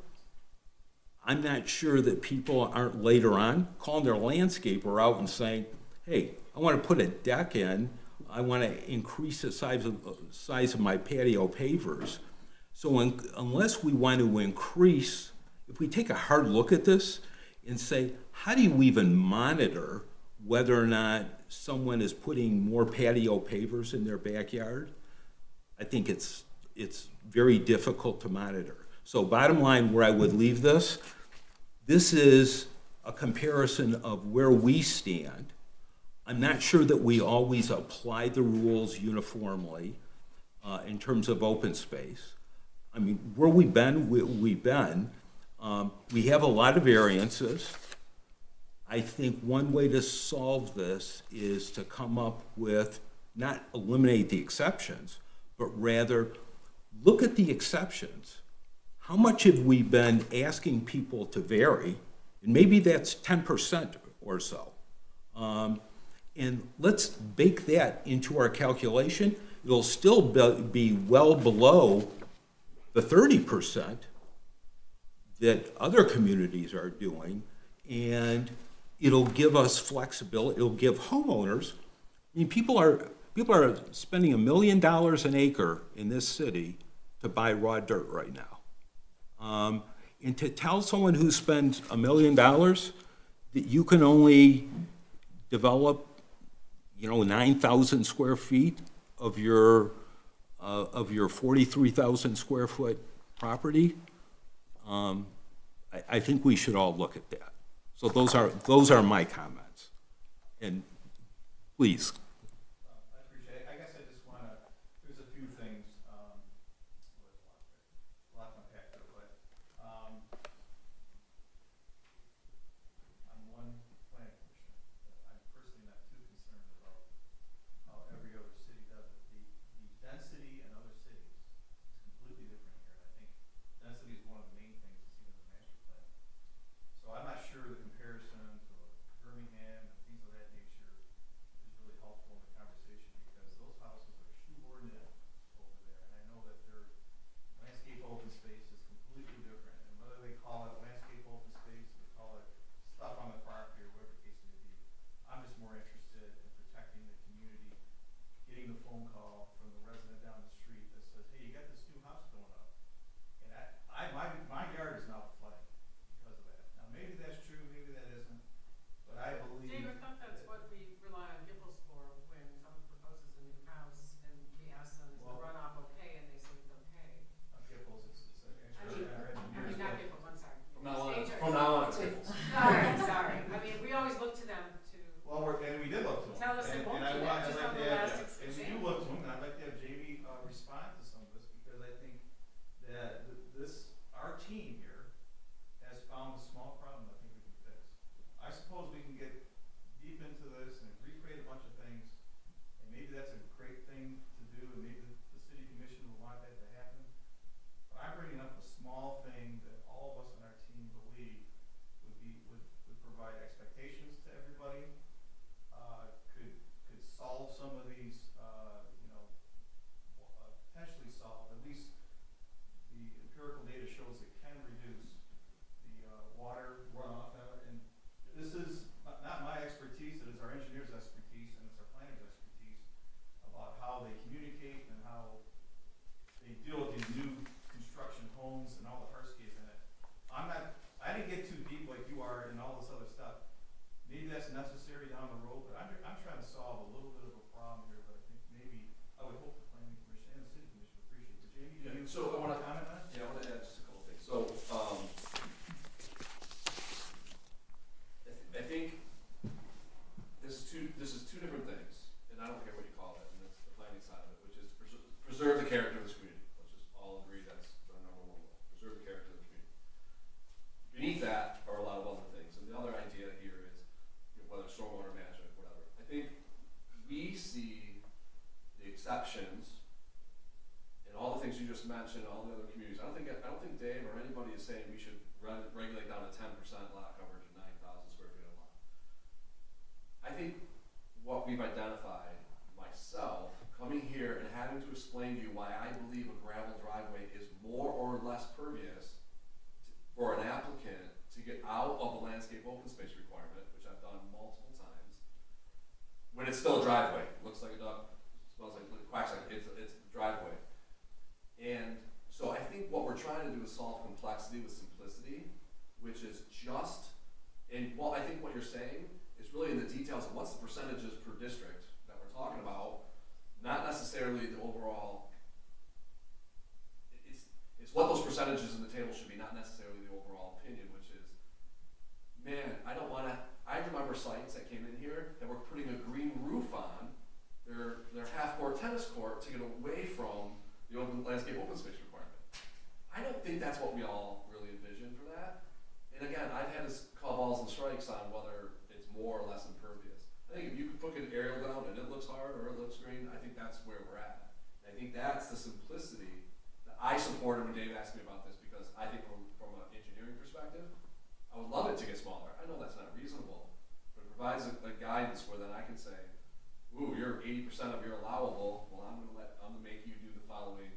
I'm not sure that people aren't later on calling their landscaper out and saying, hey, I want to put a deck in, I want to increase the size of my patio pavers. So unless we want to increase, if we take a hard look at this and say, how do you even monitor whether or not someone is putting more patio pavers in their backyard? I think it's very difficult to monitor. So bottom line, where I would leave this is a comparison of where we stand. I'm not sure that we always apply the rules uniformly in terms of open space. I mean, where we've been, we've been. We have a lot of variances. I think one way to solve this is to come up with, not eliminate the exceptions, but rather look at the exceptions. How much have we been asking people to vary? And maybe that's 10% or so. And let's bake that into our calculation. It'll still be well below the 30% that other communities are doing, and it'll give us flexibility. It'll give homeowners, I mean, people are spending $1 million an acre in this city to buy raw dirt right now. And to tell someone who spends $1 million that you can only develop, 9,000 square feet of your 43,000 square foot property, I think we should all look at that. So those are my comments. And please. I appreciate it. I guess I just wanna, there's a few things, a lot to unpack there, but, on one planning commission, I'm personally not too concerned about how every other city does it. The density in other cities is completely different here, and I think density is one of the main things that's even in the master plan. So I'm not sure the comparison to Birmingham and things of that nature is really helpful in the conversation, because those houses are shoehorned in over there, and I know that their landscape open space is completely different, and whether they call it landscape open space, or they call it stuff on the property, or whatever the case may be, I'm just more interested in protecting the community, getting the phone call from the resident down the street that says, hey, you got this new house going up, and my yard is now flooding because of that. Now, maybe that's true, maybe that isn't, but I believe. Dave, I thought that's what we rely on Gibbles for when someone proposes a new house and we ask them, is the Well- runoff okay, and they say it's okay. Gibbles, it's I actually mean, our engineers. not Gibbles, I'm sorry. From now on, it's Gibbles. Sorry, I mean, we always look to them to, Well, and we did look to them. Tell us it won't And I do want, that, just I'd like on to the have, last and we do look to them, and I'd like to have Jamie, respond to some of this, because I think that our team here has found a small problem that I think we can fix. I suppose we can get deep into this and recreate a bunch of things, and maybe that's a great thing to do, and maybe the city commission will want that to happen. But I'm bringing up a small thing that all of us on our team believe would provide expectations to everybody, could solve some of these, potentially solve, at least the empirical data shows it can reduce the water runoff. And this is not my expertise, it is our engineers' expertise and it's our planners' expertise about how they communicate and how they deal with these new construction homes and all the hardscape in it. I didn't get too deep like you are in all this other stuff. Maybe that's necessary down the road, but I'm trying to solve a little bit of a problem here, but I think maybe, I would hope the planning commission and the city commission would appreciate it. But Jamie, do you So I wanna comment on it? Yeah, I want to add just a couple things. So, I think this is two different things, and I don't care what you call it, and that's the planning side of it, which is to preserve the character of this community. Let's just all agree that's our number one goal, preserve the character of the community. Beneath that are a lot of other things, and the other idea here is, whether stormwater management, whatever. I think we see the exceptions and all the things you just mentioned, all the other communities. I don't think Dave or anybody is saying we should regulate down to 10% lot coverage of 9,000 square feet of lot. I think what we've identified, myself, coming here and having to explain to you why I believe a gravel driveway is more or less pervious for an applicant trying to do is solve complexity with simplicity, which is just, and well, I think what you're saying is really in the details of what's the percentages per district that we're talking about, not necessarily the overall. It's what those percentages in the table should be, not necessarily the overall opinion, which is, man, I don't wanna, I remember sites that came in here that were putting a green roof on their half-court tennis court to get away from the landscape open space requirement. I don't think that's what we all really envisioned for that. And again, I've had to call balls and strikes on whether it's more or less impervious. I think if you could put an aerial down and it looks hard or it looks green, I think that's where we're at. And I think that's the simplicity that I supported when Dave asked me about this, because I think from an engineering perspective, I would love it to get smaller. I know that's not reasonable, but it provides a guidance where then I can say, ooh, you're 80% of your allowable, well, I'm gonna make you do the following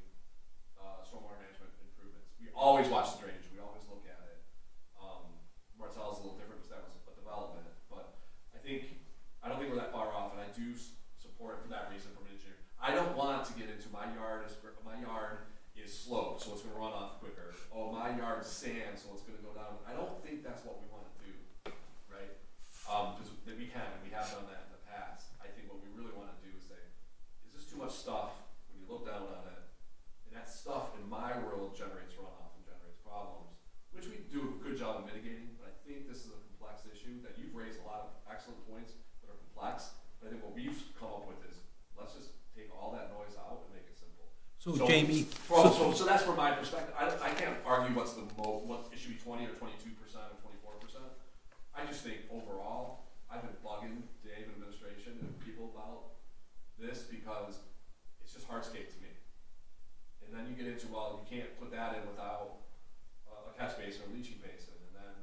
stormwater management improvements. We always watch the drainage, we always look at it. Martell's a little different because that was a development, but I don't think we're that far off, and I do support it for that reason from an engineer. I don't want to get into my yard is sloped, so it's gonna run off quicker. Oh, my yard's sand, so it's gonna go down. I don't think that's what we wanna do, right? Because we can, and we have done that in the past. I think what we really wanna do is say, is this too much stuff when you look down on it? And that stuff in my world generates runoff and generates problems, which we do a good job of mitigating, but I think this is a complex issue that you've raised a lot of excellent points that are complex. But I think what we've come up with is, let's just take all that noise out and make it simple. So Jamie, So that's from my perspective. I can't argue what it should be 20 or 22% or 24%. I just think overall, I've been bugging Dave and administration and people about this because it's just hardscape to me. And then you get into, well, you can't put that in without a catch basin or leaching basin. And then,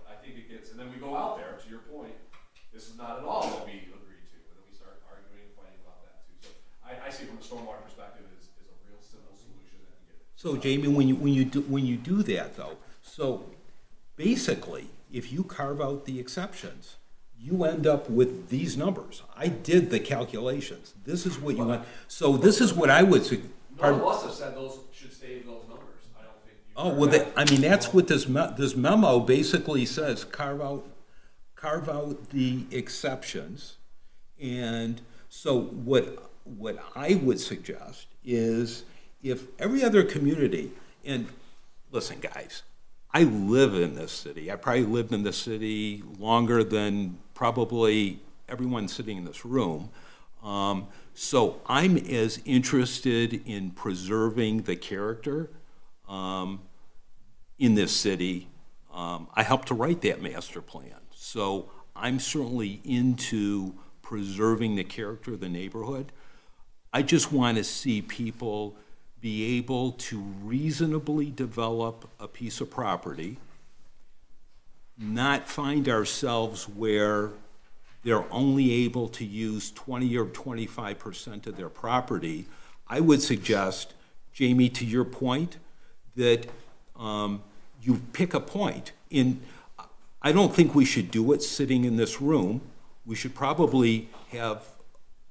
I think it gets, and then we go out there, to your point, this is not at all what we agreed to. And then we start arguing and fighting about that too. So I see from a stormwater perspective is a real simple solution that we get it. So Jamie, when you do that though, so basically, if you carve out the exceptions, you end up with these numbers. I did the calculations. This is what you want. So this is what I would suggest. None of us have said those should stay those numbers. I don't think. Oh, well, that's what this memo basically says, carve out the exceptions. And so what I would suggest is if every other community, and listen, guys, I live in this city. I probably lived in this city longer than probably everyone sitting in this room. So I'm as interested in preserving the character in this city. I helped to write that master plan. So I'm certainly into preserving the character of the neighborhood. I just want to see people be able to reasonably develop a piece of property, not find ourselves where they're only able to use 20 or 25% of their property. I would suggest, Jamie, to your point, that you pick a point. I don't think we should do it sitting in this room. We should probably have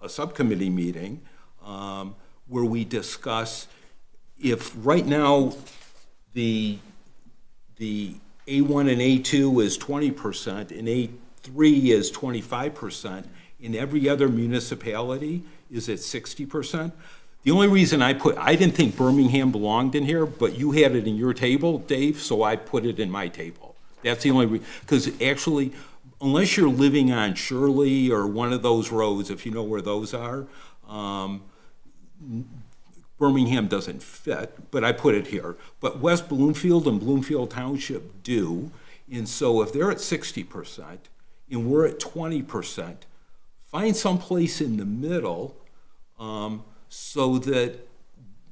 a subcommittee meeting where we discuss if right now the A1 and A2 is 20% and A3 is 25%, and every other municipality is at 60%. The only reason I didn't think Birmingham belonged in here, but you had it in your table, Dave, so I put it in my table. That's the only reason, because actually, unless you're living on Shirley or one of those roads, if you know where those are, Birmingham doesn't fit, but I put it here. But West Bloomfield and Bloomfield Township do, and so if they're at 60% and we're at 20%, find someplace in the middle so that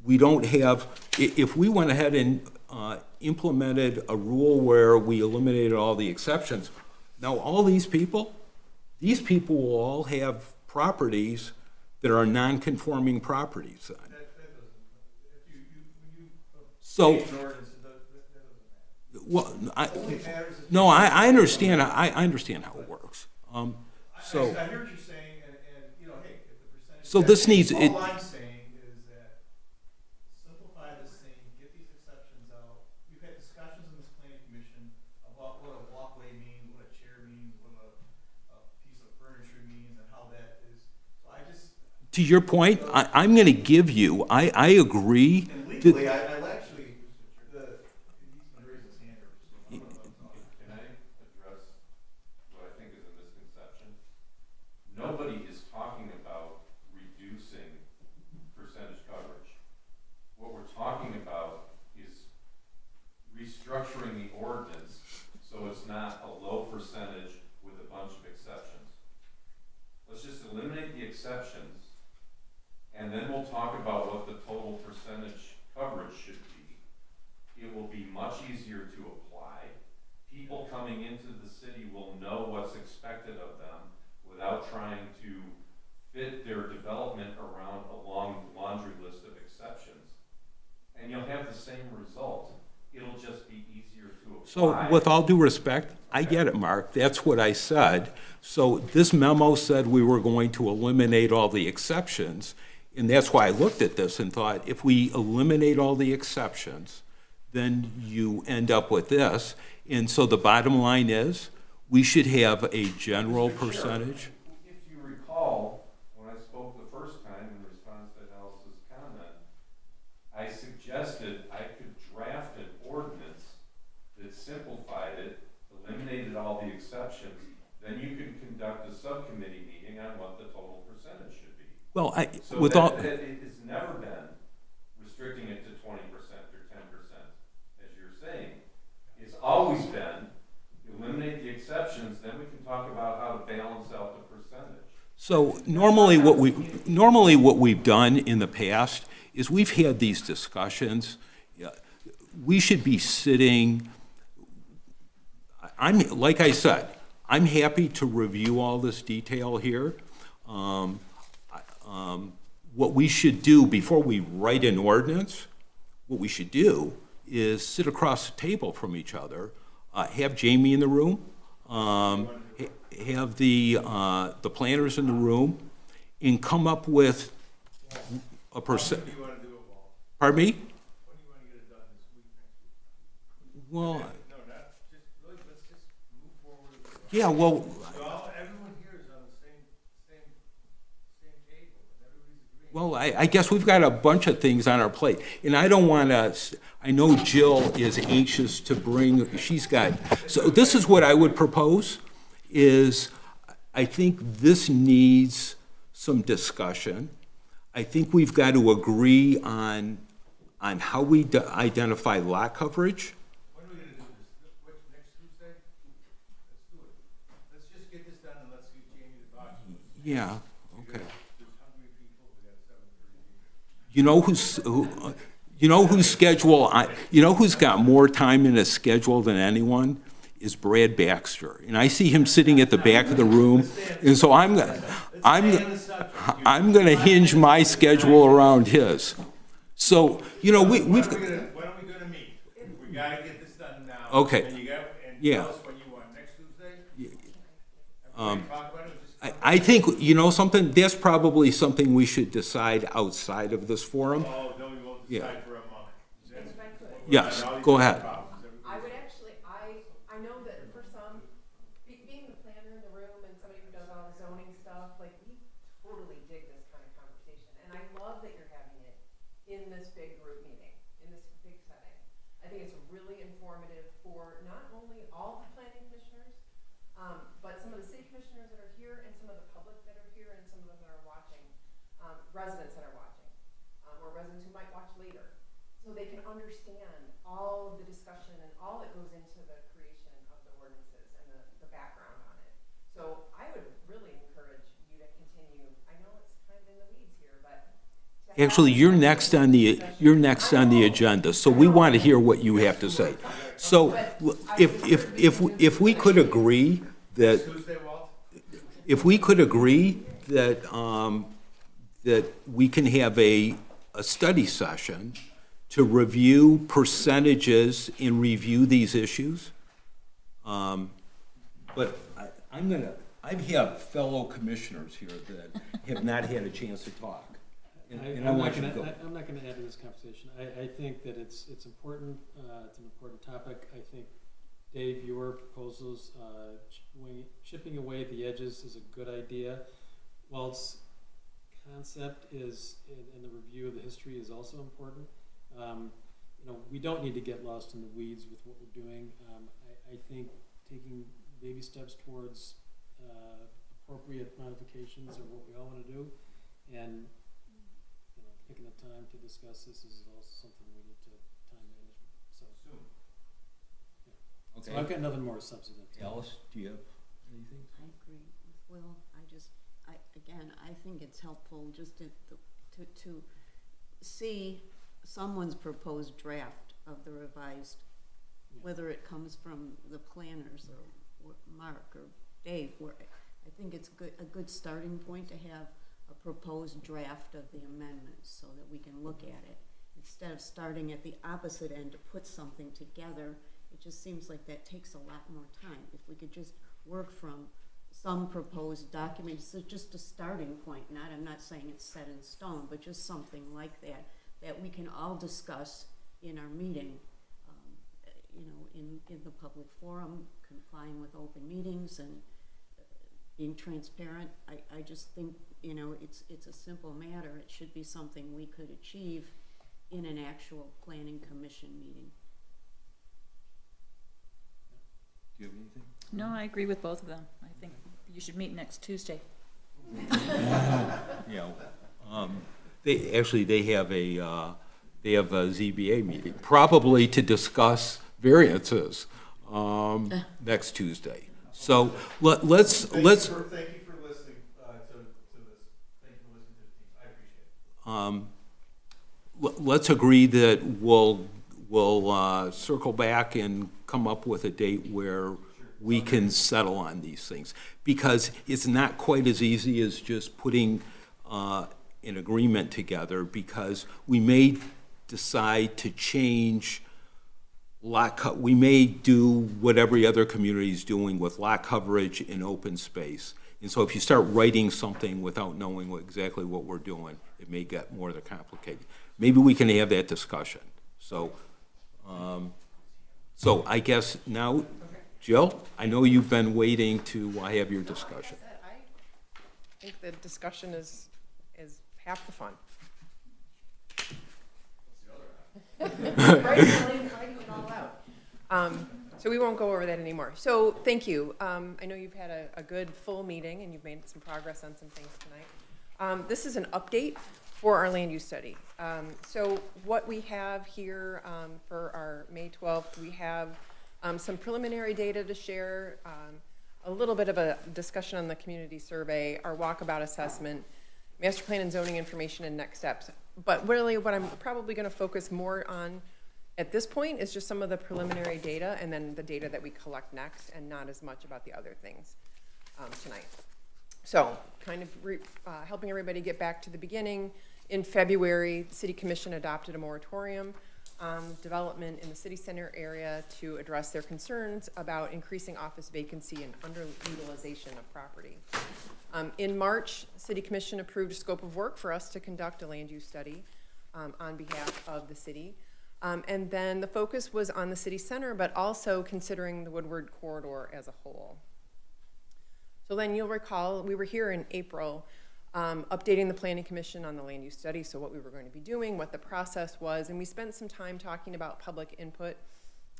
we don't have, if we went ahead and implemented a rule where we eliminated all the exceptions, now all these people will all have properties that are non-conforming properties. That doesn't, when you So, change an ordinance, that doesn't matter. well, Only matters if no, you- I understand, I understand how it works. I hear So, what you're saying, and, hey, if the percentage. So this needs- All I'm saying is that simplify this thing, get these exceptions To your point, I'm gonna give you, I agree. And that- legally, I'll actually, he's gonna raise his hand here. Can I address what I think is a misconception? Nobody is talking about reducing percentage coverage. What we're talking about is restructuring the ordinance so it's not a low percentage with a bunch of exceptions. Let's just eliminate the exceptions, and then we'll talk about what the total percentage coverage should be. It will be much easier to apply. People coming into the city will know what's expected of them without trying to fit their development around a long laundry list of exceptions. And you'll have the same result. It'll just be easier to apply. So with all due respect, I get it, Mark, that's what I said. So this memo said we were going to eliminate all the exceptions, and that's why I looked at this and thought, if we eliminate all the exceptions, then you end up with this. And so the bottom line is, we should have a general Mr. Chair, percentage. If you recall, when I spoke the first time in response to Alice's comment, I suggested I could draft an ordinance that simplified it, eliminated all the exceptions, then you could conduct a subcommittee meeting on what the total percentage should be. Well, So with that, all, that it has never been restricting it to 20% or 10%, as you're saying. It's always been, eliminate the exceptions, then we can talk about how to balance out the percentage. so normally what we've done in the past is we've had these discussions. Yeah, we should be sitting, like I said, I'm happy to review all this detail here. What we should do before we write an ordinance, what we should do is sit across the table from each other, have Jamie in the room, have the planners in the room, and come up with a percent. When do you wanna do it, Walt? Pardon me? When do you wanna get it done, this week, next week? Well, No, not, just, really, let's just move forward. yeah, well, Everyone here is on the same table, and everybody's agreeing. well, I guess we've got a bunch of things on our plate, and I don't want to, I know Jill is anxious to bring, she's got, so this is what I would propose, is I think this needs some discussion. I think we've got to agree on how we identify lot coverage. When are we gonna do this? Next Tuesday? Let's do it. Let's just get this done and let's get Jamie to talk to us. Yeah, okay. There's hungry people, we got 7:30 here. You know who's got more time in his schedule than anyone? Is Brad Baxter. And I see him sitting at the back of the room, and so I'm gonna hinge my schedule around his. So, we've, When are we gonna meet? We gotta get this done now. Okay. And Yeah. tell us when you want, next Tuesday? Everybody talk about it, just. I think, something, that's probably something we should decide outside of this forum. Oh, no, we won't Yeah. decide for a month. If I could. Yes, go ahead. I would actually, I know that for some, being the planner in the room and somebody who does all the zoning stuff, like, we totally dig this kind of conversation. And I love that you're having it in this big group meeting, in this big setting. I think it's really informative for not only all the planning commissioners, but some of the city commissioners that are here and some of the public that are here and some of them that are watching, residents that are watching, or residents who might watch later. So they can understand all of the discussion and all that goes into the creation of the ordinances and the background on it. So I would really encourage you to continue, I know it's kind of in the weeds here, but. to have Actually, you're this next on the agenda, so we want to hear what you have to say. So if we could agree that, Tuesday, Walt? if we could agree that, that we can have a study session to review percentages and review these issues. But I have fellow commissioners here that have not had a chance to talk. And I want you to go. I'm not gonna add to this conversation. I think that it's important, it's an important topic. I think, Dave, your proposals, chipping away at the edges is a good idea. While it's concept is, and the review of the history is also important. You know, we don't need to get lost in the weeds with what we're doing. I think taking baby steps towards appropriate modifications are what we all want to do, and you know, picking the time to discuss this is also something we need to time management. So Soon. yeah. Okay. So I've got nothing more substantive. Alice, do you have anything? I agree with Will. I think it's helpful just to see someone's proposed draft of the revised, Yeah. whether it comes from the planners or Mark or Dave, where I think it's a good starting point to have a proposed draft of the amendments so that we can look at it. Instead of starting at the opposite end to put something together, it just seems like that takes a lot more time. If we could just work from some proposed document, so just a starting point, I'm not saying it's set in stone, but just something like that we can all discuss in our meeting, you know, in the public forum, complying with open meetings and being transparent. I just think, you know, it's a simple matter. It should be something we could achieve in an actual planning commission meeting. Do you have anything? No, I agree with both of them. I think you should meet next Tuesday. Yeah. They have a ZBA meeting, probably to discuss variances, next Tuesday. So let's. Thank you for listening, to this. Thank you for listening to the team. I appreciate it. Let's agree that we'll circle back and come up with a date where we can settle on these things. Because it's not quite as easy as just putting an agreement together, because we may decide to change we may do what every other community is doing with lot coverage in open space. And so if you start writing something without knowing exactly what we're doing, it may get more complicated. Maybe we can have that discussion. So, so I guess now, Jill, I know you've been waiting to have your discussion. I think the discussion is half the fun. Writing it all out. So we won't go over that anymore. So thank you. I know you've had a good full meeting and you've made some progress on some things tonight. This is an update for our land use study. So what we have here for our May 12th, we have some preliminary data to share, a little bit of a discussion on the community survey, our walkabout assessment, master plan and zoning information, and next steps. But really what I'm probably going to focus more on at this point is just some of the preliminary data and then the data that we collect next, and not as much about the other things tonight. So kind of helping everybody get back to the beginning. In February, the City Commission adopted a moratorium on development in the city center area to address their concerns about increasing office vacancy and underutilization of property. In March, City Commission approved a scope of work for us to conduct a land use study on behalf of the city. And then the focus was on the city center, but also considering the Woodward corridor as a whole. So then you'll recall, we were here in April updating the Planning Commission on the land use study, so what we were going to be doing, what the process was, and we spent some time talking about public input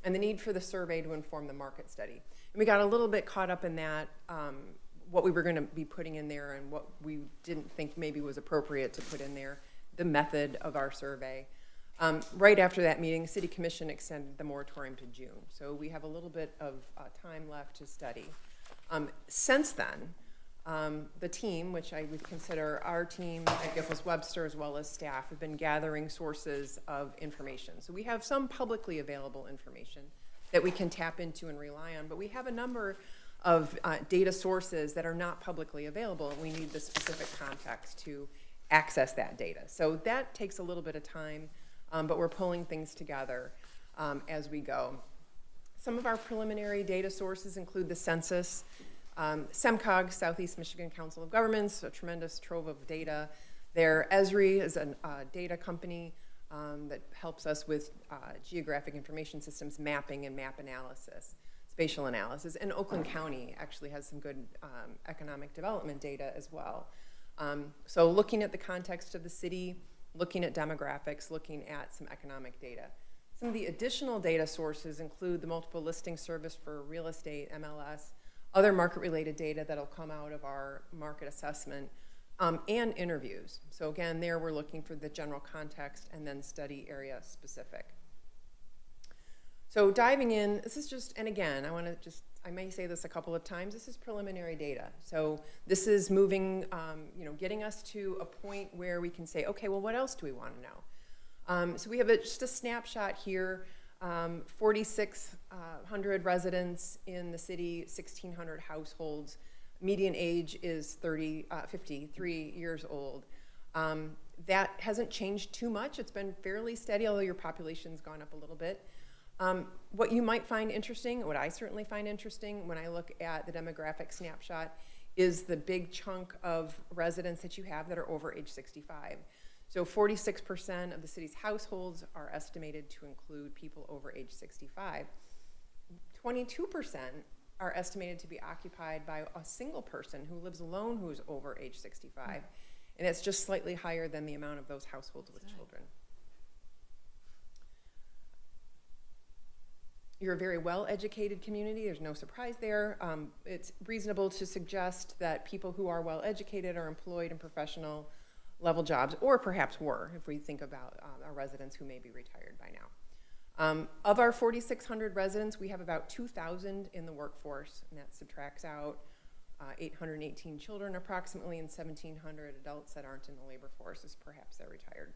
and the need for the survey to inform the market study. And we got a little bit caught up in that, what we were going to be putting in there and what we didn't think maybe was appropriate to put in there, the method of our survey. Right after that meeting, the City Commission extended the moratorium to June. So we have a little bit of time left to study. Since then, the team, which I would consider our team at Giffords Webster as well as staff, have been gathering sources of information. So we have some publicly available information that we can tap into and rely on, but we have a number of data sources that are not publicly available, and we need the specific context to access that data. So that takes a little bit of time, but we're pulling things together as we go. Some of our preliminary data sources include the census, SEMCOG, Southeast Michigan Council of Governments, a tremendous trove of data there. Esri is a data company that helps us with geographic information systems mapping and map analysis, spatial analysis. And Oakland County actually has some good economic development data as well. So looking at the context of the city, looking at demographics, looking at some economic data. Some of the additional data sources include the multiple listing service for real estate, MLS, other market-related data that'll come out of our market assessment, and interviews. So again, there we're looking for the general context and then study area specific. So diving in, this is just, and again, I may say this a couple of times, this is preliminary data. So this is moving, getting us to a point where we can say, okay, well, what else do we want to know? So we have just a snapshot here, 4,600 residents in the city, 1,600 households. Median age is 53 years old. That hasn't changed too much. It's been fairly steady, although your population's gone up a little bit. What you might find interesting, what I certainly find interesting when I look at the demographic snapshot, is the big chunk of residents that you have that are over age 65. So 46% of the city's households are estimated to include people over age 65. 22% are estimated to be occupied by a single person who lives alone who's over age 65. And it's just slightly higher than the amount of those households with children. You're a very well-educated community. There's no surprise there. It's reasonable to suggest that people who are well-educated are employed in professional level jobs, or perhaps were, if we think about our residents who may be retired by now. Of our 4,600 residents, we have about 2,000 in the workforce, and that subtracts out 818 children approximately, and 1,700 adults that aren't in the labor force, as perhaps they're retired.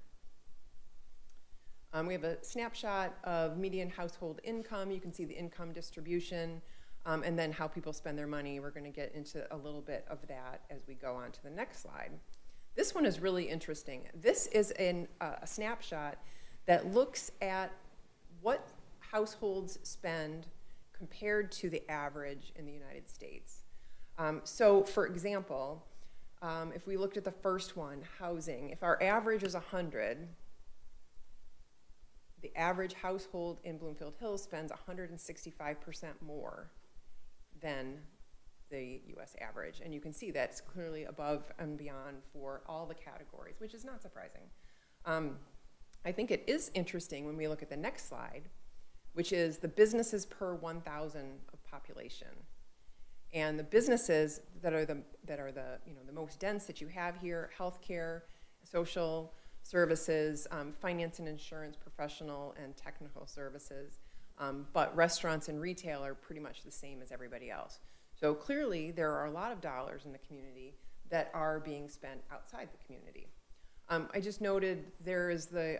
We have a snapshot of median household income. You can see the income distribution, and then how people spend their money. We're going to get into a little bit of that as we go on to the next slide. This one is really interesting. This is a snapshot that looks at what households spend compared to the average in the United States. So for example, if we looked at the first one, housing, if our average is 100, the average household in Bloomfield Hills spends 165% more than the US average. And you can see that's clearly above and beyond for all the categories, which is not surprising. I think it is interesting when we look at the next slide, which is the businesses per 1,000 of population. And the businesses that are the most dense that you have here: healthcare, social services, finance and insurance, professional and technical services. But restaurants and retail are pretty much the same as everybody else. So clearly there are a lot of dollars in the community that are being spent outside the community. I just noted there is the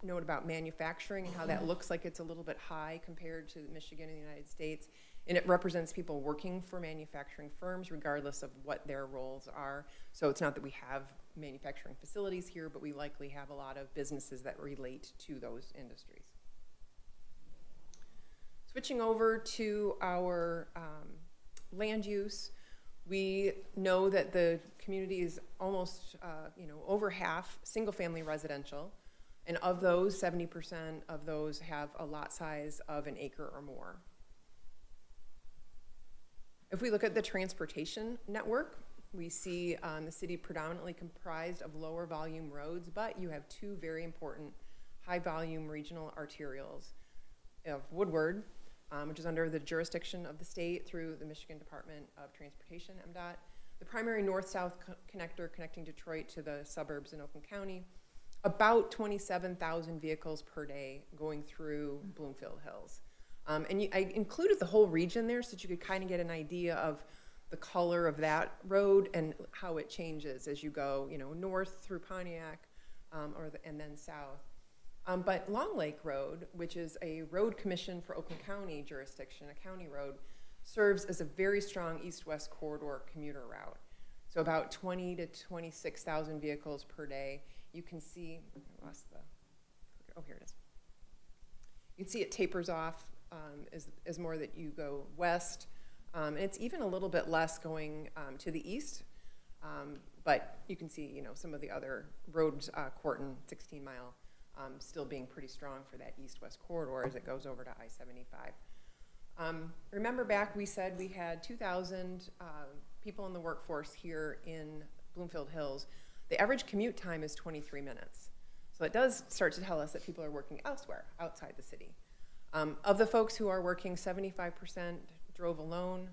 note about manufacturing and how that looks like it's a little bit high compared to Michigan and the United States. And it represents people working for manufacturing firms regardless of what their roles are. So it's not that we have manufacturing facilities here, but we likely have a lot of businesses that relate to those industries. Switching over to our land use, we know that the community is almost, over half single-family residential, and of those, 70% of those have a lot size of an acre or more. If we look at the transportation network, we see the city predominantly comprised of lower volume roads, but you have two very important high volume regional arterials of Woodward, which is under the jurisdiction of the state through the Michigan Department of Transportation, MDOT, the primary north-south connector connecting Detroit to the suburbs in Oakland County, about 27,000 vehicles per day going through Bloomfield Hills. I included the whole region there so that you could kind of get an idea of the color of that road and how it changes as you go, north through Pontiac, and then south. But Long Lake Road, which is a road commission for Oakland County jurisdiction, a county road, serves as a very strong east-west corridor commuter route. So about 20 to 26,000 vehicles per day. You can see, here it is. You can see it tapers off as more that you go west. And it's even a little bit less going to the east. But you can see, some of the other roads, Corton, 16 Mile, still being pretty strong for that east-west corridor as it goes over to I-75. Remember back, we said we had 2,000 people in the workforce here in Bloomfield Hills, the average commute time is 23 minutes. So it does start to tell us that people are working elsewhere, outside the city. Of the folks who are working, 75% drove alone,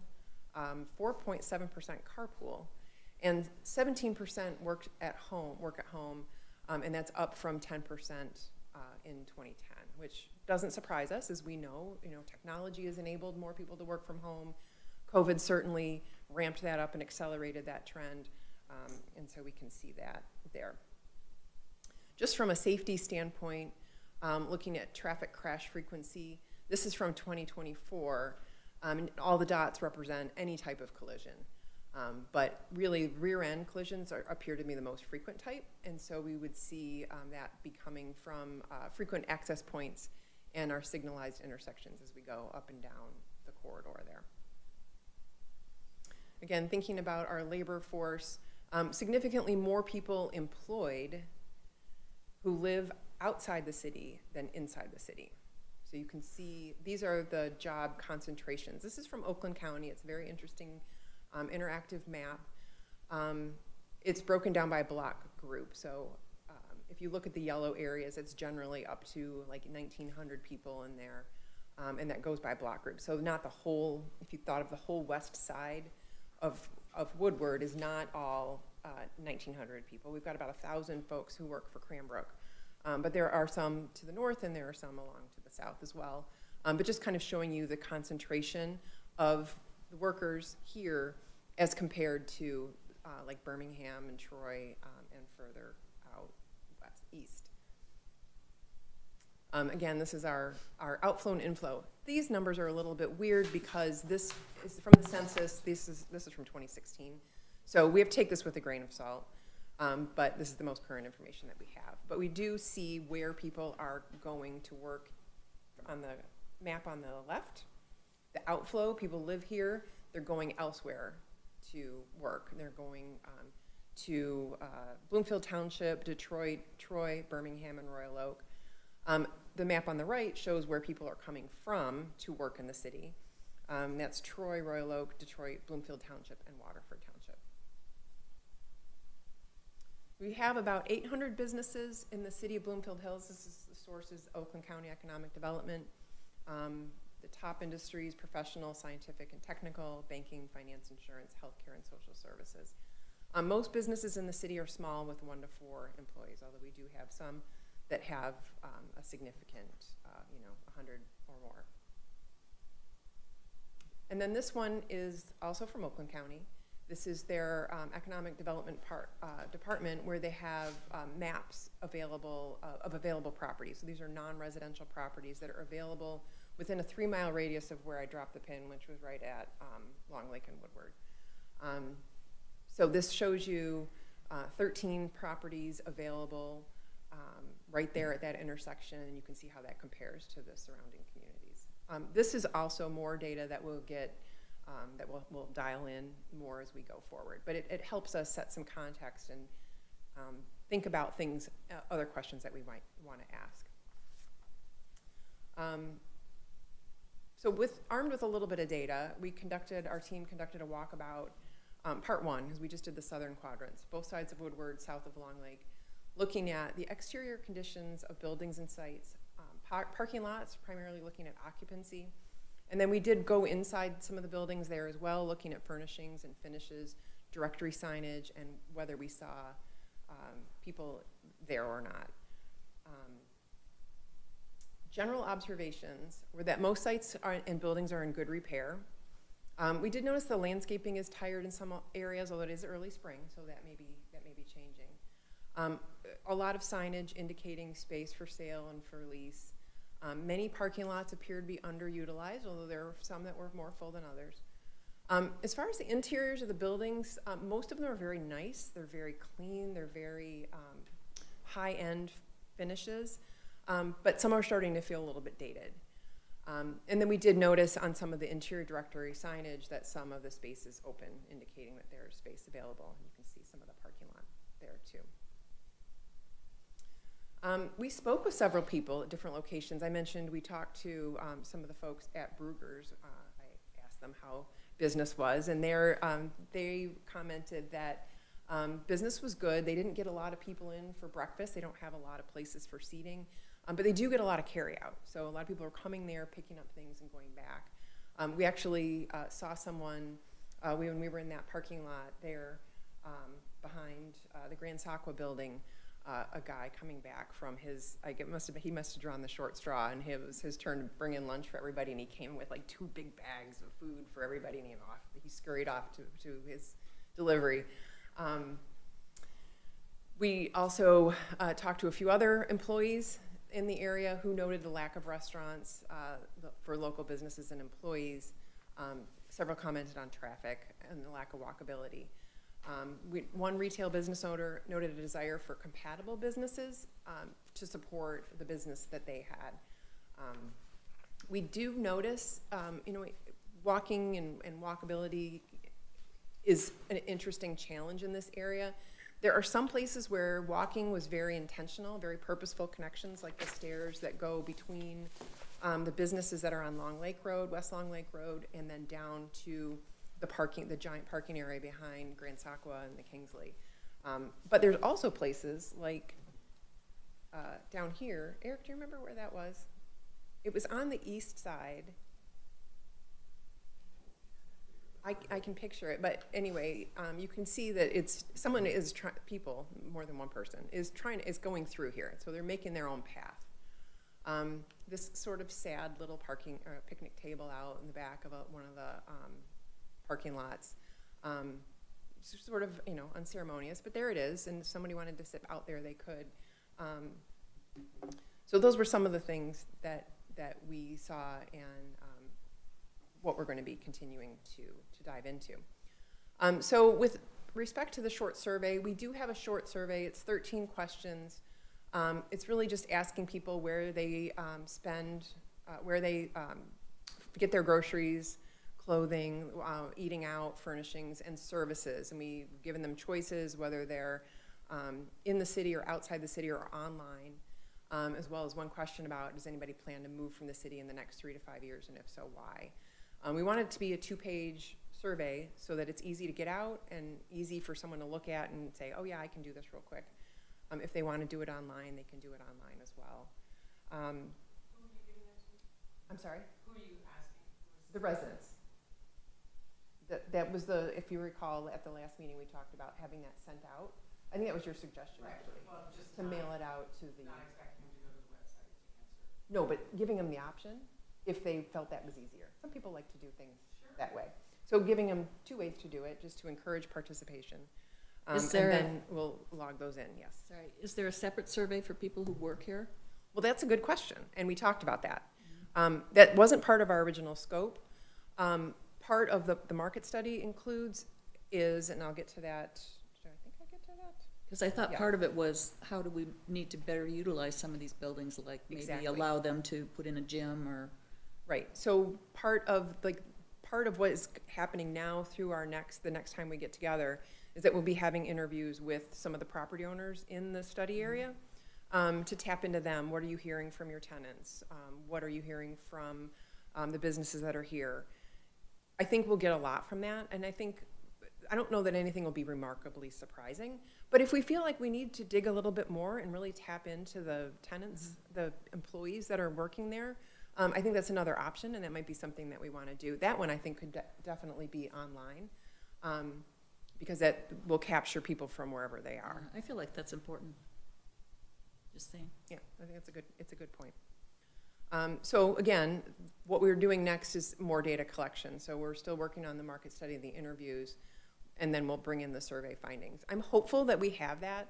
4.7% carpool, and 17% work at home, and that's up from 10% in 2010, which doesn't surprise us, as we know, technology has enabled more people to work from home. COVID certainly ramped that up and accelerated that trend, and so we can see that there. Just from a safety standpoint, looking at traffic crash frequency, this is from 2024, and all the dots represent any type of collision. But really, rear-end collisions appear to be the most frequent type, and so we would see that be coming from frequent access points and our signalized intersections as we go up and down the corridor there. Again, thinking about our labor force, significantly more people employed who live outside the city than inside the city. So you can see, these are the job concentrations. This is from Oakland County. It's a very interesting interactive map. It's broken down by block group. So if you look at the yellow areas, it's generally up to like 1,900 people in there, and that goes by block group. So not the whole, if you thought of the whole west side of Woodward is not all 1,900 people. We've got about 1,000 folks who work for Cranbrook. But there are some to the north and there are some along to the south as well. But just kind of showing you the concentration of the workers here as compared to like Birmingham and Troy and further out east. Again, this is our outflow and inflow. These numbers are a little bit weird because this is from the census. This is from 2016. So we have to take this with a grain of salt. But this is the most current information that we have. But we do see where people are going to work on the map on the left. The outflow, people live here, they're going elsewhere to work. They're going to Bloomfield Township, Detroit, Troy, Birmingham, and Royal Oak. The map on the right shows where people are coming from to work in the city. That's Troy, Royal Oak, Detroit, Bloomfield Township, and Waterford Township. We have about 800 businesses in the city of Bloomfield Hills. This is the source is Oakland County Economic Development. The top industries, professional, scientific, and technical, banking, finance, insurance, healthcare, and social services. Most businesses in the city are small with 1 to 4 employees, although we do have some that have a significant, 100 or more. And then this one is also from Oakland County. This is their economic development department where they have maps available of available properties. So these are non-residential properties that are available within a 3-mile radius of where I dropped the pin, which was right at Long Lake and Woodward. So this shows you 13 properties available right there at that intersection, and you can see how that compares to the surrounding communities. This is also more data that we'll get that we'll dial in more as we go forward. But it helps us set some context and think about things, other questions that we might want to ask. So armed with a little bit of data, our team conducted a walkabout, part 1, because we just did the southern quadrants, both sides of Woodward, south of Long Lake, looking at the exterior conditions of buildings and sites, parking lots, primarily looking at occupancy. And then we did go inside some of the buildings there as well, looking at furnishings and finishes, directory signage, and whether we saw people there or not. General observations were that most sites and buildings are in good repair. We did notice the landscaping is tired in some areas, although it is early spring, so that may be changing. A lot of signage indicating space for sale and for lease. Many parking lots appear to be underutilized, although there were some that were more full than others. As far as the interiors of the buildings, most of them are very nice. They're very clean. They're very high-end finishes, but some are starting to feel a little bit dated. And then we did notice on some of the interior directory signage that some of the space is open, indicating that there is space available. You can see some of the parking lot there too. We spoke with several people at different locations. I mentioned we talked to some of the folks at Brugger's. I asked them business was, and they commented that business was good. They didn't get a lot of people in for breakfast. They don't have a lot of places for seating, but they do get a lot of carryout. So a lot of people are coming there, picking up things, and going back. We actually saw someone when we were in that parking lot there behind the Grand Sakwa building. A guy coming back from his, he must have drawn the short straw, and it was his turn to bring in lunch for everybody, and he came with like 2 big bags of food for everybody, and he scurried off to his delivery. We also talked to a few other employees in the area who noted the lack of restaurants for local businesses and employees. Several commented on traffic and the lack of walkability. One retail business owner noted a desire for compatible businesses to support the business that they had. We do notice, walking and walkability is an interesting challenge in this area. There are some places where walking was very intentional, very purposeful connections, like the stairs that go between the businesses that are on Long Lake Road, West Long Lake Road, and then down to the giant parking area behind Grand Sakwa and the Kingsley. But there's also places like down here. Eric, do you remember where that was? It was on the east side. I can picture it, but anyway, you can see that someone is trying. People, more than one person, is going through here. So they're making their own path. This sort of sad little parking or picnic table out in the back of one of the parking lots. Sort of, unceremonious, but there it is. And if somebody wanted to sit out there, they could. So those were some of the things that we saw and what we're going to be continuing to dive into. So with respect to the short survey, we do have a short survey. It's 13 questions. It's really just asking people where they spend, where they get their groceries, clothing, eating out, furnishings, and services. And we've given them choices, whether they're in the city or outside the city or online, as well as one question about, does anybody plan to move from the city in the next 3 to 5 years, and if so, why? We want it to be a 2-page survey so that it's easy to get out and easy for someone to look at and say, oh yeah, I can do this real quick. If they want to do it online, they can do it online as well. Who are you giving that to? I'm sorry? Who are you asking? The residents. That was if you recall, at the last meeting, we talked about having that sent out. I think that was your suggestion, Right. actually, Well, just to mail it out to the. Not expecting them to go to the website to answer. No, but giving them the option if they felt that was easier. Some people like to do things that way. So giving them 2 ways to do it, just to encourage participation. Is there and then we'll log those in, yes. Sorry, is there a separate survey for people who work here? Well, that's a good question, and we talked about that. That wasn't part of our original scope. Part of the market study includes and I'll get to that. Did I think I get to that? Because I thought Yeah. part of it was, how do we need to better utilize some of these buildings, like maybe Exactly. allow them to put in a gym or. Right, so part of what is happening now through the next time we get together is that we'll be having interviews with some of the property owners in the study area to tap into them. What are you hearing from your tenants? What are you hearing from the businesses that are here? I think we'll get a lot from that, and I don't know that anything will be remarkably surprising, but if we feel like we need to dig a little bit more and really tap into the tenants, the employees that are working there, I think that's another option, and that might be something that we want to do. That one I think could definitely be online, because that will capture people from wherever they are. I feel like that's important. Just saying. Yeah, I think it's a good point. So again, what we're doing next is more data collection. So we're still working on the market study, the interviews, and then we'll bring in the survey findings. I'm hopeful that we have that,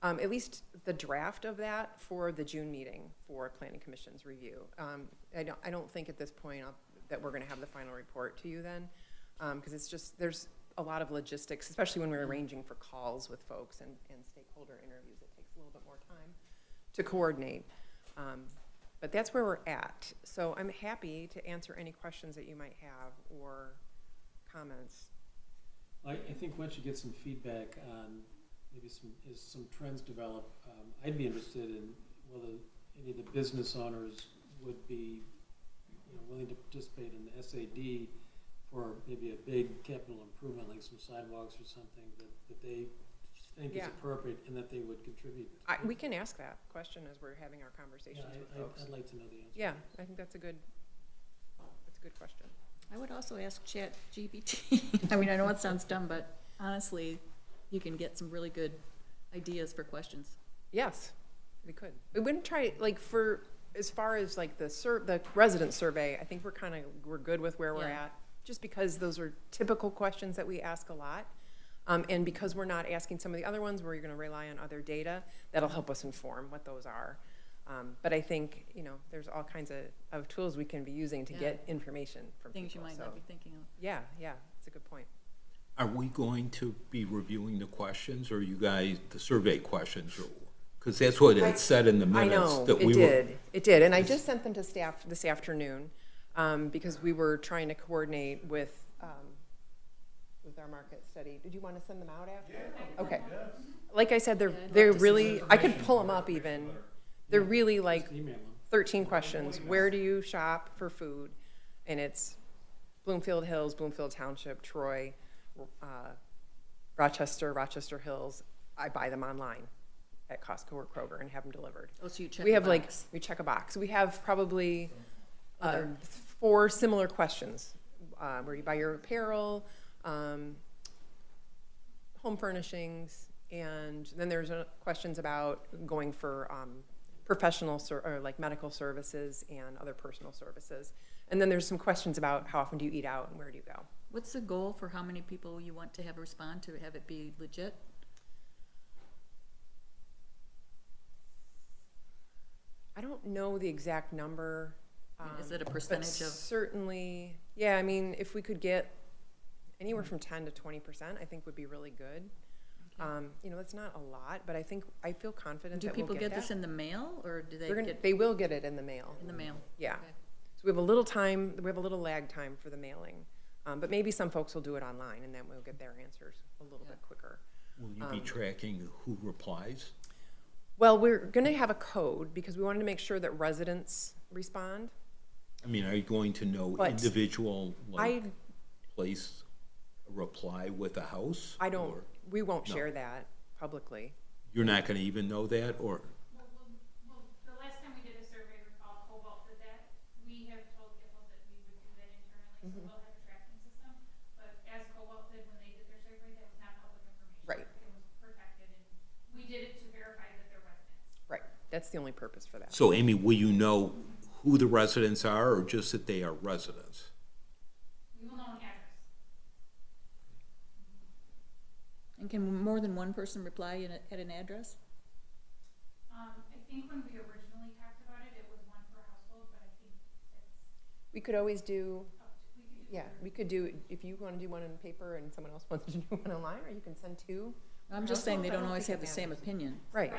at least the draft of that for the June meeting for Planning Commission's review. I don't think at this point that we're gonna have the final report to you then, because it's just, there's a lot of logistics, especially when we're arranging for calls with folks and stakeholder interviews. It takes a little bit more time to coordinate. But that's where we're at. So I'm happy to answer any questions that you might have or comments. I think once you get some feedback on maybe some trends develop, I'd be interested in whether any of the business owners would be willing to participate in the SAD for maybe a big capital improvement, like some sidewalks or something, that they think is Yeah. appropriate and that they would contribute. We can ask that question as we're having our Yeah, conversations with folks. I'd like to know the answer. Yeah, I think that's a good question. I would also ask ChatGPT. I mean, I know it sounds dumb, but honestly, you can get some really good ideas for questions. Yes, we could. We wouldn't try, like, as far as like the resident survey, I think we're good with where we're Yeah. at, just because those are typical questions that we ask a lot. And because we're not asking some of the other ones where you're gonna rely on other data, that'll help us inform what those are. But I think, there's all kinds of tools we can be using to Yeah. get information from people. Things you might so- not be thinking of. Yeah, it's a good point. Are we going to be reviewing the questions, or you guys, the survey questions? Because that's what it said in the I minutes. know, that it we were. did, and I just sent them to staff this afternoon, because we were trying to coordinate with our market study. Did you want to send them out after? Okay. Like I said, they're really, I could pull them up even. They're really like Email them. 13 questions. Where do you shop for food? And it's Bloomfield Hills, Bloomfield Township, Troy, Rochester Hills. I buy them online at Costco or Kroger and have them delivered. Oh, so you check We the have box. we check a box. We have probably Other. 4 similar questions, where you buy your apparel, home furnishings, and then there's questions about going for professional or like medical services and other personal services. And then there's some questions about how often do you eat out and where do you go? What's the goal for how many people you want to have respond to have it be legit? I don't know the exact number. I mean, is it a But percentage of? certainly, yeah, I mean, if we could get anywhere from 10 to 20%, I think would be really good. That's not a lot, but I feel confident Do that we'll people get get this that. in the mail, or do they We're gonna, get they will get it in the mail. in the mail? Yeah. Okay. So we have a little lag time for the mailing. But maybe some folks will do it online and then we'll get their answers a little bit quicker. Will you be tracking who replies? Well, we're gonna have a code because we wanted to make sure that residents respond. I mean, are you going to know But individual, I place a reply with a house? Or we won't No. share that publicly. You're not gonna even know that, or? Well, the last time we did a survey, recall Cobalt did that. We have told Giffords that we would do that internally, so we'll have a tracking system. But as Cobalt did when they did their survey, that was not public information. Right. It was protected, and we did it to verify that they're residents. Right, that's the only purpose for that. So Amy, will you know who the residents are, or just that they are residents? We will know an address. And can more than one person reply at an address? I think when we originally talked about it, it was one per household, but I think that's We could always do, up to, we could do, if you want to do one in paper and someone else wants to do one online, or you can send 2. I'm just saying they I don't don't always think have the it same matters. opinion. Right.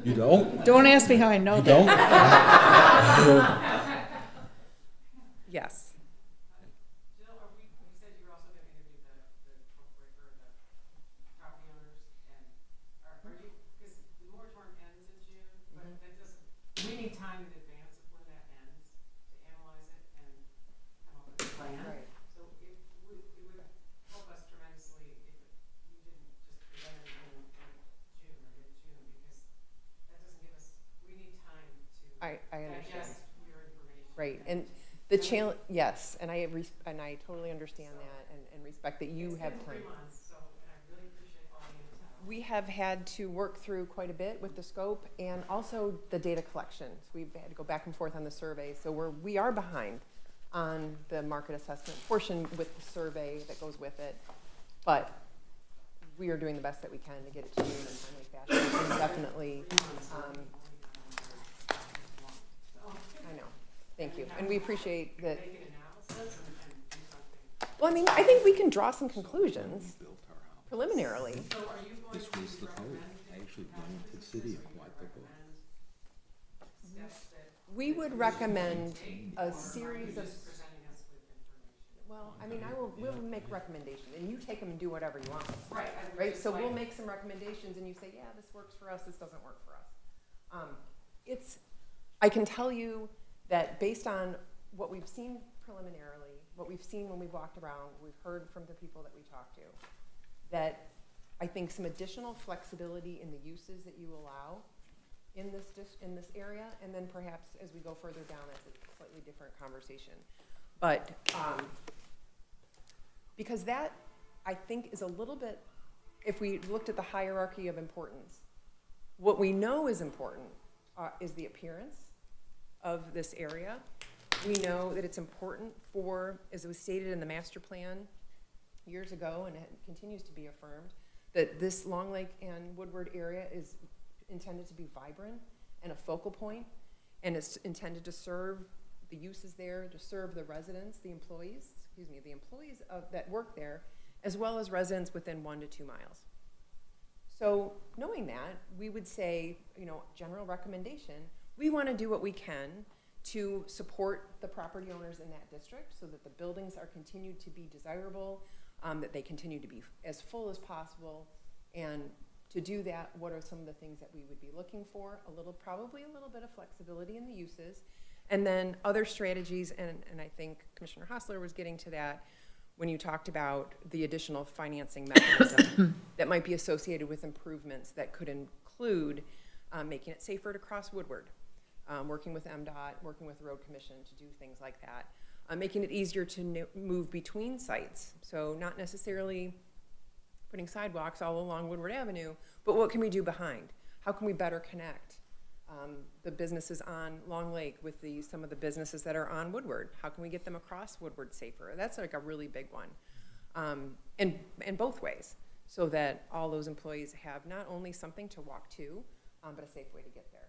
You don't? Don't ask me how I know You that. don't? Yes. Jill, you said you were also gonna interview the property owners, and are you, because the moratorium ends in June, but that doesn't, we need time in advance of when that ends to analyze it and come up with a plan. Right. So it would help us tremendously if you didn't just present everything in June or mid-June, because that doesn't give us, we need time to I understand. digest your information. Right, and the challenge, yes, and I totally understand that and respect that you have It's time. been 3 months, so, and I really appreciate all the input. We have had to work through quite a bit with the scope and also the data collection. So we've had to go back and forth on the survey, so we are behind on the market assessment portion with the survey that goes with it. But we are doing the best that we can to get it to you in a timely fashion, and definitely, I know, thank you, and we appreciate that. Make an analysis and do something. Well, I mean, I think we can draw some conclusions preliminarily. So are you going This was to the code. I actually went to the city and bought the book. recommend steps that We would recommend a series of, presenting us with information? well, I mean, we'll make recommendations, and you take them and do whatever you want. Right. Right, so we'll make some recommendations, and you say, yeah, this works for us, this doesn't work for us. I can tell you that based on what we've seen preliminarily what we've seen when we've walked around, we've heard from the people that we talked to, that I think some additional flexibility in the uses that you allow in this area, and then perhaps as we go further down, that's a slightly different conversation. But, because that, I think, is a little bit, if we looked at the hierarchy of importance, what we know is important is the appearance of this area. We know that it's important for, as it was stated in the master plan years ago, and it continues to be affirmed, that this Long Lake and Woodward area is intended to be vibrant and a focal point, and it's intended to serve the uses there, to serve the residents, the employees that work there, as well as residents within 1 to 2 miles. So knowing that, we would say, general recommendation, we want to do what we can to support the property owners in that district so that the buildings are continued to be desirable, that they continue to be as full as possible. And to do that, what are some of the things that we would be looking for? Probably a little bit of flexibility in the uses. And then other strategies, and I think Commissioner Hostler was getting to that when you talked about the additional financing mechanism that might be associated with improvements that could include making it safer to cross Woodward, working with MDOT, working with the Road Commission to do things like that, making it easier to move between sites. So not necessarily putting sidewalks all along Woodward Avenue, but what can we do behind? How can we better connect the businesses on Long Lake with some of the businesses that are on Woodward? How can we get them across Woodward safer? That's like a really big one. And both ways, so that all those employees have not only something to walk to, but a safe way to get there.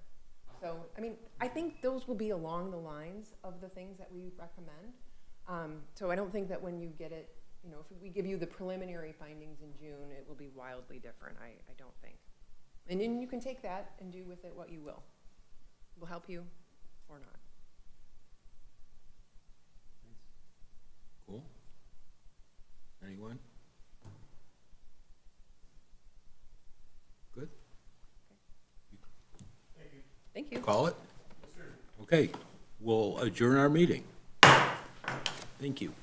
So, I think those will be along the lines of the things that we recommend. So I don't think that when you get it, if we give you the preliminary findings in June, it will be wildly different. I don't think. And then you can take that and do with it what you will. Will help you or not. Cool. Anyone? Good? Thank you. Call it? Okay, we'll adjourn our meeting. Thank you.